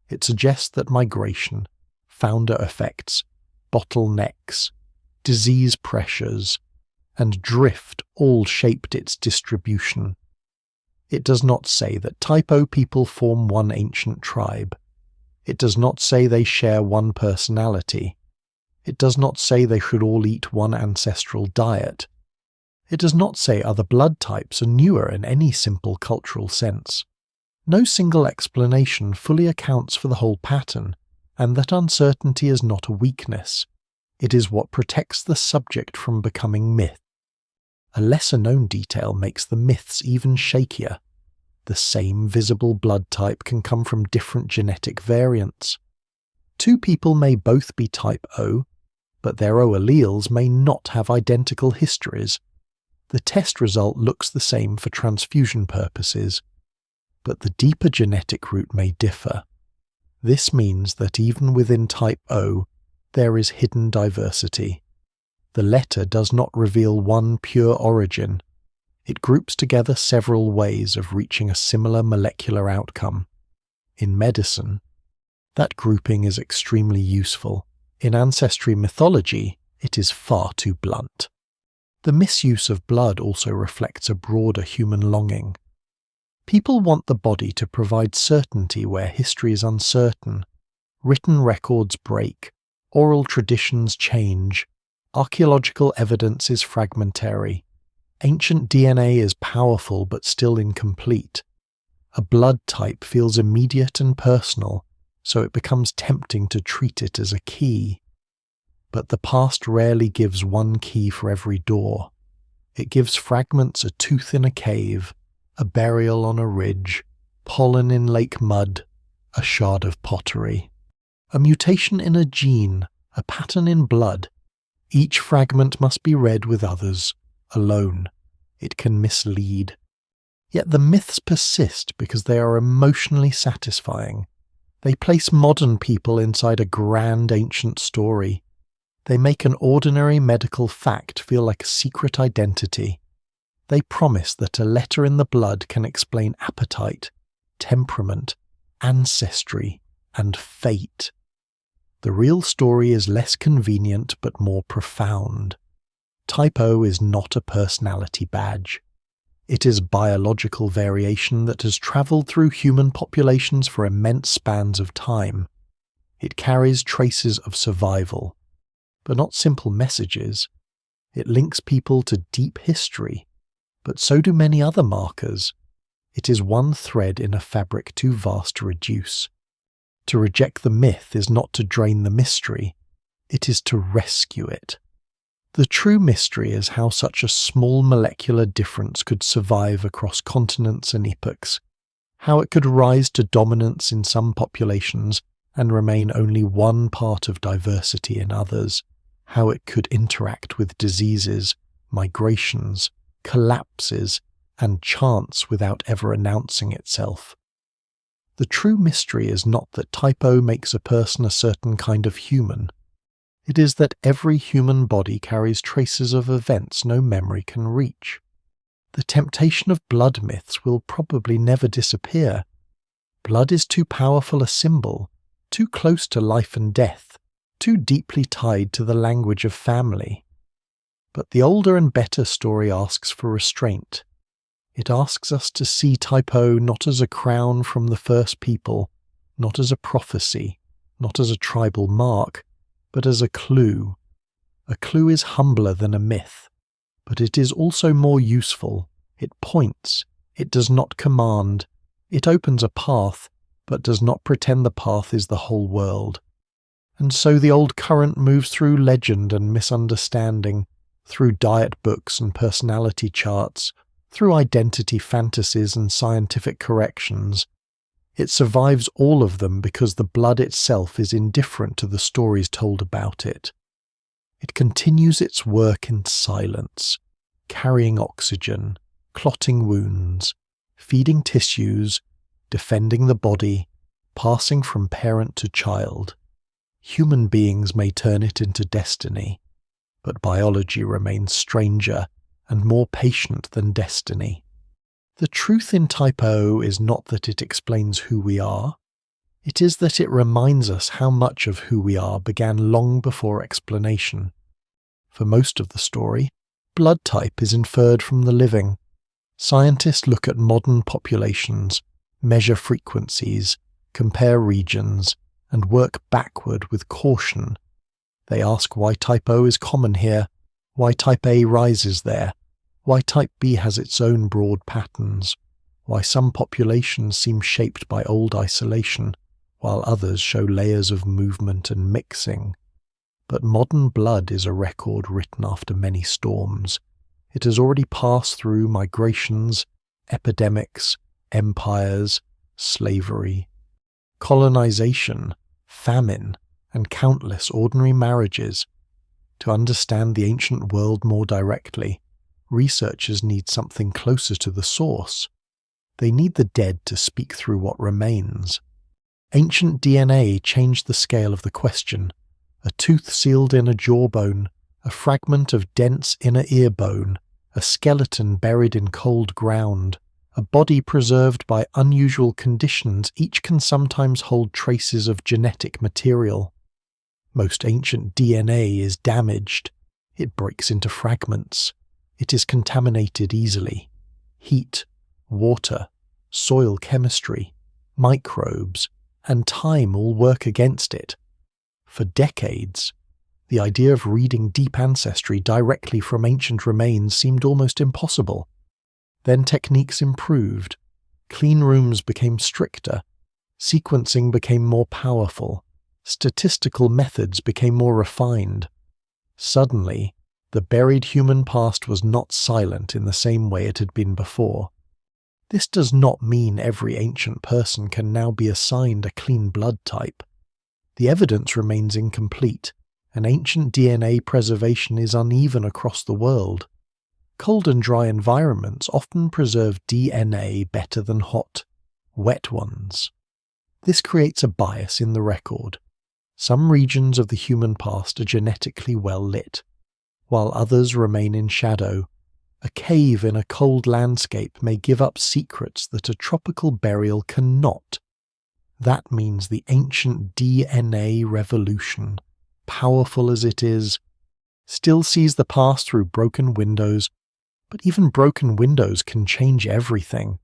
It suggests that migration, founder effects, bottlenecks, disease pressures, and drift all shaped its distribution. It does not say that Type O people form one ancient tribe. It does not say they share one personality. It does not say they should all eat one ancestral diet. It does not say other blood types are newer in any simple cultural sense. No single explanation fully accounts for the whole pattern, and that uncertainty is not a weakness. It is what protects the subject from becoming myth. A lesser-known detail makes the myths even shakier. The same visible blood type can come from different genetic variants. Two people may both be Type O, but their O alleles may not have identical histories. The test result looks the same for transfusion purposes, but the deeper genetic root may differ. This means that even within Type O, there is hidden diversity. The letter does not reveal one pure origin. It groups together several ways of reaching a similar molecular outcome. In medicine, that grouping is extremely useful. In ancestry mythology, it is far too blunt. The misuse of blood also reflects a broader human longing. People want the body to provide certainty where history is uncertain. Written records break, oral traditions change, archaeological evidence is fragmentary. Ancient DNA is powerful but still incomplete. A blood type feels immediate and personal, so it becomes tempting to treat it as a key. But the past rarely gives one key for every door. It gives fragments a tooth in a cave, a burial on a ridge, pollen in lake mud, a shard of pottery. A mutation in a gene, a pattern in blood. Each fragment must be read with others, alone. It can mislead. Yet the myths persist because they are emotionally satisfying. They place modern people inside a grand ancient story. They make an ordinary medical fact feel like a secret identity. They promise that a letter in the blood can explain appetite, temperament, ancestry, and fate. The real story is less convenient but more profound. Type O is not a personality badge. It is biological variation that has travelled through human populations for immense spans of time. It carries traces of survival, but not simple messages. It links people to deep history, but so do many other markers. It is one thread in a fabric too vast to reduce. To reject the myth is not to drain the mystery, it is to rescue it. The true mystery is how such a small molecular difference could survive across continents and epochs, how it could rise to dominance in some populations and remain only one part of diversity in others, how it could interact with diseases, migrations, collapses, and chance without ever announcing itself. The true mystery is not that Type O makes a person a certain kind of human. It is that every human body carries traces of events no memory can reach. The temptation of blood myths will probably never disappear. Blood is too powerful a symbol, too close to life and death, too deeply tied to the language of family. But the older and better story asks for restraint. It asks us to see Type O not as a crown from the first people, not as a prophecy, not as a tribal mark, but as a clue. A clue is humbler than a myth, but it is also more useful. It points, it does not command, it opens a path, but does not pretend the path is the whole world. And so the old current moves through legend and misunderstanding, through diet books and personality charts, through identity fantasies and scientific corrections. It survives all of them because the blood itself is indifferent to the stories told about it. It continues its work in silence, carrying oxygen, clotting wounds, feeding tissues, defending the body, passing from parent to child. Human beings may turn it into destiny, but biology remains stranger and more patient than destiny. The truth in Type O is not that it explains who we are. It is that it reminds us how much of who we are began long before explanation. For most of the story, blood type is inferred from the living. Scientists look at modern populations, measure frequencies, compare regions, and work backward with caution. They ask why Type O is common here, why Type A rises there, why Type B has its own broad patterns, why some populations seem shaped by old isolation, while others show layers of movement and mixing. But modern blood is a record written after many storms. It has already passed through migrations, epidemics, empires, slavery, colonization, famine, and countless ordinary marriages. To understand the ancient world more directly, researchers need something closer to the source. They need the dead to speak through what remains. Ancient DNA changed the scale of the question. A tooth sealed in a jawbone, a fragment of dense inner ear bone, a skeleton buried in cold ground, a body preserved by unusual conditions, each can sometimes hold traces of genetic material. Most ancient DNA is damaged. It breaks into fragments. It is contaminated easily. Heat, water, soil chemistry, microbes, and time all work against it. For decades, the idea of reading deep ancestry directly from ancient remains seemed almost impossible. Then techniques improved. Clean rooms became stricter. Sequencing became more powerful. Statistical methods became more refined. Suddenly, the buried human past was not silent in the same way it had been before. This does not mean every ancient person can now be assigned a clean blood type. The evidence remains incomplete, and ancient DNA preservation is uneven across the world. Cold and dry environments often preserve DNA better than hot, wet ones. This creates a bias in the record. Some regions of the human past are genetically well lit, while others remain in shadow. A cave in a cold landscape may give up secrets that a tropical burial cannot. That means the ancient DNA revolution, powerful as it is, still sees the past through broken windows, but even broken windows can change everything.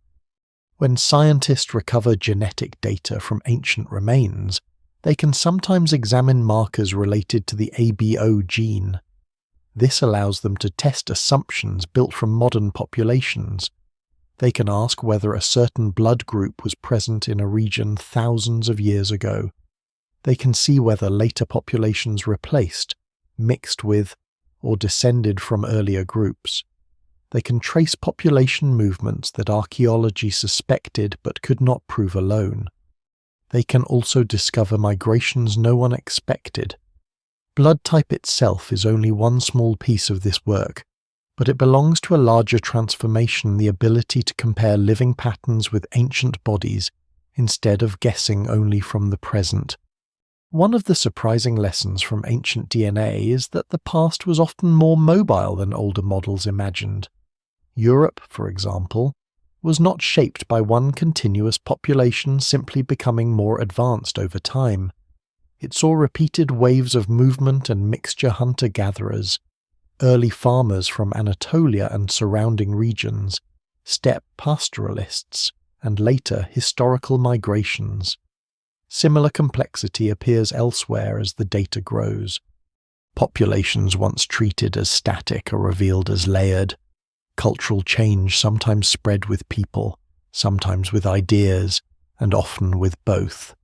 When scientists recover genetic data from ancient remains, they can sometimes examine markers related to the ABO gene. This allows them to test assumptions built from modern populations. They can ask whether a certain blood group was present in a region thousands of years ago. They can see whether later populations replaced, mixed with, or descended from earlier groups. They can trace population movements that archaeology suspected but could not prove alone. They can also discover migrations no one expected. Blood type itself is only one small piece of this work, but it belongs to a larger transformation, the ability to compare living patterns with ancient bodies instead of guessing only from the present. One of the surprising lessons from ancient DNA is that the past was often more mobile than older models imagined. Europe, for example, was not shaped by one continuous population simply becoming more advanced over time. It saw repeated waves of movement and mixture hunter-gatherers, early farmers from Anatolia and surrounding regions, steppe pastoralists, and later historical migrations. Similar complexity appears elsewhere as the data grows. Populations once treated as static are revealed as layered. Cultural change sometimes spread with people, sometimes with ideas, and often with both.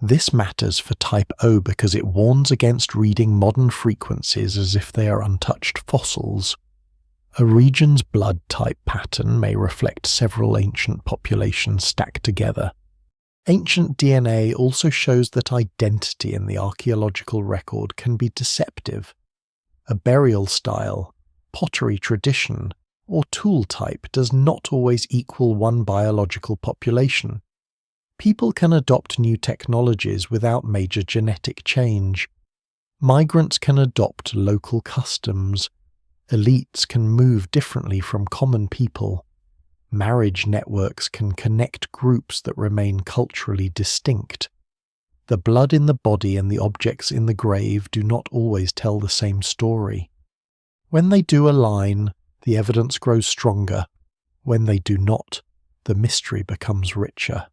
This matters for Type O because it warns against reading modern frequencies as if they are untouched fossils. A region's blood type pattern may reflect several ancient populations stacked together. Ancient DNA also shows that identity in the archaeological record can be deceptive. A burial style, pottery tradition, or tool type does not always equal one biological population. People can adopt new technologies without major genetic change. Migrants can adopt local customs. Elites can move differently from common people. Marriage networks can connect groups that remain culturally distinct. The blood in the body and the objects in the grave do not always tell the same story. When they do align, the evidence grows stronger. When they do not, the mystery becomes richer.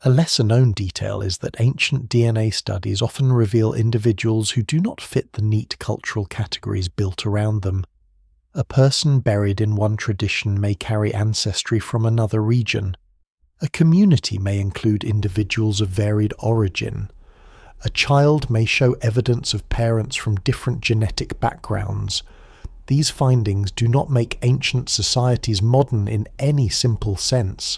A lesser-known detail is that ancient DNA studies often reveal individuals who do not fit the neat cultural categories built around them. A person buried in one tradition may carry ancestry from another region. A community may include individuals of varied origin. A child may show evidence of parents from different genetic backgrounds. These findings do not make ancient societies modern in any simple sense,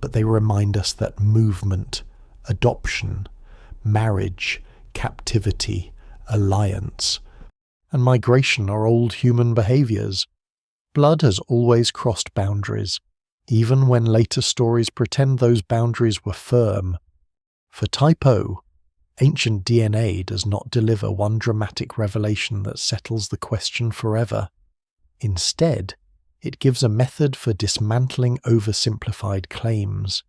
but they remind us that movement, adoption, marriage, captivity, alliance, and migration are old human behaviours. Blood has always crossed boundaries, even when later stories pretend those boundaries were firm. For Type O, ancient DNA does not deliver one dramatic revelation that settles the question forever. Instead, it gives a method for dismantling oversimplified claims.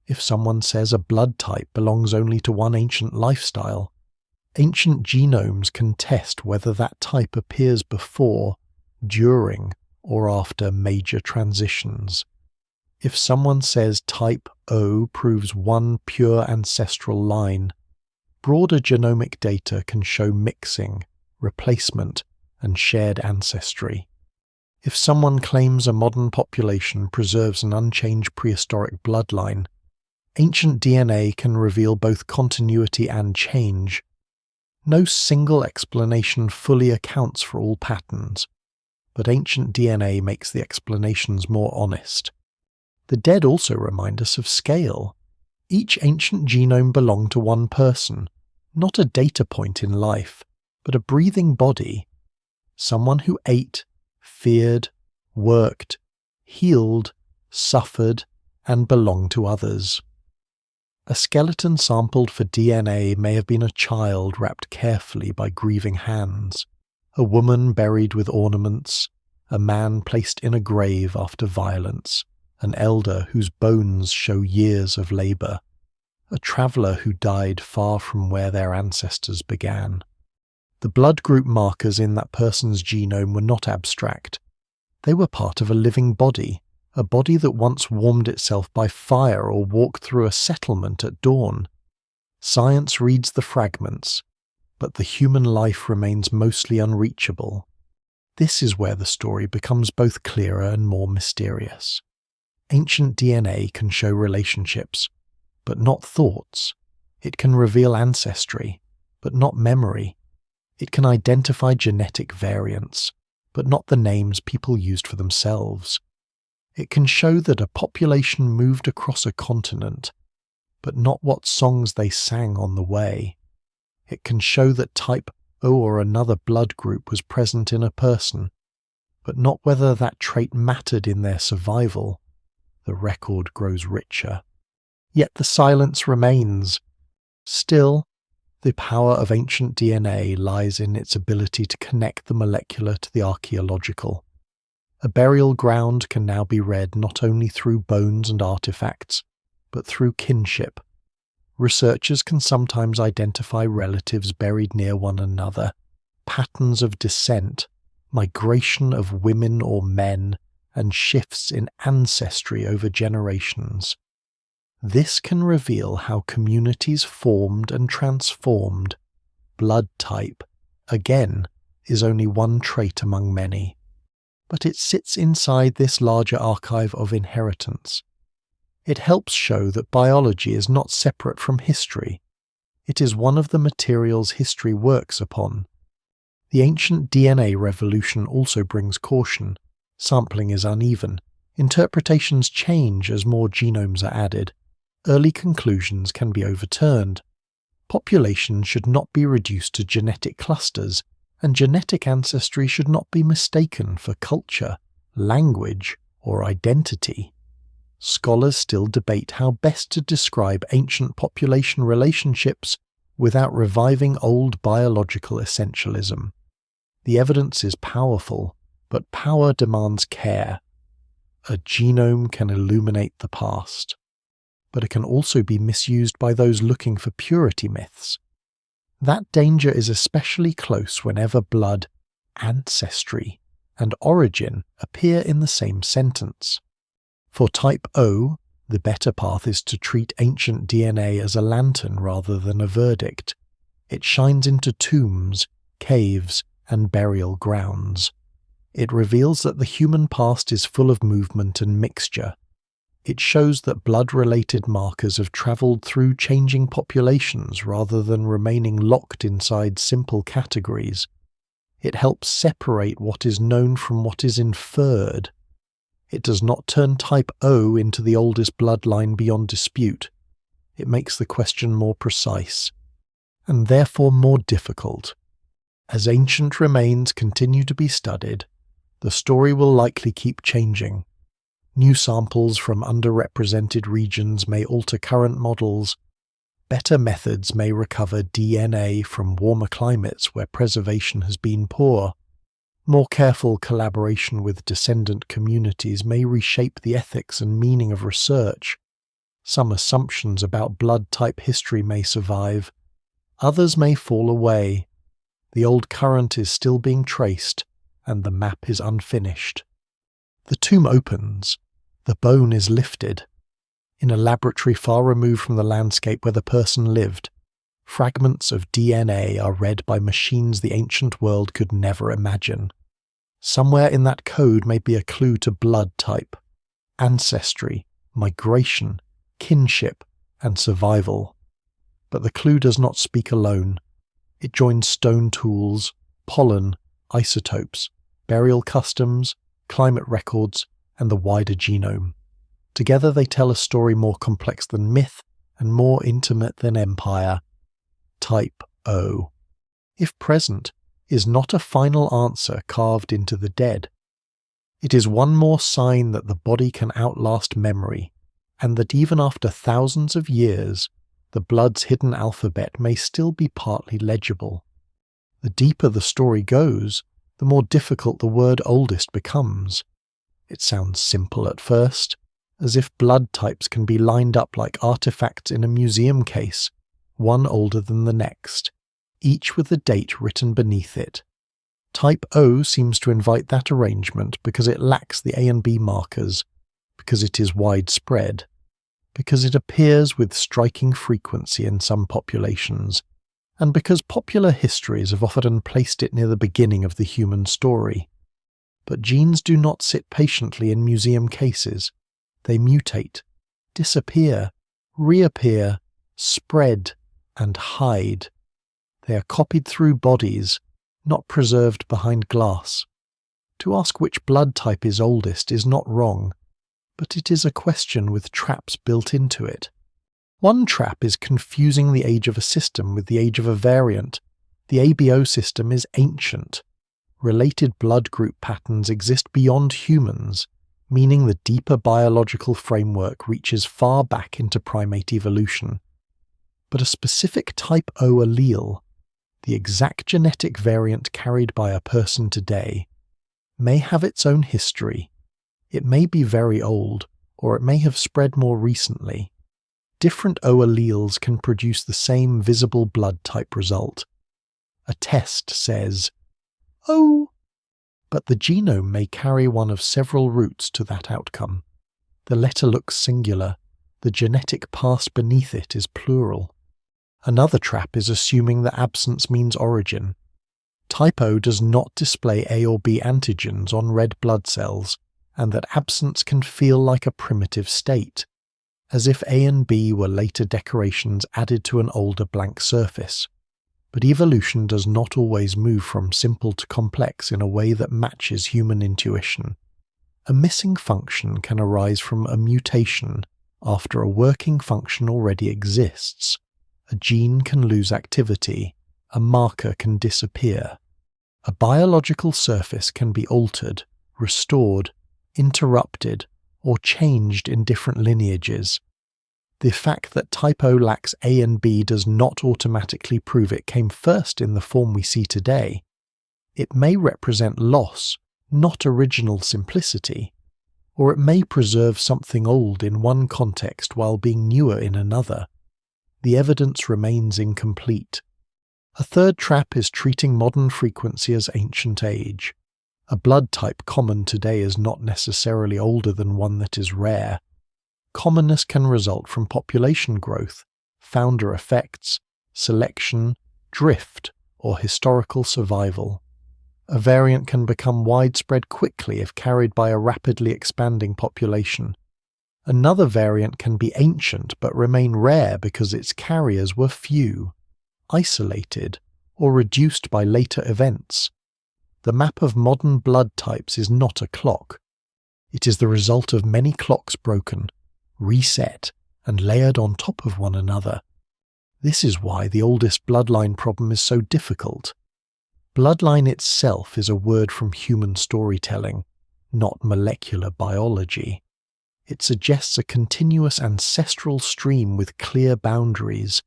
If someone says a blood type belongs only to one ancient lifestyle, ancient genomes can test whether that type appears before, during, or after major transitions. If someone says type O proves one pure ancestral line, broader genomic data can show mixing, replacement, and shared ancestry. If someone claims a modern population preserves an unchanged prehistoric bloodline, ancient DNA can reveal both continuity and change. No single explanation fully accounts for all patterns, but ancient DNA makes the explanations more honest. The dead also remind us of scale. Each ancient genome belonged to one person, not a data point in life, but a breathing body. Someone who ate, feared, worked, healed, suffered, and belonged to others. A skeleton sampled for DNA may have been a child wrapped carefully by grieving hands, a woman buried with ornaments, a man placed in a grave after violence, an elder whose bones show years of labour, a traveller who died far from where their ancestors began. The blood group markers in that person's genome were not abstract. They were part of a living body, a body that once warmed itself by fire or walked through a settlement at dawn. Science reads the fragments, but the human life remains mostly unreachable. This is where the story becomes both clearer and more mysterious. Ancient DNA can show relationships, but not thoughts. It can reveal ancestry, but not memory. It can identify genetic variants, but not the names people used for themselves. It can show that a population moved across a continent, but not what songs they sang on the way. It can show that type O or another blood group was present in a person, but not whether that trait mattered in their survival. The record grows richer. Yet the silence remains. Still, the power of ancient DNA lies in its ability to connect the molecular to the archaeological. A burial ground can now be read not only through bones and artifacts, but through kinship. Researchers can sometimes identify relatives buried near one another, patterns of descent, migration of women or men, and shifts in ancestry over generations. This can reveal how communities formed and transformed. Blood type, again, is only one trait among many, but it sits inside this larger archive of inheritance. It helps show that biology is not separate from history. It is one of the materials history works upon. The ancient DNA revolution also brings caution. Sampling is uneven. Interpretations change as more genomes are added. Early conclusions can be overturned. Populations should not be reduced to genetic clusters, and genetic ancestry should not be mistaken for culture, language, or identity. scholars still debate how best to describe ancient population relationships without reviving old biological essentialism. The evidence is powerful, but power demands care. A genome can illuminate the past, but it can also be misused by those looking for purity myths. That danger is especially close whenever blood, ancestry, and origin appear in the same sentence. For type O, the better path is to treat ancient DNA as a lantern rather than a verdict. It shines into tombs, caves, and burial grounds. It reveals that the human past is full of movement and mixture. It shows that blood-related markers have travelled through changing populations rather than remaining locked inside simple categories. It helps separate what is known from what is inferred. It does not turn type O into the oldest bloodline beyond dispute. It makes the question more precise, and therefore more difficult. As ancient remains continue to be studied, the story will likely keep changing. New samples from underrepresented regions may alter current models. Better methods may recover DNA from warmer climates where preservation has been poor. More careful collaboration with descendant communities may reshape the ethics and meaning of research. Some assumptions about blood type history may survive. Others may fall away. The old current is still being traced, and the map is unfinished. The tomb opens. The bone is lifted. In a laboratory far removed from the landscape where the person lived, fragments of DNA are read by machines the ancient world could never imagine. Somewhere in that code may be a clue to blood type, ancestry, migration, kinship, and survival. But the clue does not speak alone. It joins stone tools, pollen, isotopes, burial customs, climate records, and the wider genome. Together they tell a story more complex than myth and more intimate than empire. Type O, if present, is not a final answer carved into the dead. It is one more sign that the body can outlast memory, and that even after thousands of years, the blood's hidden alphabet may still be partly legible. The deeper the story goes, the more difficult the word oldest becomes. It sounds simple at first, as if blood types can be lined up like artifacts in a museum case, one older than the next, each with a date written beneath it. Type O seems to invite that arrangement because it lacks the A and B markers, because it is widespread, because it appears with striking frequency in some populations, and because popular histories have often placed it near the beginning of the human story. But genes do not sit patiently in museum cases. They mutate, disappear, reappear, spread, and hide. They are copied through bodies, not preserved behind glass. To ask which blood type is oldest is not wrong, but it is a question with traps built into it. One trap is confusing the age of a system with the age of a variant. The ABO system is ancient. Related blood group patterns exist beyond humans, meaning the deeper biological framework reaches far back into primate evolution. But a specific type O allele, the exact genetic variant carried by a person today, may have its own history. It may be very old, or it may have spread more recently. Different O alleles can produce the same visible blood type result. A test says, "Oh," but the genome may carry one of several routes to that outcome. The letter looks singular, the genetic past beneath it is plural. Another trap is assuming that absence means origin. Type O does not display A or B antigens on red blood cells, and that absence can feel like a primitive state, as if A and B were later decorations added to an older blank surface. But evolution does not always move from simple to complex in a way that matches human intuition. A missing function can arise from a mutation after a working function already exists. A gene can lose activity, a marker can disappear. A biological surface can be altered, restored, interrupted, or changed in different lineages. The fact that type O lacks A and B does not automatically prove it came first in the form we see today. It may represent loss, not original simplicity, or it may preserve something old in one context while being newer in another. The evidence remains incomplete. A third trap is treating modern frequency as ancient age. A blood type common today is not necessarily older than one that is rare. Commonness can result from population growth, founder effects, selection, drift, or historical survival. A variant can become widespread quickly if carried by a rapidly expanding population. Another variant can be ancient but remain rare because its carriers were few, isolated, or reduced by later events. The map of modern blood types is not a clock. It is the result of many clocks broken, reset, and layered on top of one another. This is why the oldest bloodline problem is so difficult. Bloodline itself is a word from human storytelling, not molecular biology. It suggests a continuous ancestral stream with clear boundaries.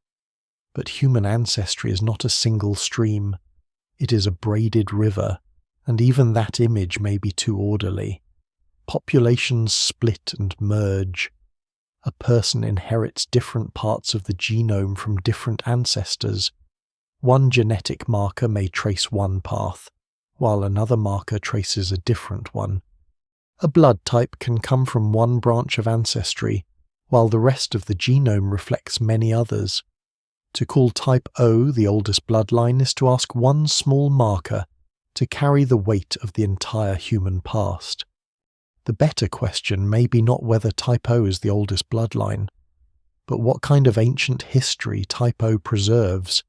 But human ancestry is not a single stream. It is a braided river, and even that image may be too orderly. Populations split and merge. A person inherits different parts of the genome from different ancestors. One genetic marker may trace one path, while another marker traces a different one. A blood type can come from one branch of ancestry, while the rest of the genome reflects many others. To call type O the oldest bloodline is to ask one small marker to carry the weight of the entire human past. The better question may be not whether type O is the oldest bloodline, but what kind of ancient history type O preserves.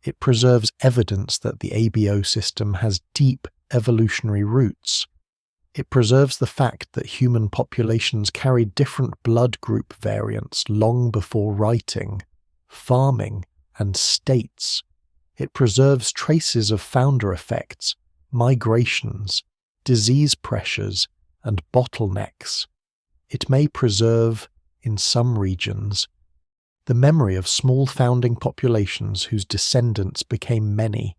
It preserves evidence that the ABO system has deep evolutionary roots. It preserves the fact that human populations carried different blood group variants long before writing, farming, and states. It preserves traces of founder effects, migrations, disease pressures, and bottlenecks. It may preserve, in some regions, the memory of small founding populations whose descendants became many.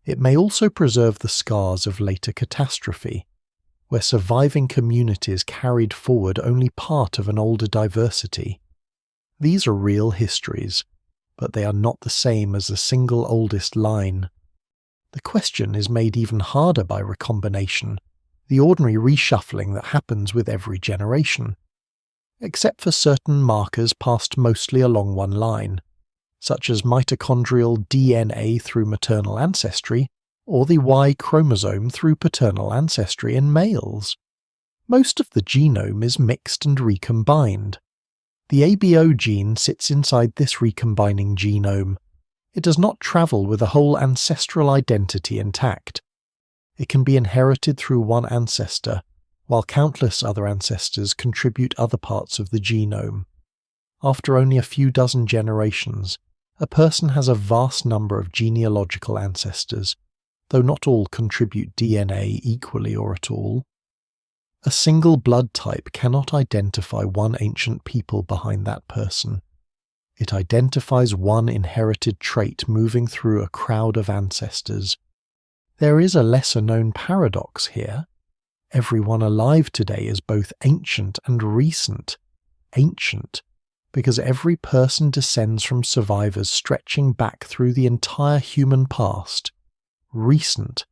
It may also preserve the scars of later catastrophe, where surviving communities carried forward only part of an older diversity. These are real histories, but they are not the same as the single oldest line. The question is made even harder by recombination, the ordinary reshuffling that happens with every generation. Except for certain markers passed mostly along one line, such as mitochondrial DNA through maternal ancestry, or the Y chromosome through paternal ancestry in males. Most of the genome is mixed and recombined. The ABO gene sits inside this recombining genome. It does not travel with a whole ancestral identity intact. It can be inherited through one ancestor, while countless other ancestors contribute other parts of the genome. After only a few dozen generations, a person has a vast number of genealogical ancestors, though not all contribute DNA equally or at all. A single blood type cannot identify one ancient people behind that person. It identifies one inherited trait moving through a crowd of ancestors. There is a lesser-known paradox here. Everyone alive today is both ancient and recent. Ancient, because every person descends from survivors stretching back through the entire human past. Recent,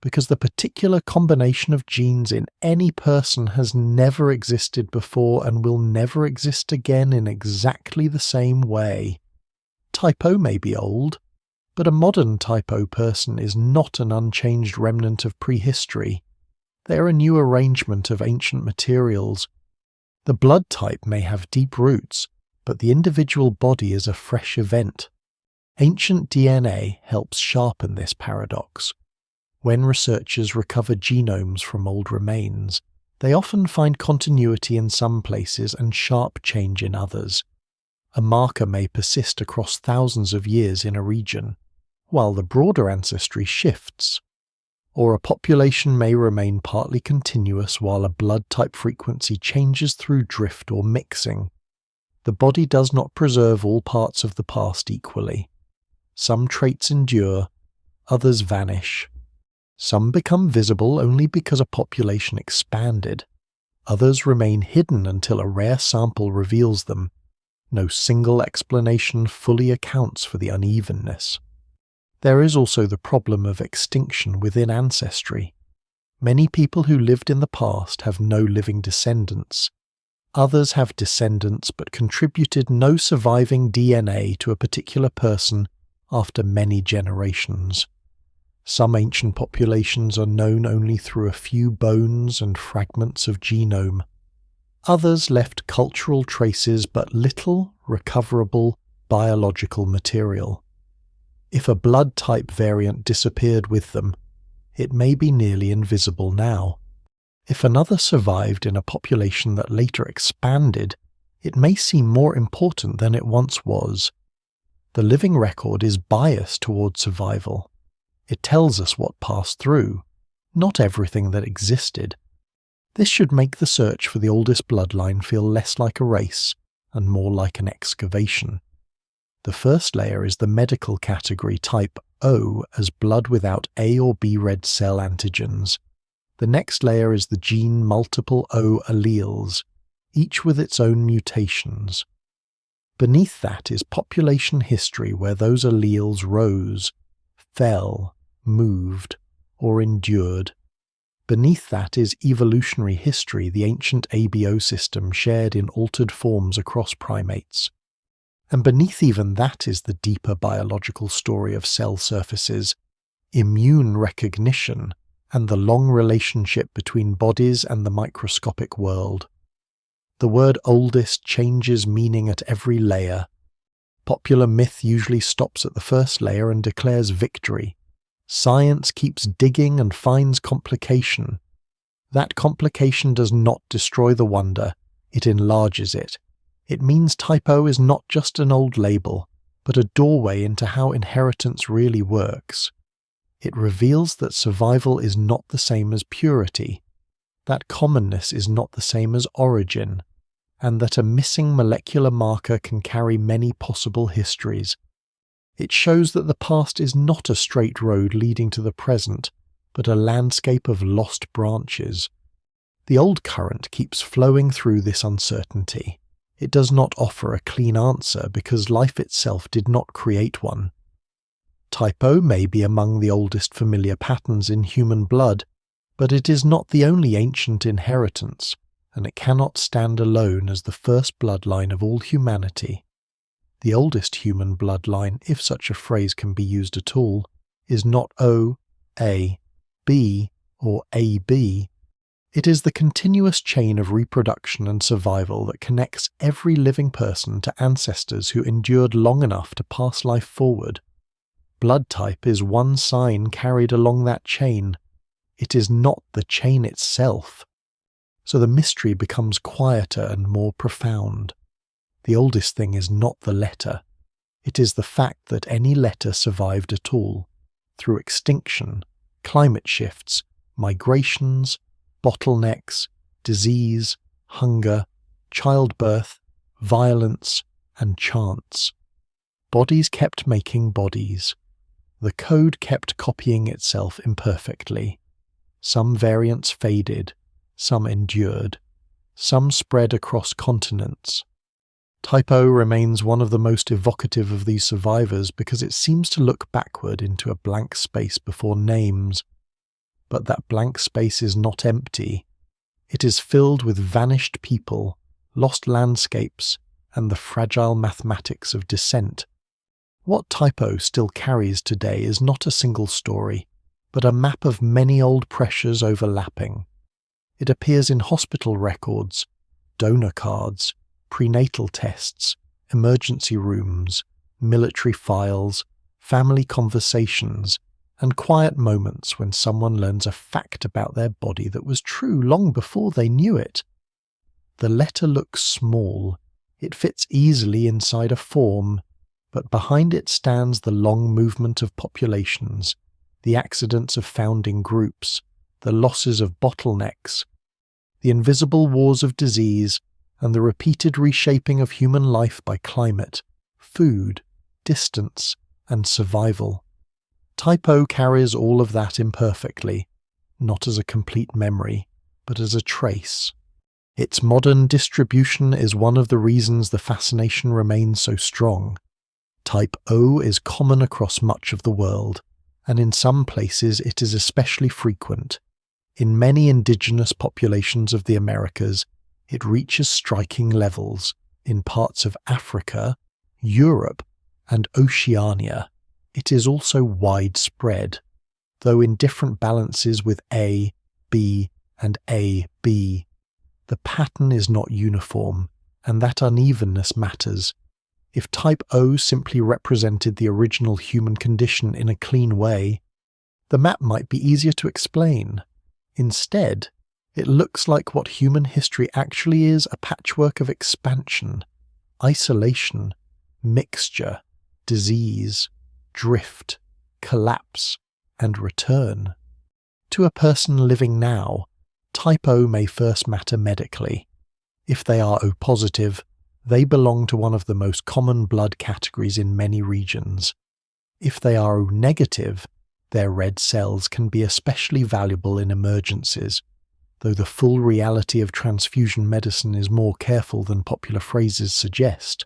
because the particular combination of genes in any person has never existed before and will never exist again in exactly the same way. Type O may be old, but a modern type O person is not an unchanged remnant of prehistory. They are a new arrangement of ancient materials. The blood type may have deep roots, but the individual body is a fresh event. Ancient DNA helps sharpen this paradox. When researchers recover genomes from old remains, they often find continuity in some places and sharp change in others. A marker may persist across thousands of years in a region, while the broader ancestry shifts. or a population may remain partly continuous while a blood type frequency changes through drift or mixing. The body does not preserve all parts of the past equally. Some traits endure, others vanish. Some become visible only because a population expanded. Others remain hidden until a rare sample reveals them. No single explanation fully accounts for the unevenness. There is also the problem of extinction within ancestry. Many people who lived in the past have no living descendants. Others have descendants but contributed no surviving DNA to a particular person after many generations. Some ancient populations are known only through a few bones and fragments of genome. Others left cultural traces but little recoverable biological material. If a blood type variant disappeared with them, it may be nearly invisible now. If another survived in a population that later expanded, it may seem more important than it once was. The living record is biased toward survival. It tells us what passed through, not everything that existed. This should make the search for the oldest bloodline feel less like a race and more like an excavation. The first layer is the medical category type O as blood without A or B red cell antigens. The next layer is the gene multiple O alleles, each with its own mutations. Beneath that is population history where those alleles rose, fell, moved, or endured. Beneath that is evolutionary history, the ancient ABO system shared in altered forms across primates. And beneath even that is the deeper biological story of cell surfaces, immune recognition, and the long relationship between bodies and the microscopic world. The word oldest changes meaning at every layer. Popular myth usually stops at the first layer and declares victory. Science keeps digging and finds complication. That complication does not destroy the wonder, it enlarges it. It means type O is not just an old label, but a doorway into how inheritance really works. It reveals that survival is not the same as purity, that commonness is not the same as origin, and that a missing molecular marker can carry many possible histories. It shows that the past is not a straight road leading to the present, but a landscape of lost branches. The old current keeps flowing through this uncertainty. It does not offer a clean answer because life itself did not create one. Type O may be among the oldest familiar patterns in human blood, but it is not the only ancient inheritance, and it cannot stand alone as the first bloodline of all humanity. The oldest human bloodline, if such a phrase can be used at all, is not O, A, B, or AB. It is the continuous chain of reproduction and survival that connects every living person to ancestors who endured long enough to pass life forward. Blood type is one sign carried along that chain. It is not the chain itself. So the mystery becomes quieter and more profound. The oldest thing is not the letter. It is the fact that any letter survived at all, through extinction, climate shifts, migrations, bottlenecks, disease, hunger, childbirth, violence, and chance. Bodies kept making bodies. The code kept copying itself imperfectly. Some variants faded, some endured, some spread across continents. Type O remains one of the most evocative of these survivors because it seems to look backward into a blank space before names. But that blank space is not empty. It is filled with vanished people, lost landscapes, and the fragile mathematics of descent. What Type O still carries today is not a single story, but a map of many old pressures overlapping. It appears in hospital records, donor cards, prenatal tests, emergency rooms, military files, family conversations, and quiet moments when someone learns a fact about their body that was true long before they knew it. The letter looks small. It fits easily inside a form, but behind it stands the long movement of populations, the accidents of founding groups, the losses of bottlenecks, the invisible wars of disease, and the repeated reshaping of human life by climate, food, distance, and survival. Type O carries all of that imperfectly, not as a complete memory, but as a trace. Its modern distribution is one of the reasons the fascination remains so strong. Type O is common across much of the world, and in some places it is especially frequent. In many indigenous populations of the Americas, it reaches striking levels in parts of Africa, Europe, and Oceania. It is also widespread, though in different balances with A, B, and AB. The pattern is not uniform, and that unevenness matters. If type O simply represented the original human condition in a clean way, the map might be easier to explain. Instead, it looks like what human history actually is: a patchwork of expansion, isolation, mixture, disease, drift, collapse, and return. To a person living now, type O may first matter medically. If they are O positive, they belong to one of the most common blood categories in many regions. If they are O negative, their red cells can be especially valuable in emergencies, though the full reality of transfusion medicine is more careful than popular phrases suggest.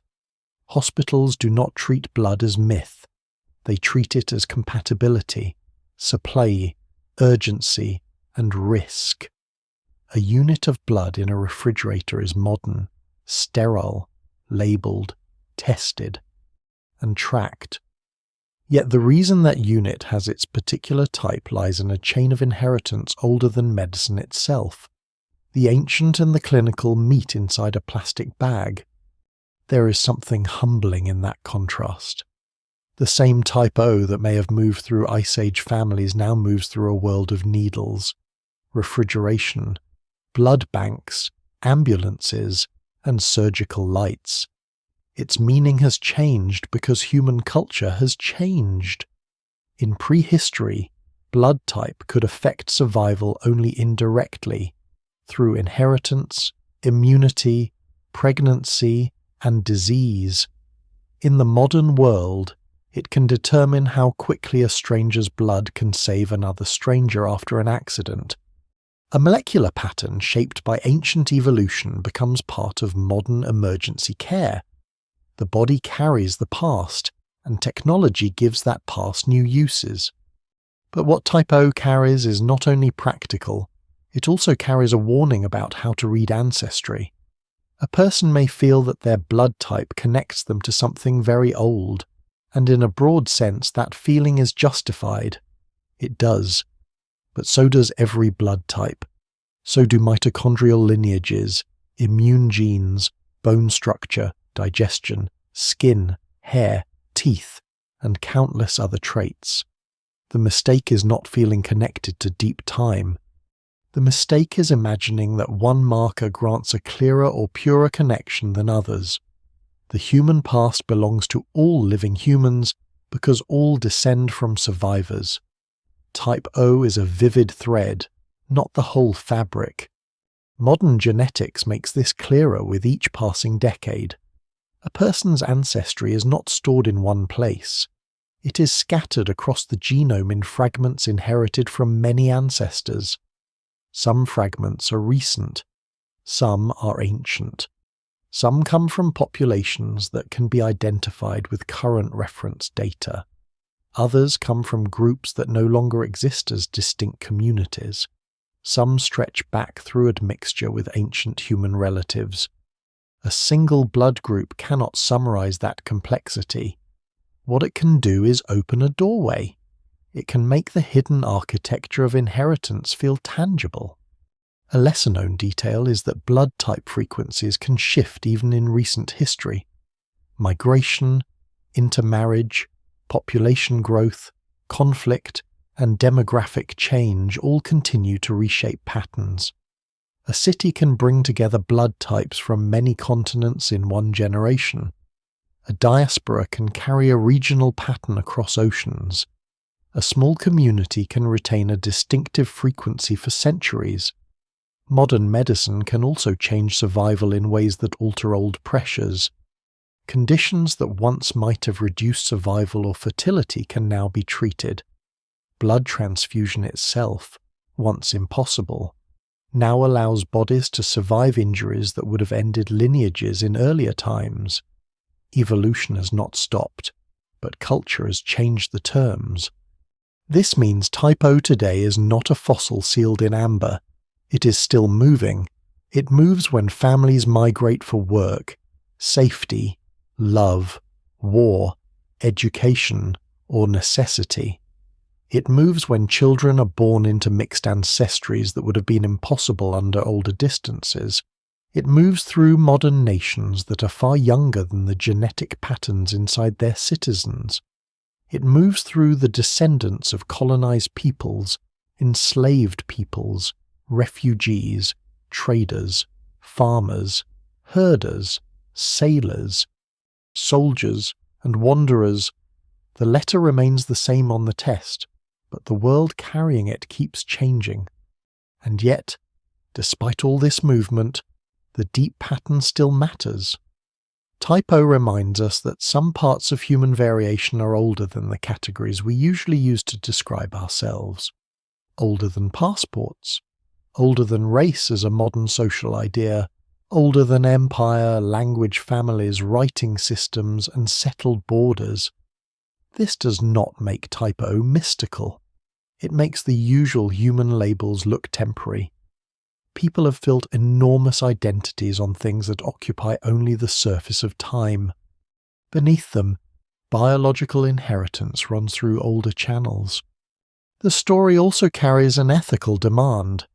Hospitals do not treat blood as myth. They treat it as compatibility, supply, urgency, and risk. A unit of blood in a refrigerator is modern, sterile, labelled, tested, and tracked. Yet the reason that unit has its particular type lies in a chain of inheritance older than medicine itself. The ancient and the clinical meet inside a plastic bag. There is something humbling in that contrast. The same type O that may have moved through Ice Age families now moves through a world of needles, refrigeration, blood banks, ambulances, and surgical lights. Its meaning has changed because human culture has changed. In prehistory, blood type could affect survival only indirectly, through inheritance, immunity, pregnancy, and disease. In the modern world, it can determine how quickly a stranger's blood can save another stranger after an accident. A molecular pattern shaped by ancient evolution becomes part of modern emergency care. The body carries the past, and technology gives that past new uses. But what type O carries is not only practical, it also carries a warning about how to read ancestry. A person may feel that their blood type connects them to something very old, and in a broad sense that feeling is justified. It does. But so does every blood type. So do mitochondrial lineages, immune genes, bone structure, digestion, skin, hair, teeth, and countless other traits. The mistake is not feeling connected to deep time. The mistake is imagining that one marker grants a clearer or purer connection than others. The human past belongs to all living humans because all descend from survivors. Type O is a vivid thread, not the whole fabric. Modern genetics makes this clearer with each passing decade. A person's ancestry is not stored in one place. It is scattered across the genome in fragments inherited from many ancestors. Some fragments are recent. Some are ancient. Some come from populations that can be identified with current reference data. Others come from groups that no longer exist as distinct communities. Some stretch back through admixture with ancient human relatives. A single blood group cannot summarize that complexity. What it can do is open a doorway. It can make the hidden architecture of inheritance feel tangible. A lesser-known detail is that blood type frequencies can shift even in recent history. Migration, intermarriage, population growth, conflict, and demographic change all continue to reshape patterns. A city can bring together blood types from many continents in one generation. A diaspora can carry a regional pattern across oceans. a small community can retain a distinctive frequency for centuries. Modern medicine can also change survival in ways that alter old pressures. Conditions that once might have reduced survival or fertility can now be treated. Blood transfusion itself, once impossible, now allows bodies to survive injuries that would have ended lineages in earlier times. Evolution has not stopped, but culture has changed the terms. This means Type O today is not a fossil sealed in amber. It is still moving. It moves when families migrate for work, safety, love, war, education, or necessity. It moves when children are born into mixed ancestries that would have been impossible under older distances. It moves through modern nations that are far younger than the genetic patterns inside their citizens. It moves through the descendants of colonized peoples, enslaved peoples, refugees, traders, farmers, herders, sailors, soldiers, and wanderers. The letter remains the same on the test, but the world carrying it keeps changing. And yet, despite all this movement, the deep pattern still matters. Type O reminds us that some parts of human variation are older than the categories we usually use to describe ourselves. Older than passports, older than race as a modern social idea, older than empire, language families, writing systems, and settled borders. This does not make Type O mystical. It makes the usual human labels look temporary. People have built enormous identities on things that occupy only the surface of time. Beneath them, biological inheritance runs through older channels. The story also carries an ethical demand.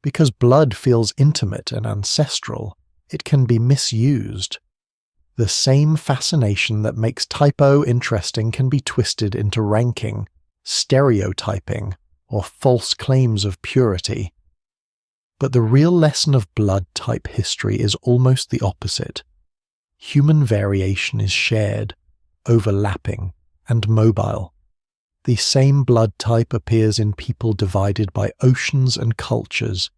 Because blood feels intimate and ancestral, it can be misused. The same fascination that makes Type O interesting can be twisted into ranking, stereotyping, or false claims of purity. But the real lesson of blood type history is almost the opposite. Human variation is shared, overlapping, and mobile. The same blood type appears in people divided by oceans and cultures.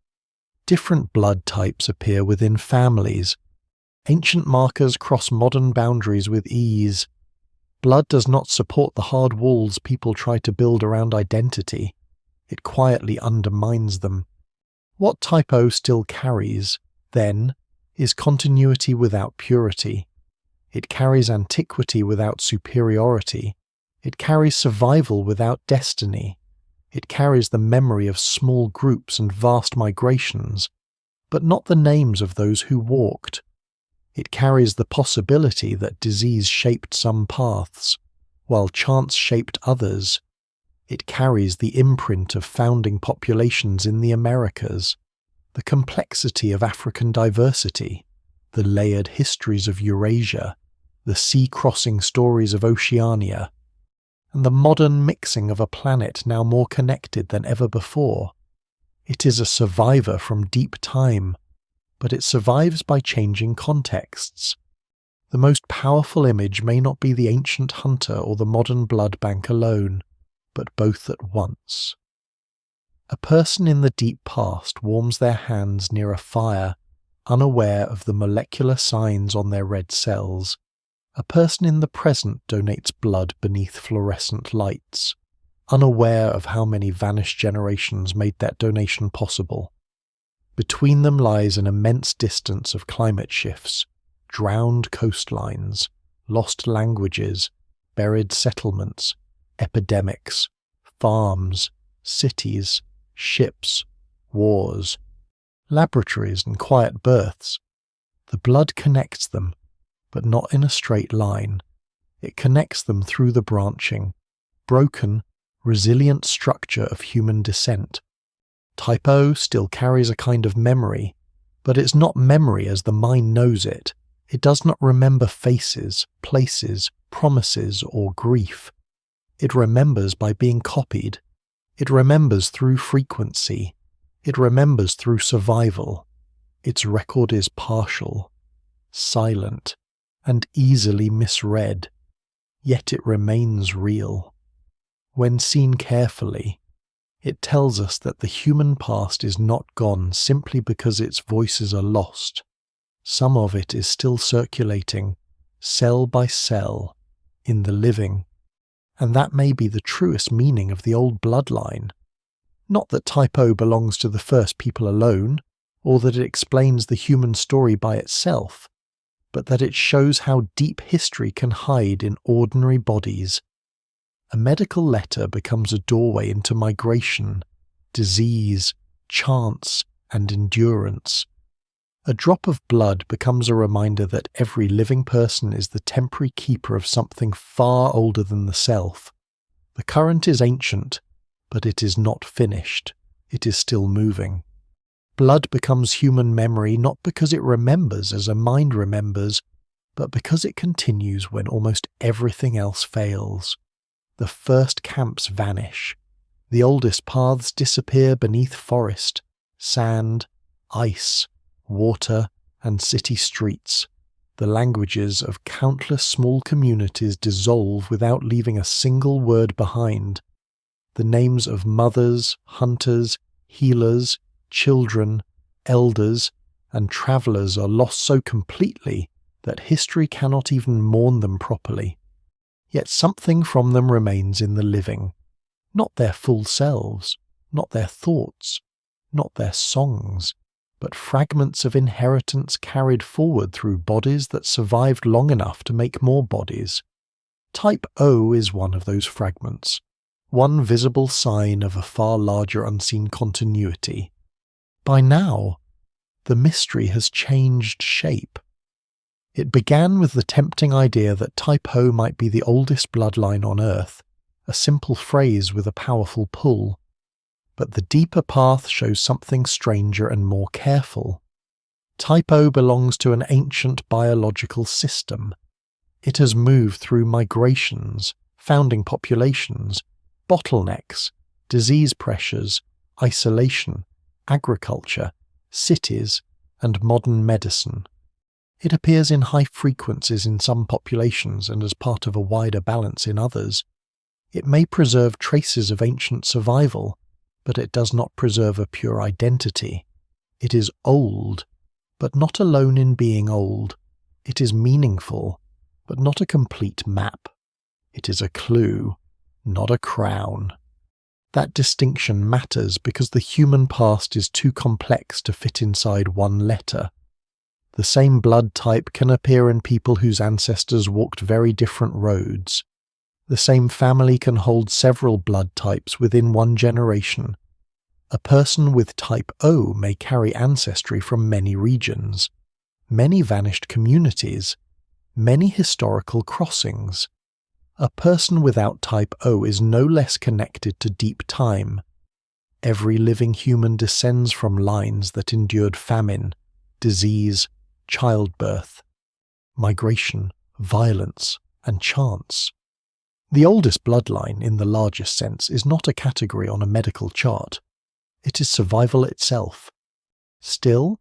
Different blood types appear within families. Ancient markers cross modern boundaries with ease. Blood does not support the hard walls people try to build around identity. It quietly undermines them. What Type O still carries, then, is continuity without purity. It carries antiquity without superiority. It carries survival without destiny. It carries the memory of small groups and vast migrations, but not the names of those who walked. It carries the possibility that disease shaped some paths, while chance shaped others. It carries the imprint of founding populations in the Americas, the complexity of African diversity, the layered histories of Eurasia, the sea-crossing stories of Oceania, and the modern mixing of a planet now more connected than ever before. It is a survivor from deep time, but it survives by changing contexts. The most powerful image may not be the ancient hunter or the modern blood bank alone, but both at once. A person in the deep past warms their hands near a fire, unaware of the molecular signs on their red cells. A person in the present donates blood beneath fluorescent lights, unaware of how many vanished generations made that donation possible. Between them lies an immense distance of climate shifts, drowned coastlines, lost languages, buried settlements, epidemics, farms, cities, ships, wars, laboratories and quiet births. The blood connects them, but not in a straight line. It connects them through the branching, broken, resilient structure of human descent. Type O still carries a kind of memory, but it's not memory as the mind knows it. It does not remember faces, places, promises, or grief. It remembers by being copied. It remembers through frequency. It remembers through survival. Its record is partial, silent, and easily misread, yet it remains real. When seen carefully, it tells us that the human past is not gone simply because its voices are lost. Some of it is still circulating, cell by cell, in the living. And that may be the truest meaning of the old bloodline. Not that Type O belongs to the first people alone, or that it explains the human story by itself, but that it shows how deep history can hide in ordinary bodies. A medical letter becomes a doorway into migration, disease, chance, and endurance. A drop of blood becomes a reminder that every living person is the temporary keeper of something far older than the self. The current is ancient, but it is not finished. It is still moving. Blood becomes human memory not because it remembers as a mind remembers, but because it continues when almost everything else fails. The first camps vanish. The oldest paths disappear beneath forest, sand, ice, water, and city streets. The languages of countless small communities dissolve without leaving a single word behind. The names of mothers, hunters, healers, children, elders, and travellers are lost so completely that history cannot even mourn them properly. Yet something from them remains in the living. Not their full selves, not their thoughts, not their songs, but fragments of inheritance carried forward through bodies that survived long enough to make more bodies. Type O is one of those fragments, one visible sign of a far larger unseen continuity. By now, the mystery has changed shape. It began with the tempting idea that Type O might be the oldest bloodline on Earth, a simple phrase with a powerful pull. But the deeper path shows something stranger and more careful. Type O belongs to an ancient biological system. It has moved through migrations, founding populations, bottlenecks, disease pressures, isolation, agriculture, cities, and modern medicine. It appears in high frequencies in some populations and as part of a wider balance in others. It may preserve traces of ancient survival, but it does not preserve a pure identity. It is old, but not alone in being old. It is meaningful, but not a complete map. It is a clue, not a crown. That distinction matters because the human past is too complex to fit inside one letter. The same blood type can appear in people whose ancestors walked very different roads. The same family can hold several blood types within one generation. A person with Type O may carry ancestry from many regions, many vanished communities, many historical crossings. A person without Type O is no less connected to deep time. Every living human descends from lines that endured famine, disease, childbirth, migration, violence, and chance. The oldest bloodline, in the largest sense, is not a category on a medical chart. It is survival itself. Still,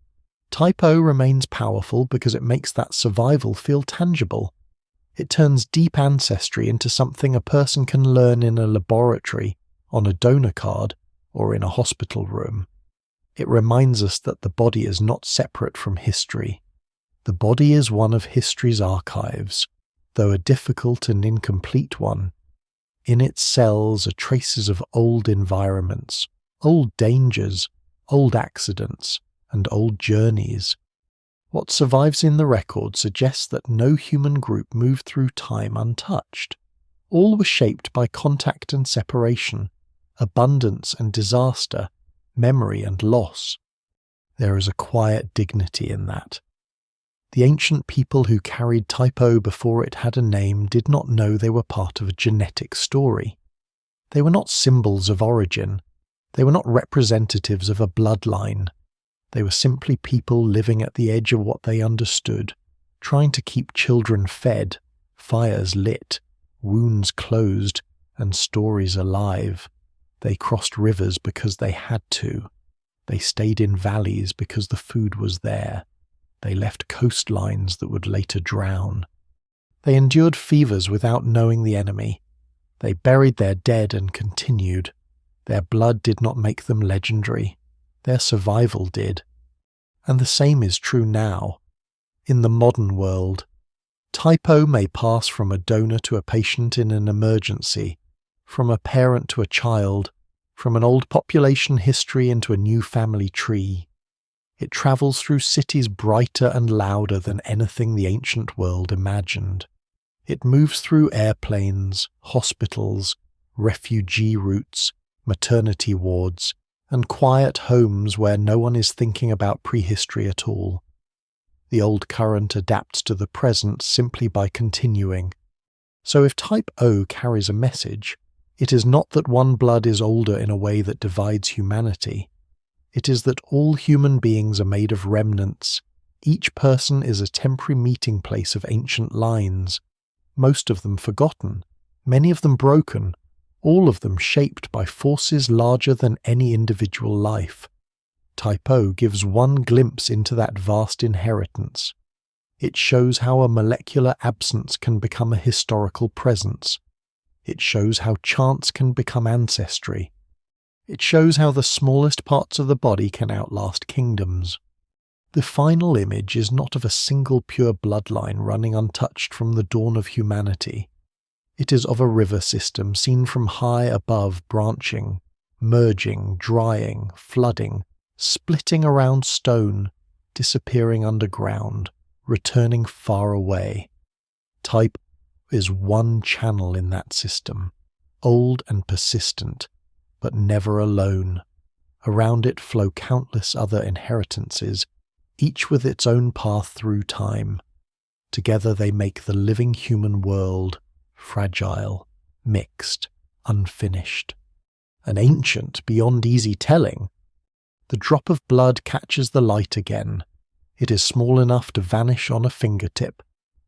Type O remains powerful because it makes that survival feel tangible. It turns deep ancestry into something a person can learn in a laboratory, on a donor card, or in a hospital room. It reminds us that the body is not separate from history. The body is one of history's archives, though a difficult and incomplete one. In its cells are traces of old environments, old dangers, old accidents, and old journeys. What survives in the record suggests that no human group moved through time untouched. All were shaped by contact and separation, abundance and disaster, memory and loss. There is a quiet dignity in that. The ancient people who carried Type O before it had a name did not know they were part of a genetic story. They were not symbols of origin. They were not representatives of a bloodline. They were simply people living at the edge of what they understood, trying to keep children fed, fires lit, wounds closed, and stories alive. They crossed rivers because they had to. They stayed in valleys because the food was there. They left coastlines that would later drown. They endured fevers without knowing the enemy. They buried their dead and continued. Their blood did not make them legendary. Their survival did. And the same is true now. In the modern world, Type O may pass from a donor to a patient in an emergency, from a parent to a child, from an old population history into a new family tree. It travels through cities brighter and louder than anything the ancient world imagined. It moves through airplanes, hospitals, refugee routes, maternity wards, and quiet homes where no one is thinking about prehistory at all. The old current adapts to the present simply by continuing. So if Type O carries a message, it is not that one blood is older in a way that divides humanity. It is that all human beings are made of remnants. Each person is a temporary meeting place of ancient lines, most of them forgotten, many of them broken, all of them shaped by forces larger than any individual life. Type O gives one glimpse into that vast inheritance. It shows how a molecular absence can become a historical presence. It shows how chance can become ancestry. It shows how the smallest parts of the body can outlast kingdoms. The final image is not of a single pure bloodline running untouched from the dawn of humanity. It is of a river system seen from high above, branching, merging, drying, flooding, splitting around stone, disappearing underground, returning far away. Type is one channel in that system, old and persistent, but never alone. Around it flow countless other inheritances, each with its own path through time. Together they make the living human world, fragile, mixed, unfinished. An ancient beyond easy telling. The drop of blood catches the light again. It is small enough to vanish on a fingertip,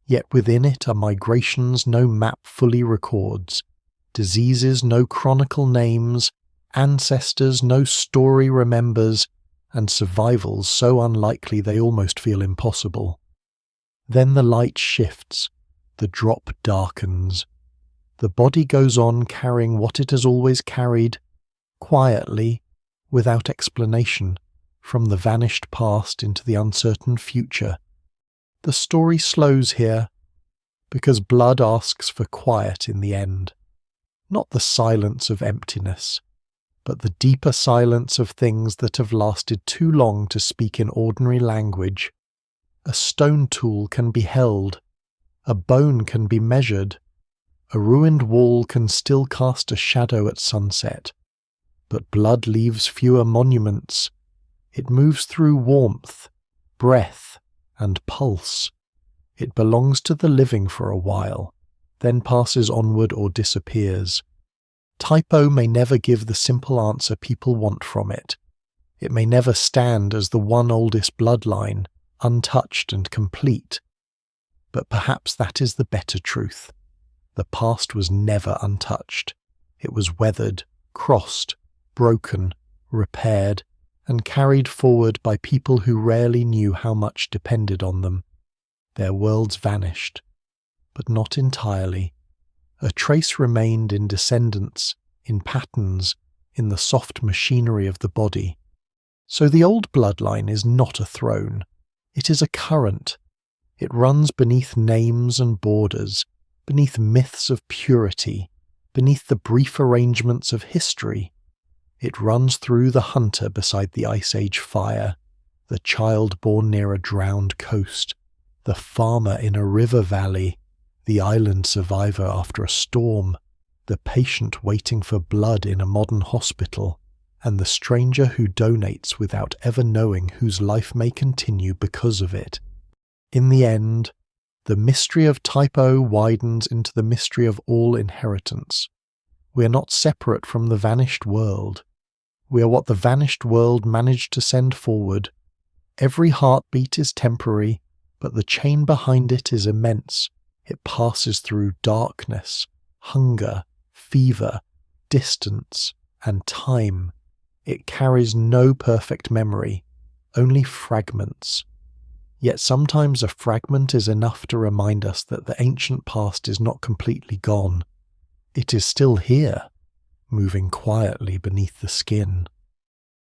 yet within it are migrations no map fully records, diseases no chronicle names, ancestors no story remembers, and survivals so unlikely they almost feel impossible. Then the light shifts, the drop darkens. The body goes on carrying what it has always carried, quietly, without explanation, from the vanished past into the uncertain future. The story slows here, because blood asks for quiet in the end. Not the silence of emptiness, but the deeper silence of things that have lasted too long to speak in ordinary language. A stone tool can be held, a bone can be measured, a ruined wall can still cast a shadow at sunset. But blood leaves fewer monuments. It moves through warmth, breath, and pulse. It belongs to the living for a while, then passes onward or disappears. Type O may never give the simple answer people want from it. It may never stand as the one oldest bloodline, untouched and complete. But perhaps that is the better truth. The past was never untouched. It was weathered, crossed, broken, repaired, and carried forward by people who rarely knew how much depended on them. Their worlds vanished, but not entirely. A trace remained in descendants, in patterns, in the soft machinery of the body. So the old bloodline is not a throne. It is a current. It runs beneath names and borders, beneath myths of purity, beneath the brief arrangements of history. It runs through the hunter beside the Ice Age fire, the child born near a drowned coast, the farmer in a river valley, the island survivor after a storm, the patient waiting for blood in a modern hospital, and the stranger who donates without ever knowing whose life may continue because of it. In the end, the mystery of Type O widens into the mystery of all inheritance. We are not separate from the vanished world. We are what the vanished world managed to send forward. Every heartbeat is temporary, but the chain behind it is immense. It passes through darkness, hunger, fever, distance, and time. It carries no perfect memory, only fragments. Yet sometimes a fragment is enough to remind us that the ancient past is not completely gone. It is still here, moving quietly beneath the skin.